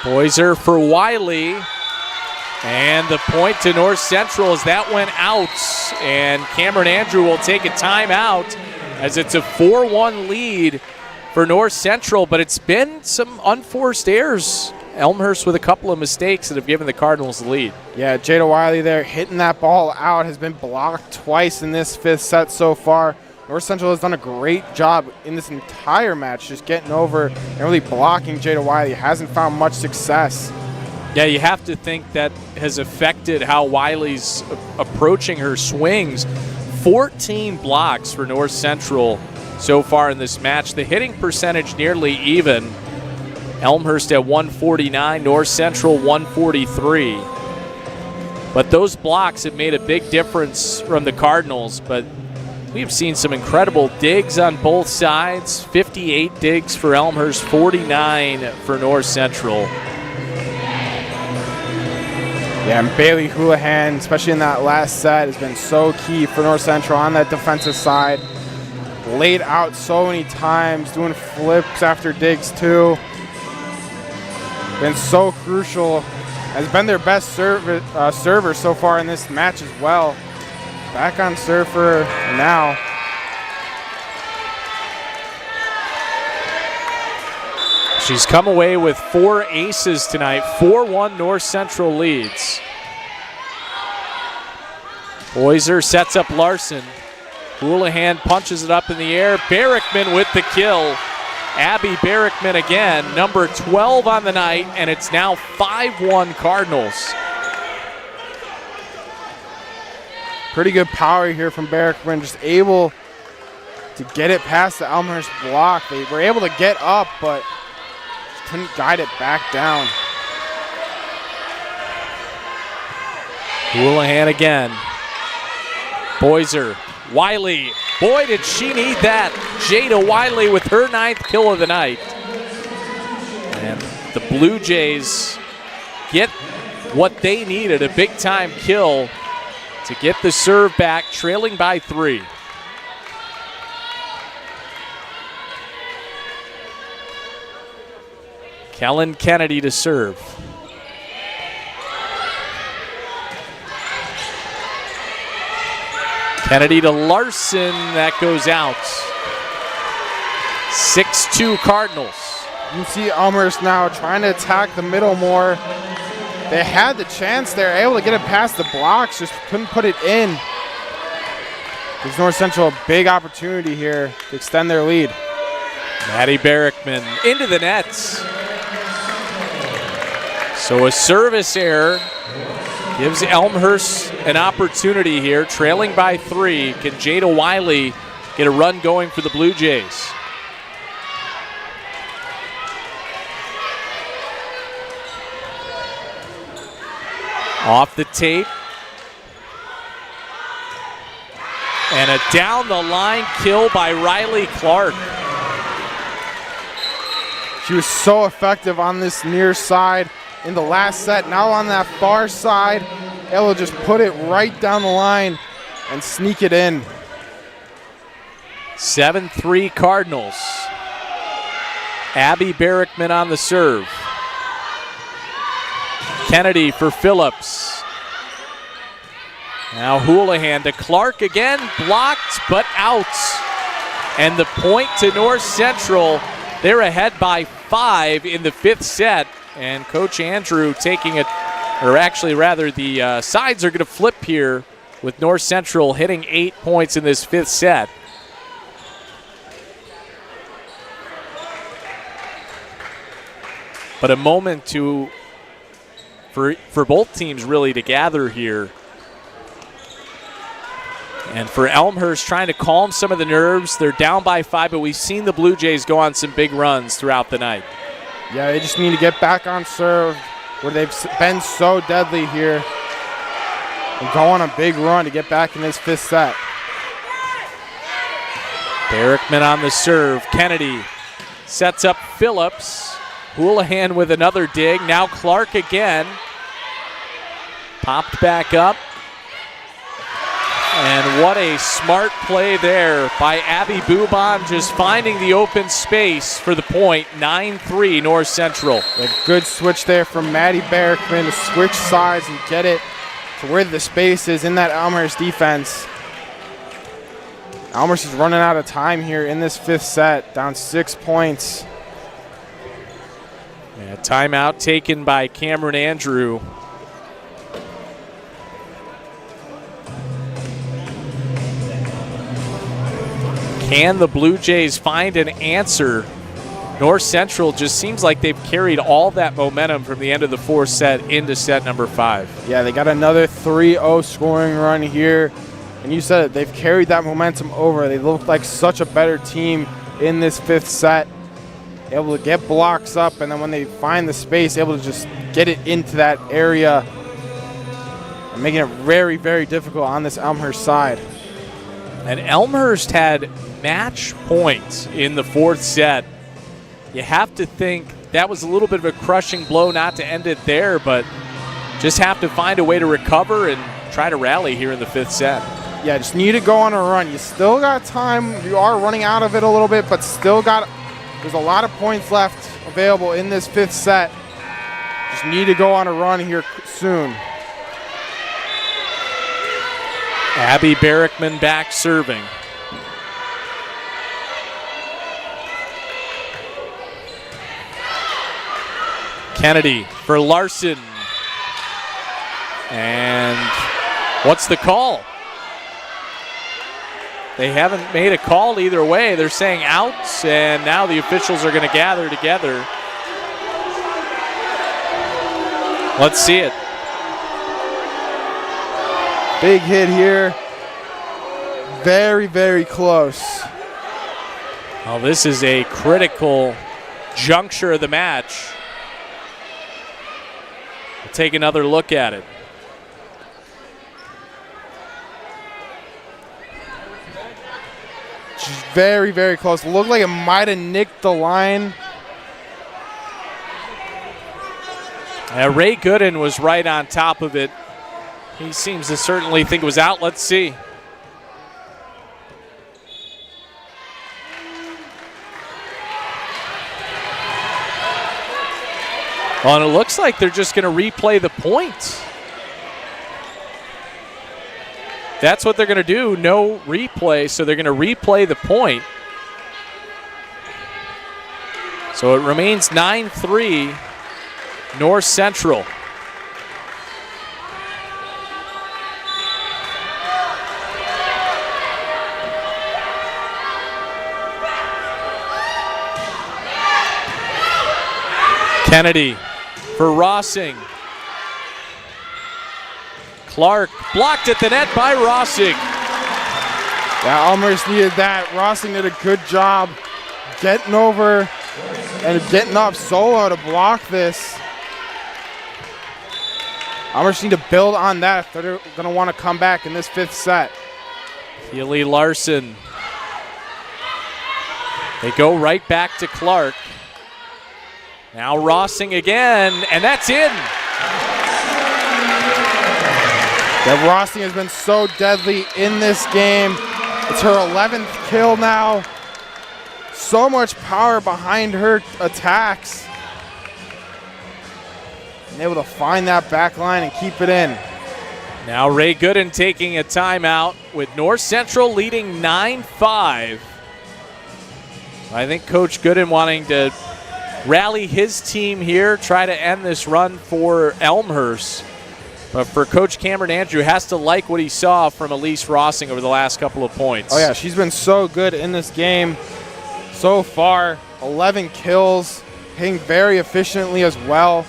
Boyser for Wiley. And the point to North Central as that went out. And Cameron Andrew will take a timeout as it's a 4-1 lead for North Central. But it's been some unforced errors. Elmhurst with a couple of mistakes that have given the Cardinals the lead. Yeah, Jada Wiley there hitting that ball out, has been blocked twice in this 5th set so far. North Central has done a great job in this entire match just getting over and really blocking Jada Wiley. Hasn't found much success. Yeah, you have to think that has affected how Wiley's approaching her swings. 14 blocks for North Central so far in this match. The hitting percentage nearly even. Elmhurst at 149, North Central 143. But those blocks have made a big difference from the Cardinals, but we've seen some incredible digs on both sides. 58 digs for Elmhurst, 49 for North Central. Yeah, and Bailey Houlihan, especially in that last set, has been so key for North Central on that defensive side. Laid out so many times, doing flips after digs too. Been so crucial. Has been their best server so far in this match as well. Back on serve for now. She's come away with 4 aces tonight. 4-1 North Central leads. Boyser sets up Larson. Houlihan punches it up in the air. Barrickman with the kill. Abby Barrickman again, number 12 on the night, and it's now 5-1 Cardinals. Pretty good power here from Barrickman, just able to get it past the Elmhurst block. They were able to get up, but just couldn't guide it back down. Houlihan again. Boyser, Wiley. Boy, did she need that. Jada Wiley with her 9th kill of the night. And the Blue Jays get what they needed, a big-time kill to get the serve back, trailing by 3. Kellen Kennedy to serve. Kennedy to Larson, that goes out. 6-2 Cardinals. You see Elmhurst now trying to attack the middle more. They had the chance there, able to get it past the blocks, just couldn't put it in. Gives North Central a big opportunity here to extend their lead. Maddie Barrickman into the nets. So a service error gives Elmhurst an opportunity here, trailing by 3. Can Jada Wiley get a run going for the Blue Jays? Off the tape. And a down-the-line kill by Riley Clark. She was so effective on this near side in the last set. Now on that far side, able to just put it right down the line and sneak it in. 7-3 Cardinals. Abby Barrickman on the serve. Kennedy for Phillips. Now Houlihan to Clark again, blocked but out. And the point to North Central. They're ahead by 5 in the 5th set. And Coach Andrew taking it, or actually rather the sides are going to flip here with North Central hitting 8 points in this 5th set. But a moment for both teams really to gather here. And for Elmhurst trying to calm some of the nerves. They're down by 5, but we've seen the Blue Jays go on some big runs throughout the night. Yeah, they just need to get back on serve where they've been so deadly here and go on a big run to get back in this 5th set. Barrickman on the serve. Kennedy sets up Phillips. Houlihan with another dig. Now Clark again. Popped back up. And what a smart play there by Abby Boubon, just finding the open space for the point. 9-3 North Central. A good switch there from Maddie Barrickman to switch sides and get it to where the space is in that Elmhurst defense. Elmhurst is running out of time here in this 5th set, down 6 points. Yeah, timeout taken by Cameron Andrew. Can the Blue Jays find an answer? North Central just seems like they've carried all that momentum from the end of the 4th set into set number 5. Yeah, they got another 3-0 scoring run here. And you said it, they've carried that momentum over. They look like such a better team in this 5th set. Able to get blocks up, and then when they find the space, able to just get it into that area and making it very, very difficult on this Elmhurst side. And Elmhurst had match points in the 4th set. You have to think that was a little bit of a crushing blow not to end it there, but just have to find a way to recover and try to rally here in the 5th set. Yeah, just need to go on a run. You still got time. You are running out of it a little bit, but still got, there's a lot of points left available in this 5th set. Just need to go on a run here soon. Abby Barrickman back serving. Kennedy for Larson. And what's the call? They haven't made a call either way. They're saying out, and now the officials are going to gather together. Let's see it. Big hit here. Very, very close. Well, this is a critical juncture of the match. We'll take another look at it. Very, very close. Looked like it might have nicked the line. Ray Gooden was right on top of it. He seems to certainly think it was out. Let's see. Well, and it looks like they're just going to replay the point. That's what they're going to do. No replay, so they're going to replay the point. So it remains 9-3 North Central. Kennedy for Rossing. Clark blocked at the net by Rossing. Yeah, Elmhurst needed that. Rossing did a good job getting over and getting up solo to block this. Elmhurst need to build on that if they're going to want to come back in this 5th set. Keely Larson. They go right back to Clark. Now Rossing again, and that's in. Yeah, Rossing has been so deadly in this game. It's her 11th kill now. So much power behind her attacks. And able to find that back line and keep it in. Now Ray Gooden taking a timeout with North Central leading 9-5. I think Coach Gooden wanting to rally his team here, try to end this run for Elmhurst. But for Coach Cameron Andrew, has to like what he saw from Elise Rossing over the last couple of points. Oh yeah, she's been so good in this game so far. 11 kills, hitting very efficiently as well.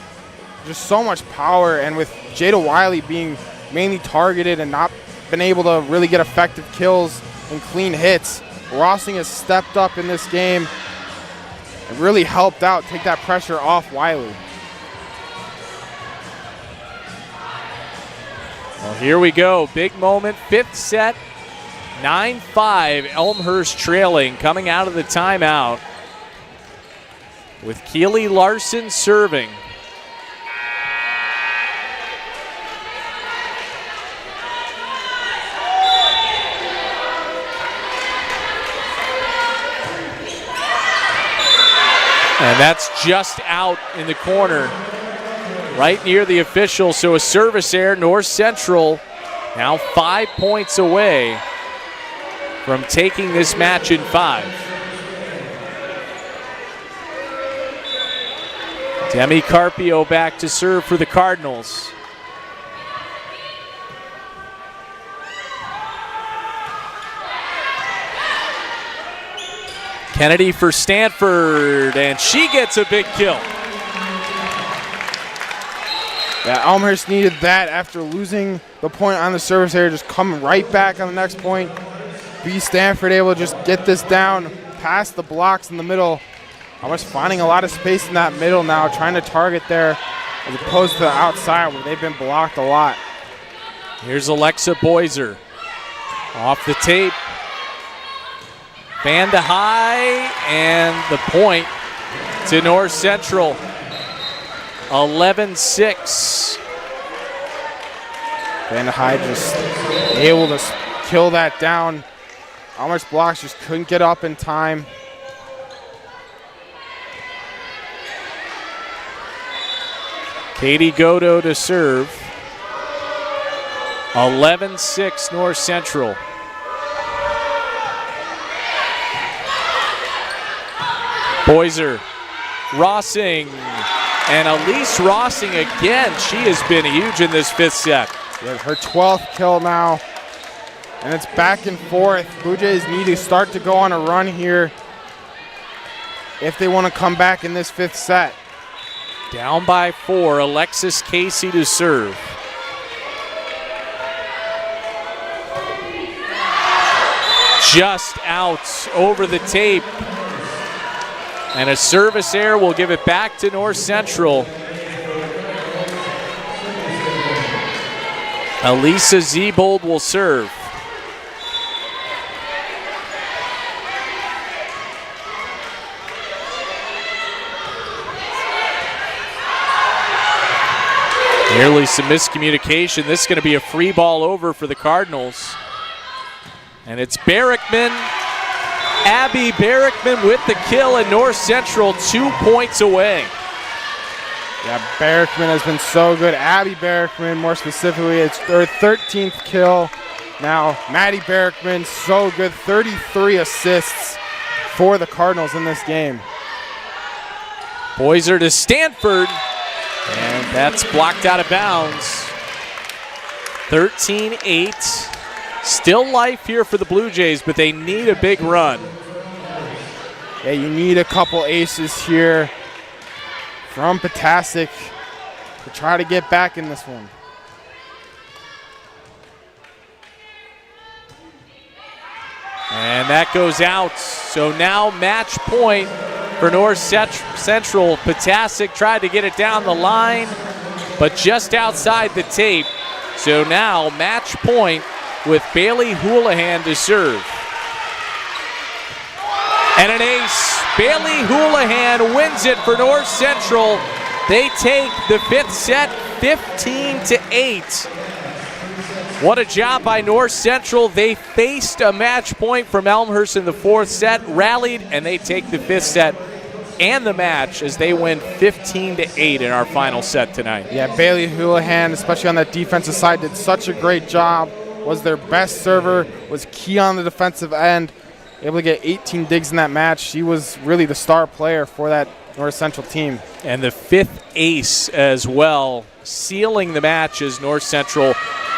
Just so much power, and with Jada Wiley being mainly targeted and not been able to really get effective kills and clean hits, Rossing has stepped up in this game and really helped out take that pressure off Wiley. Well, here we go. Big moment, fifth set. 9-5, Elmhurst trailing, coming out of the timeout with Keely Larson serving. And that's just out in the corner, right near the official. So a service error. North Central now 5 points away from taking this match in 5. Demi Carpio back to serve for the Cardinals. Kennedy for Stanford, and she gets a big kill. Yeah, Elmhurst needed that after losing the point on the service error, just coming right back on the next point. B. Stanford able to just get this down past the blocks in the middle. Almost finding a lot of space in that middle now, trying to target there as opposed to the outside where they've been blocked a lot. Here's Alexa Boyser off the tape. Fan to high, and the point to North Central. 11-6. Van Hyde just able to kill that down. Elmhurst blocks just couldn't get up in time. Katie Godo to serve. 11-6 North Central. Boyser, Rossing, and Elise Rossing again. She has been huge in this fifth set. Her 12th kill now, and it's back and forth. Blue Jays need to start to go on a run here if they want to come back in this fifth set. Down by 4, Alexis Casey to serve. Just out over the tape. And a service error will give it back to North Central. Elisa Zebold will serve. Nearly some miscommunication. This is going to be a free ball over for the Cardinals. And it's Barrickman. Abby Barrickman with the kill, and North Central 2 points away. Yeah, Barrickman has been so good. Abby Barrickman, more specifically, it's her 13th kill. Now, Maddie Barrickman, so good. 33 assists for the Cardinals in this game. Boyser to Stanford, and that's blocked out of bounds. 13-8. Still life here for the Blue Jays, but they need a big run. Yeah, you need a couple aces here from Potasic to try to get back in this one. And that goes out. So now match point for North Central. Potasic tried to get it down the line, but just outside the tape. So now match point with Bailey Houlihan to serve. And an ace. Bailey Houlihan wins it for North Central. They take the fifth set 15-8. What a job by North Central. They faced a match point from Elmhurst in the 4th set, rallied, and they take the 5th set and the match as they win 15-8 in our final set tonight. Yeah, Bailey Houlihan, especially on that defensive side, did such a great job. Was their best server, was key on the defensive end, able to get 18 digs in that match. She was really the star player for that North Central team. And the 5th ace as well, sealing the match as North Central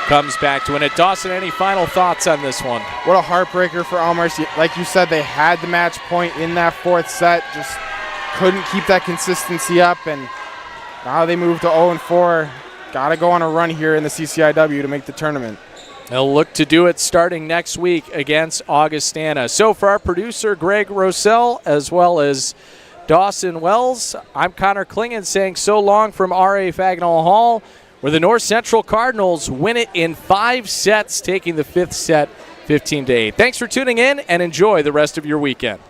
comes back to win it. Dawson, any final thoughts on this one? What a heartbreaker for Elmhurst. Like you said, they had the match point in that 4th set, just couldn't keep that consistency up, and now they move to 0-4. Got to go on a run here in the CCIW to make the tournament. They'll look to do it starting next week against Augustana. So for our producer, Greg Rosell, as well as Dawson Wells, I'm Connor Klingen saying so long from R.A. Fagnall Hall, where the North Central Cardinals win it in 5 sets, taking the 5th set 15-8. Thanks for tuning in, and enjoy the rest of your weekend.